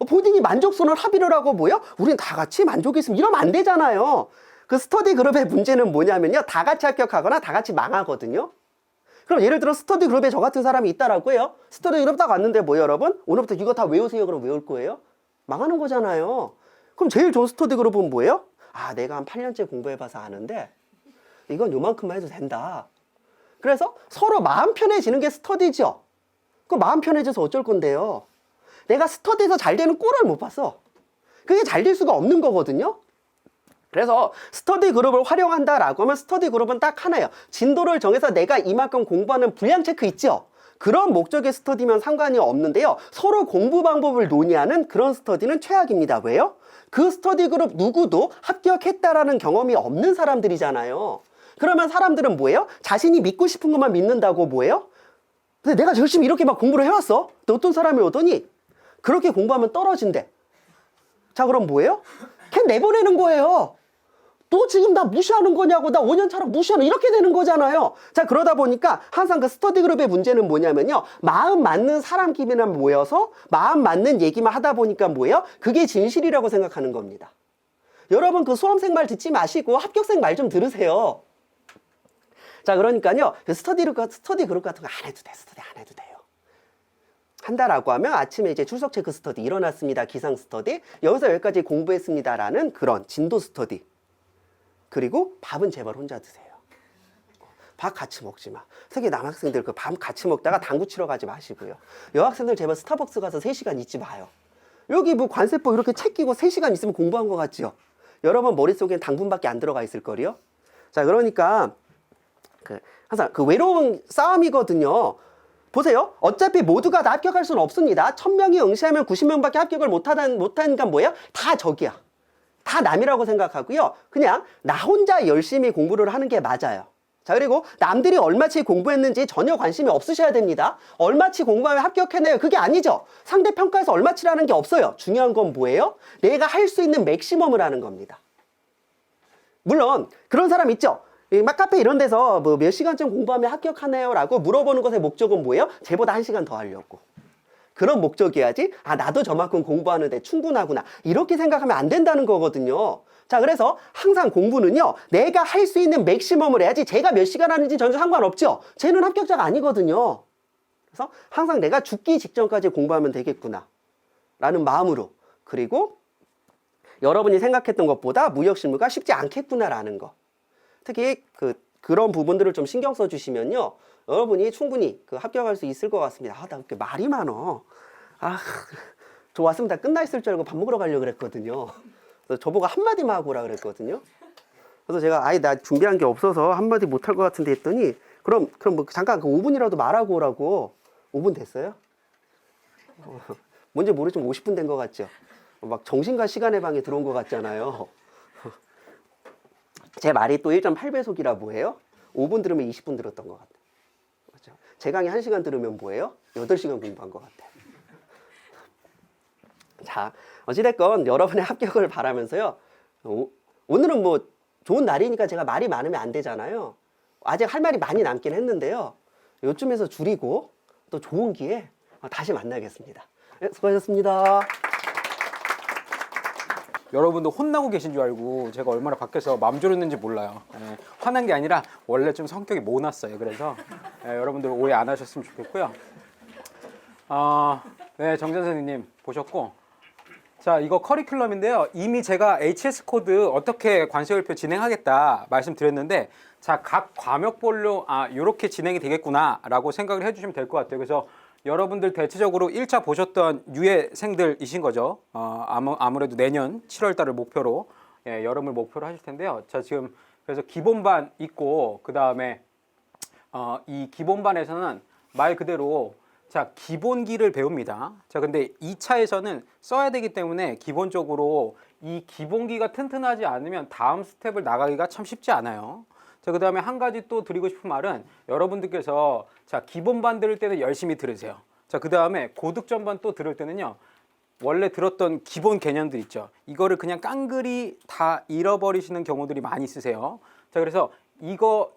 본인이 만족스러운 합의를 하고 뭐요? 우린 다 같이 만족했으면 이러면 안 되잖아요. 그 스터디 그룹의 문제는 뭐냐면요. 다 같이 합격하거나 다 같이 망하거든요. 그럼 예를 들어 스터디 그룹에 저 같은 사람이 있다라고 해요. 스터디 그룹 딱 왔는데 뭐예요, 여러분? 오늘부터 이거 다 외우세요. 그럼 외울 거예요? 망하는 거잖아요. 그럼 제일 좋은 스터디 그룹은 뭐예요? 내가 한 8년째 공부해봐서 아는데 이건 요만큼만 해도 된다. 그래서 서로 마음 편해지는 게 스터디죠. 그 마음 편해져서 어쩔 건데요. 내가 스터디에서 잘 되는 꼴을 못 봤어. 그게 잘 될 수가 없는 거거든요. 그래서 스터디 그룹을 활용한다라고 하면 스터디 그룹은 딱 하나예요. 진도를 정해서 내가 이만큼 공부하는 분량 체크 있죠. 그런 목적의 스터디면 상관이 없는데요. 서로 공부 방법을 논의하는 그런 스터디는 최악입니다. 왜요? 그 스터디 그룹 누구도 합격했다라는 경험이 없는 사람들이잖아요. 그러면 사람들은 뭐예요? 자신이 믿고 싶은 것만 믿는다고 뭐예요? 근데 내가 열심히 이렇게 막 공부를 해왔어. 또 어떤 사람이 오더니 그렇게 공부하면 떨어진대. 자, 그럼 뭐예요? 걔 내보내는 거예요. 너 지금 나 무시하는 거냐고, 나 5년 차로 무시하는, 이렇게 되는 거잖아요. 자, 그러다 보니까 항상 그 스터디 그룹의 문제는 뭐냐면요. 마음 맞는 사람끼리만 모여서 마음 맞는 얘기만 하다 보니까 뭐예요? 그게 진실이라고 생각하는 겁니다. 여러분 그 수험생 말 듣지 마시고 합격생 말 좀 들으세요. 자, 그러니까요. 스터디 그룹 같은 거 안 해도 돼. 스터디 안 해도 돼요. 한다라고 하면 아침에 이제 출석 체크 스터디 일어났습니다. 기상 스터디. 여기서 여기까지 공부했습니다라는 그런 진도 스터디. 그리고 밥은 제발 혼자 드세요. 밥 같이 먹지 마. 특히 남학생들 그 밥 같이 먹다가 당구 치러 가지 마시고요. 여학생들 제발 스타벅스 가서 3시간 있지 마요. 여기 뭐 관세법 이렇게 책 끼고 3시간 있으면 공부한 것 같지요? 여러분 머릿속엔 당분밖에 안 들어가 있을 거리요? 자, 그러니까 항상 그 외로운 싸움이거든요. 보세요. 어차피 모두가 다 합격할 수는 없습니다. 1000명이 응시하면 90명밖에 합격을 못하니까 뭐예요? 다 적이야. 다 남이라고 생각하고요. 그냥 나 혼자 열심히 공부를 하는 게 맞아요. 자, 그리고 남들이 얼마치 공부했는지 전혀 관심이 없으셔야 됩니다. 얼마치 공부하면 합격했나요? 그게 아니죠. 상대 평가에서 얼마치라는 게 없어요. 중요한 건 뭐예요? 내가 할 수 있는 맥시멈을 하는 겁니다. 물론 그런 사람 있죠. 막 카페 이런 데서 뭐 몇 시간쯤 공부하면 합격하나요? 라고 물어보는 것의 목적은 뭐예요? 쟤보다 1시간 더 하려고. 그런 목적이야지. 나도 저만큼 공부하는데 충분하구나. 이렇게 생각하면 안 된다는 거거든요. 자, 그래서 항상 공부는요. 내가 할 수 있는 맥시멈을 해야지. 제가 몇 시간 하는지 전혀 상관없죠. 쟤는 합격자가 아니거든요. 그래서 항상 내가 죽기 직전까지 공부하면 되겠구나 라는 마음으로, 그리고 여러분이 생각했던 것보다 무역실무가 쉽지 않겠구나라는 거. 특히 그런 부분들을 좀 신경 써주시면요. 여러분이 충분히 합격할 수 있을 것 같습니다. 나 이렇게 말이 많어. 저 왔으면 다 끝나 있을 줄 알고 밥 먹으러 가려고 그랬거든요. 그래서 저보고 한마디만 하고 오라 그랬거든요. 그래서 제가 아예 나 준비한 게 없어서 한마디 못 할 것 같은데 했더니 그럼 뭐 잠깐 그 5분이라도 말하고 오라고. 5분 됐어요? 뭔지 모르지만 50분 된 것 같죠? 막 정신과 시간의 방에 들어온 것 같잖아요. 제 말이 또 1.8배속이라 뭐예요? 5분 들으면 20분 들었던 것 같아요. 그렇죠? 제 강의 1시간 들으면 뭐예요? 8시간 공부한 것 같아요. 자, 어찌됐건 여러분의 합격을 바라면서요. 오늘은 뭐 좋은 날이니까 제가 말이 많으면 안 되잖아요. 아직 할 말이 많이 남긴 했는데요. 요쯤에서 줄이고 또 좋은 기회에 다시 만나겠습니다. 네, 수고하셨습니다. 여러분도 혼나고 계신 줄 알고 제가 얼마나 밖에서 맘 졸였는지 몰라요. 예, 화난 게 아니라 원래 좀 성격이 모났어요. 그래서 여러분들 오해 안 하셨으면 좋겠고요. 네, 정 선생님 보셨고, 자, 이거 커리큘럼인데요. 이미 제가 HS 코드 어떻게 관세율표 진행하겠다 말씀드렸는데, 자, 각 과목별로 이렇게 진행이 되겠구나라고 생각을 해주시면 될 것 같아요. 그래서 여러분들 대체적으로 1차 보셨던 유예생들이신 거죠. 아무래도 내년 7월 달을 목표로, 여름을 목표로 하실 텐데요. 자, 지금 그래서 기본반 있고, 그 다음에 이 기본반에서는 말 그대로 자, 기본기를 배웁니다. 자, 근데 2차에서는 써야 되기 때문에 기본적으로 이 기본기가 튼튼하지 않으면 다음 스텝을 나가기가 참 쉽지 않아요. 자, 그 다음에 한 가지 또 드리고 싶은 말은 여러분들께서 자, 기본반 들을 때는 열심히 들으세요. 자, 그 다음에 고득점반 또 들을 때는요, 원래 들었던 기본 개념들 있죠. 이거를 그냥 깡그리 다 잃어버리시는 경우들이 많이 있으세요. 자, 그래서 이거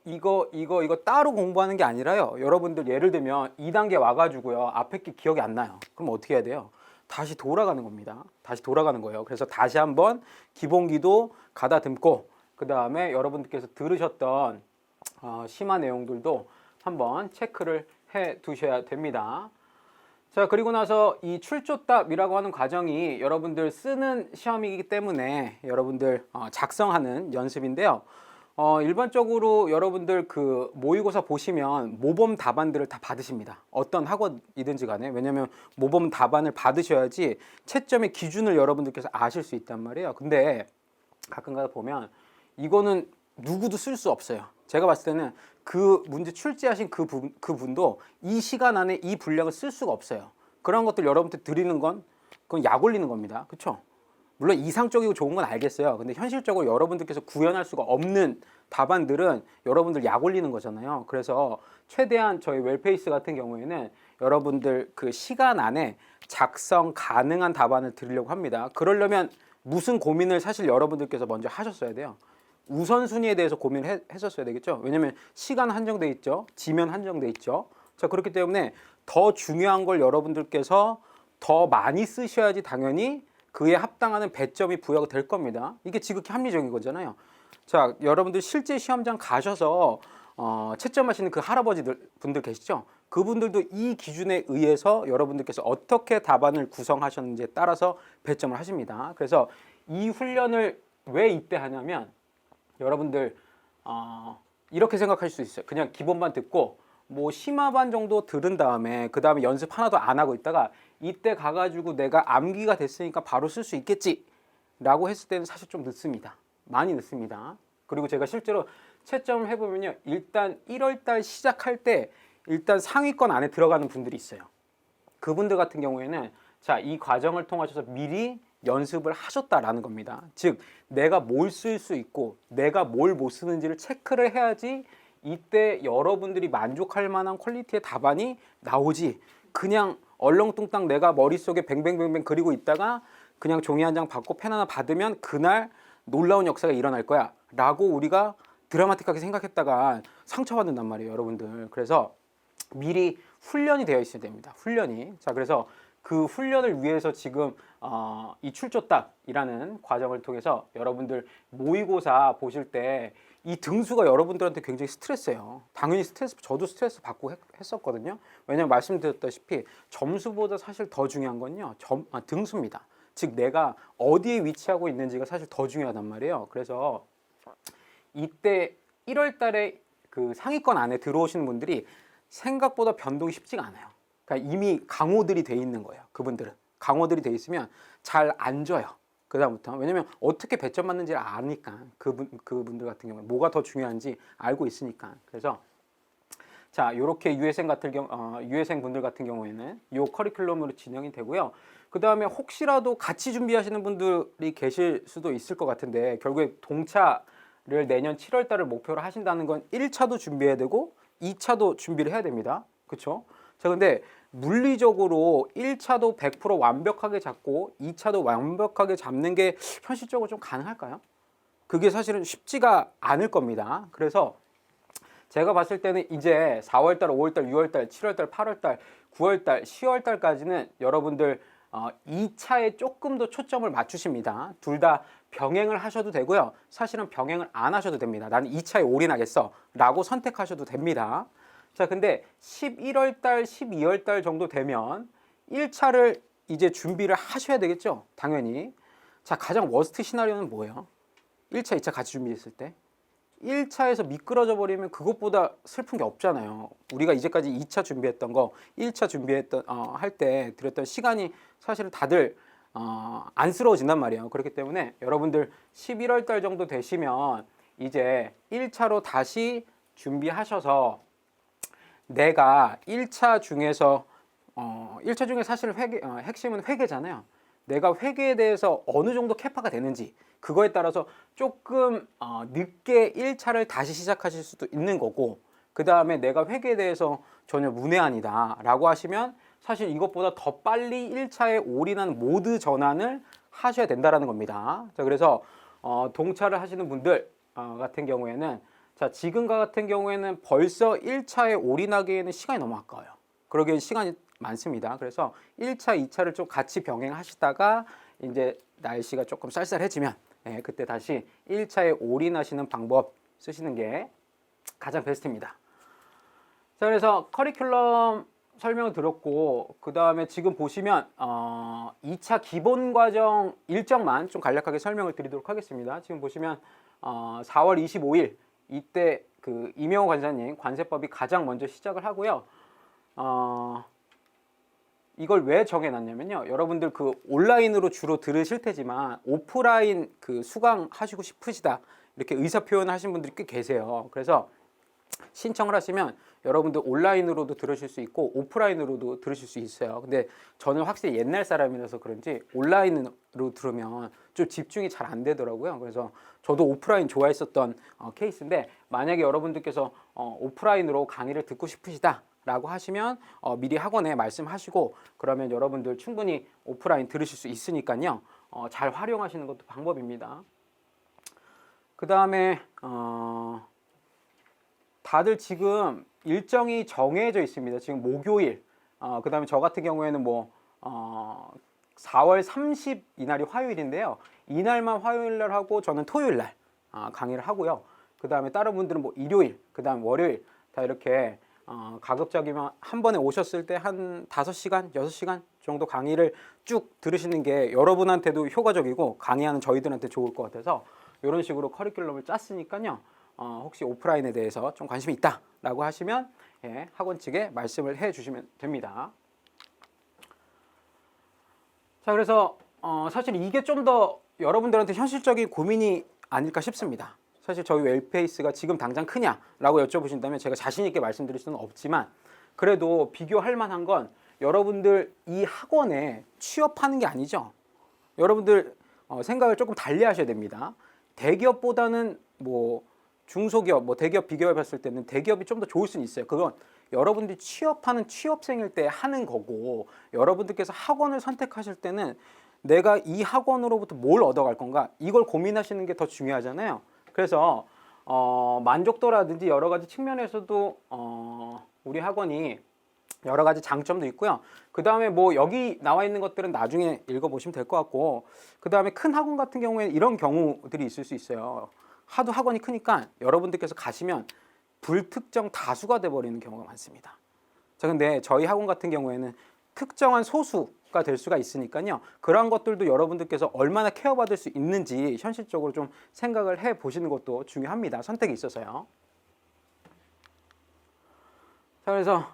따로 공부하는 게 아니라요. 여러분들 예를 들면 2단계 와가지고요. 앞에 게 기억이 안 나요. 그럼 어떻게 해야 돼요? 다시 돌아가는 겁니다. 다시 돌아가는 거예요. 그래서 다시 한번 기본기도 가다듬고, 그 다음에 여러분들께서 들으셨던 심화 내용들도 한번 체크를 해 두셔야 됩니다. 자, 그리고 나서 이 출조답이라고 하는 과정이 여러분들 쓰는 시험이기 때문에 여러분들 작성하는 연습인데요. 일반적으로 여러분들 그 모의고사 보시면 모범 답안들을 다 받으십니다. 어떤 학원이든지 간에. 왜냐면 모범 답안을 받으셔야지 채점의 기준을 여러분들께서 아실 수 있단 말이에요. 근데 가끔가다 보면 이거는 누구도 쓸 수 없어요. 제가 봤을 때는 그 문제 출제하신 그분도 이 시간 안에 이 분량을 쓸 수가 없어요. 그런 것들 여러분들 드리는 건 그건 약 올리는 겁니다. 그렇죠? 물론 이상적이고 좋은 건 알겠어요. 근데 현실적으로 여러분들께서 구현할 수가 없는 답안들은 여러분들 약 올리는 거잖아요. 그래서 최대한 저희 웰페이스 같은 경우에는 여러분들 그 시간 안에 작성 가능한 답안을 드리려고 합니다. 그러려면 무슨 고민을 사실 여러분들께서 먼저 하셨어야 돼요. 우선순위에 대해서 고민을 했었어야 되겠죠. 왜냐면 시간 한정돼 있죠. 지면 한정돼 있죠. 자, 그렇기 때문에 더 중요한 걸 여러분들께서 더 많이 쓰셔야지 당연히 그에 합당하는 배점이 부여될 겁니다. 이게 지극히 합리적인 거잖아요. 자, 여러분들 실제 시험장 가셔서 채점하시는 그 분들 계시죠? 그분들도 이 기준에 의해서 여러분들께서 어떻게 답안을 구성하셨는지에 따라서 배점을 하십니다. 그래서 이 훈련을 왜 이때 하냐면 여러분들 이렇게 생각할 수 있어요. 그냥 기본반 듣고 뭐 심화반 정도 들은 다음에 그 다음에 연습 하나도 안 하고 있다가 이때 가가지고 내가 암기가 됐으니까 바로 쓸 수 있겠지 라고 했을 때는 사실 좀 늦습니다. 많이 늦습니다. 그리고 제가 실제로 채점을 해보면요, 일단 1월달 시작할 때 일단 상위권 안에 들어가는 분들이 있어요. 그분들 같은 경우에는 자, 이 과정을 통하셔서 미리 연습을 하셨다라는 겁니다. 즉 내가 뭘 쓸 수 있고 내가 뭘 못 쓰는지를 체크를 해야지 이때 여러분들이 만족할 만한 퀄리티의 답안이 나오지, 그냥 얼렁뚱땅 내가 머릿속에 뱅뱅뱅뱅 그리고 있다가 그냥 종이 한 장 받고 펜 하나 받으면 그날 놀라운 역사가 일어날 거야 라고 우리가 드라마틱하게 생각했다가 상처받는단 말이에요, 여러분들. 그래서 미리 훈련이 되어 있어야 됩니다. 훈련이. 자, 그래서 그 훈련을 위해서 지금 이 출조답이라는 과정을 통해서 여러분들 모의고사 보실 때 이 등수가 여러분들한테 굉장히 스트레스예요. 당연히 저도 스트레스 받고 했었거든요. 왜냐하면 말씀드렸다시피 점수보다 사실 더 중요한 건요, 등수입니다. 즉 내가 어디에 위치하고 있는지가 사실 더 중요하단 말이에요. 그래서 이때 1월 달에 그 상위권 안에 들어오시는 분들이 생각보다 변동이 쉽지가 않아요. 그러니까 이미 강호들이 돼 있는 거예요, 그분들은. 강화들이 돼 있으면 잘 안 져요. 그다음부터. 왜냐면 어떻게 배점 맞는지를 아니까. 그분들 같은 경우에 뭐가 더 중요한지 알고 있으니까. 그래서 자, 요렇게 유해생 분들 같은 경우에는 요 커리큘럼으로 진행이 되고요. 그다음에 혹시라도 같이 준비하시는 분들이 계실 수도 있을 것 같은데 결국에 동차를 내년 7월 달을 목표로 하신다는 건 1차도 준비해야 되고 2차도 준비를 해야 됩니다. 그렇죠? 자, 근데 물리적으로 1차도 100% 완벽하게 잡고 2차도 완벽하게 잡는 게 현실적으로 좀 가능할까요? 그게 사실은 쉽지가 않을 겁니다. 그래서 제가 봤을 때는 이제 4월달, 5월달, 6월달, 7월달, 8월달, 9월달, 10월달까지는 여러분들 2차에 조금 더 초점을 맞추십니다. 둘 다 병행을 하셔도 되고요. 사실은 병행을 안 하셔도 됩니다. 나는 2차에 올인하겠어 라고 선택하셔도 됩니다. 자, 근데 11월달, 12월달 정도 되면 1차를 이제 준비를 하셔야 되겠죠. 당연히. 자, 가장 워스트 시나리오는 뭐예요? 1차, 2차 같이 준비했을 때 1차에서 미끄러져 버리면 그것보다 슬픈 게 없잖아요. 우리가 이제까지 2차 준비했던 거 1차 준비했던 할 때 들였던 시간이 사실은 다들 안쓰러워진단 말이에요. 그렇기 때문에 여러분들 11월 달 정도 되시면 이제 1차로 다시 준비하셔서 내가 1차 중에서 1차 중에 사실 핵심은 회계잖아요. 내가 회계에 대해서 어느 정도 캐파가 되는지 그거에 따라서 조금 늦게 1차를 다시 시작하실 수도 있는 거고, 그 다음에 내가 회계에 대해서 전혀 문외한이다 라고 하시면 사실 이것보다 더 빨리 1차에 올인한 모드 전환을 하셔야 된다라는 겁니다. 자, 그래서 동차를 하시는 분들 같은 경우에는 자, 지금과 같은 경우에는 벌써 1차에 올인하기에는 시간이 너무 아까워요. 그러기엔 시간이 많습니다. 그래서 1차, 2차를 좀 같이 병행하시다가 이제 날씨가 조금 쌀쌀해지면 그때 다시 1차에 올인하시는 방법 쓰시는 게 가장 베스트입니다. 자, 그래서 커리큘럼 설명을 드렸고, 그 다음에 지금 보시면 2차 기본 과정 일정만 좀 간략하게 설명을 드리도록 하겠습니다. 지금 보시면 4월 25일 이때 그 이명호 관사님 관세법이 가장 먼저 시작을 하고요. 이걸 왜 정해놨냐면요. 여러분들 그 온라인으로 주로 들으실 테지만 오프라인 그 수강하시고 싶으시다 이렇게 의사 표현을 하신 분들이 꽤 계세요. 그래서 신청을 하시면 여러분들 온라인으로도 들으실 수 있고 오프라인으로도 들으실 수 있어요. 근데 저는 확실히 옛날 사람이라서 그런지 온라인으로 들으면 좀 집중이 잘 안 되더라고요. 그래서 저도 오프라인 좋아했었던 케이스인데, 만약에 여러분들께서 오프라인으로 강의를 듣고 싶으시다 라고 하시면 미리 학원에 말씀하시고, 그러면 여러분들 충분히 오프라인 들으실 수 있으니까요. 잘 활용하시는 것도 방법입니다. 그 다음에 다들 지금 일정이 정해져 있습니다. 지금 목요일, 그 다음에 저 같은 경우에는 뭐 4월 30 이날이 화요일인데요. 이날만 화요일 날 하고 저는 토요일 날 강의를 하고요. 그 다음에 다른 분들은 뭐 일요일, 그 다음 월요일 다 이렇게 가급적이면 한 번에 오셨을 때 한 5시간, 6시간 정도 강의를 쭉 들으시는 게 여러분한테도 효과적이고 강의하는 저희들한테 좋을 것 같아서 이런 식으로 커리큘럼을 짰으니까요. 혹시 오프라인에 대해서 좀 관심이 있다 라고 하시면 학원 측에 말씀을 해 주시면 됩니다. 자, 그래서 사실 이게 좀 더 여러분들한테 현실적인 고민이 아닐까 싶습니다. 사실 저희 웰페이스가 지금 당장 크냐라고 여쭤보신다면 제가 자신 있게 말씀드릴 수는 없지만, 그래도 비교할 만한 건 여러분들 이 학원에 취업하는 게 아니죠. 여러분들 생각을 조금 달리 하셔야 됩니다. 대기업보다는 뭐 중소기업, 뭐 대기업 비교해 봤을 때는 대기업이 좀 더 좋을 수는 있어요. 그건 여러분들이 취업하는 취업생일 때 하는 거고, 여러분들께서 학원을 선택하실 때는 내가 이 학원으로부터 뭘 얻어갈 건가, 이걸 고민하시는 게 더 중요하잖아요. 그래서 만족도라든지 여러 가지 측면에서도 우리 학원이 여러 가지 장점도 있고요. 그 다음에 뭐 여기 나와 있는 것들은 나중에 읽어보시면 될 것 같고, 그 다음에 큰 학원 같은 경우에는 이런 경우들이 있을 수 있어요. 하도 학원이 크니까 여러분들께서 가시면 불특정 다수가 돼버리는 경우가 많습니다. 자, 근데 저희 학원 같은 경우에는 특정한 소수가 될 수가 있으니까요. 그런 것들도 여러분들께서 얼마나 케어받을 수 있는지 현실적으로 좀 생각을 해 보시는 것도 중요합니다. 선택에 있어서요. 자, 그래서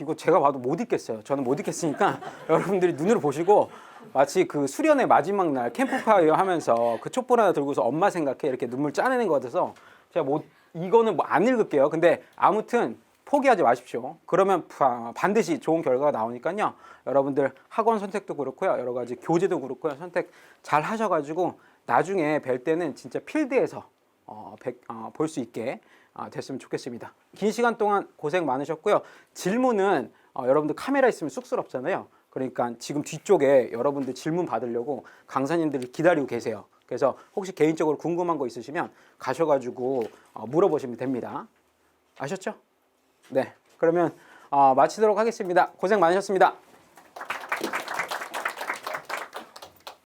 이거 제가 봐도 못 읽겠어요. 저는 못 읽겠으니까 여러분들이 눈으로 보시고 마치 그 수련의 마지막 날 캠프파이어 하면서 그 촛불 하나 들고서 엄마 생각해 이렇게 눈물 짜내는 것 같아서 제가 이거는 뭐 안 읽을게요. 근데 아무튼 포기하지 마십시오. 그러면 반드시 좋은 결과가 나오니까요. 여러분들 학원 선택도 그렇고요. 여러 가지 교재도 그렇고요. 선택 잘 하셔가지고 나중에 뵐 때는 진짜 필드에서 볼 수 있게 됐으면 좋겠습니다. 긴 시간 동안 고생 많으셨고요. 질문은 여러분들 카메라 있으면 쑥스럽잖아요. 그러니까 지금 뒤쪽에 여러분들 질문 받으려고 강사님들이 기다리고 계세요. 그래서 혹시 개인적으로 궁금한 거 있으시면 가셔가지고 물어보시면 됩니다. 아셨죠? 네, 그러면 마치도록 하겠습니다. 고생 많으셨습니다.